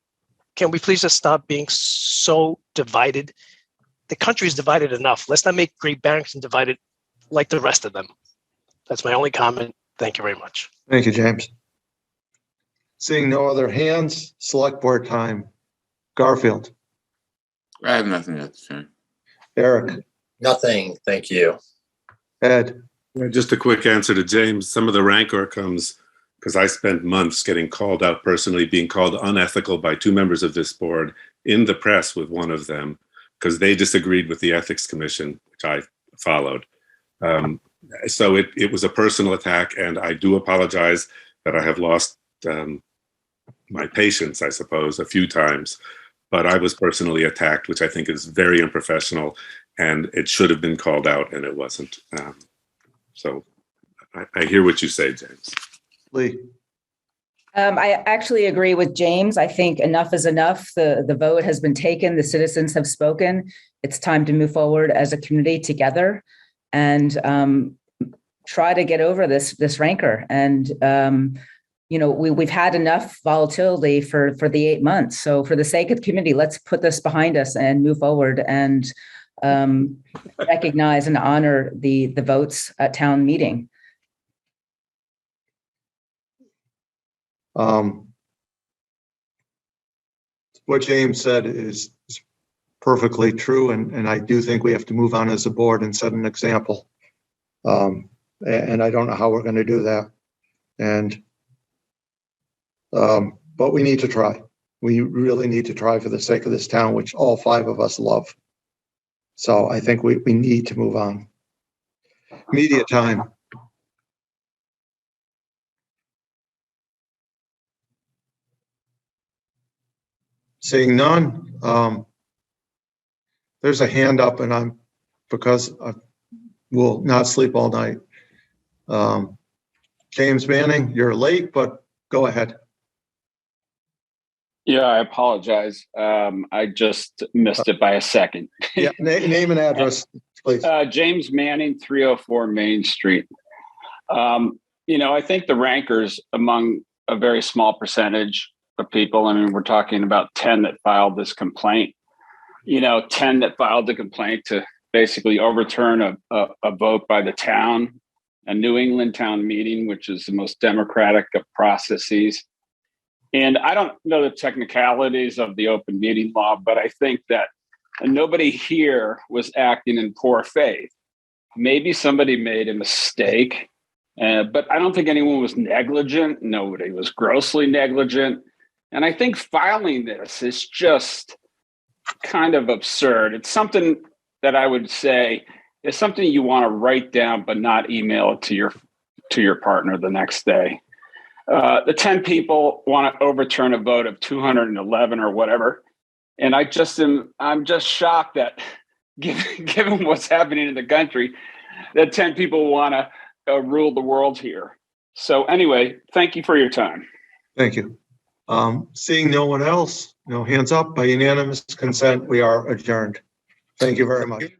can we please just stop being so divided? The country is divided enough. Let's not make Great Barrington divided like the rest of them. That's my only comment. Thank you very much. Thank you, James. Seeing no other hands, select board time. Garfield. I have nothing else to say. Eric. Nothing. Thank you. Ed. Just a quick answer to James. Some of the rancor comes because I spent months getting called out personally, being called unethical by two members of this board in the press with one of them because they disagreed with the ethics commission, which I followed. So it was a personal attack, and I do apologize that I have lost my patience, I suppose, a few times. But I was personally attacked, which I think is very unprofessional, and it should have been called out, and it wasn't. So I hear what you say, James. Lee. I actually agree with James. I think enough is enough. The vote has been taken. The citizens have spoken. It's time to move forward as a community together and try to get over this rancor. And we've had enough volatility for the 8 months. So for the sake of the community, let's put this behind us and move forward and recognize and honor the votes at town meeting. What James said is perfectly true, and I do think we have to move on as a board and set an example. And I don't know how we're going to do that. And but we need to try. We really need to try for the sake of this town, which all 5 of us love. So I think we need to move on. Media time. Seeing none, there's a hand up, and because I will not sleep all night. James Manning, you're late, but go ahead. Yeah, I apologize. I just missed it by a second. Yeah, name and address, please. James Manning, 304 Main Street. I think the rankers among a very small percentage of people, I mean, we're talking about 10 that filed this complaint, 10 that filed the complaint to basically overturn a vote by the town, a New England town meeting, which is the most democratic of processes. And I don't know the technicalities of the open meeting law, but I think that nobody here was acting in poor faith. Maybe somebody made a mistake, but I don't think anyone was negligent. Nobody was grossly negligent. And I think filing this is just kind of absurd. It's something that I would say is something you want to write down, but not email it to your partner the next day. The 10 people want to overturn a vote of 211 or whatever. And I'm just shocked that given what's happening in the country, that 10 people want to rule the world here. So anyway, thank you for your time. Thank you. Seeing no one else, no hands up, by unanimous consent, we are adjourned. Thank you very much.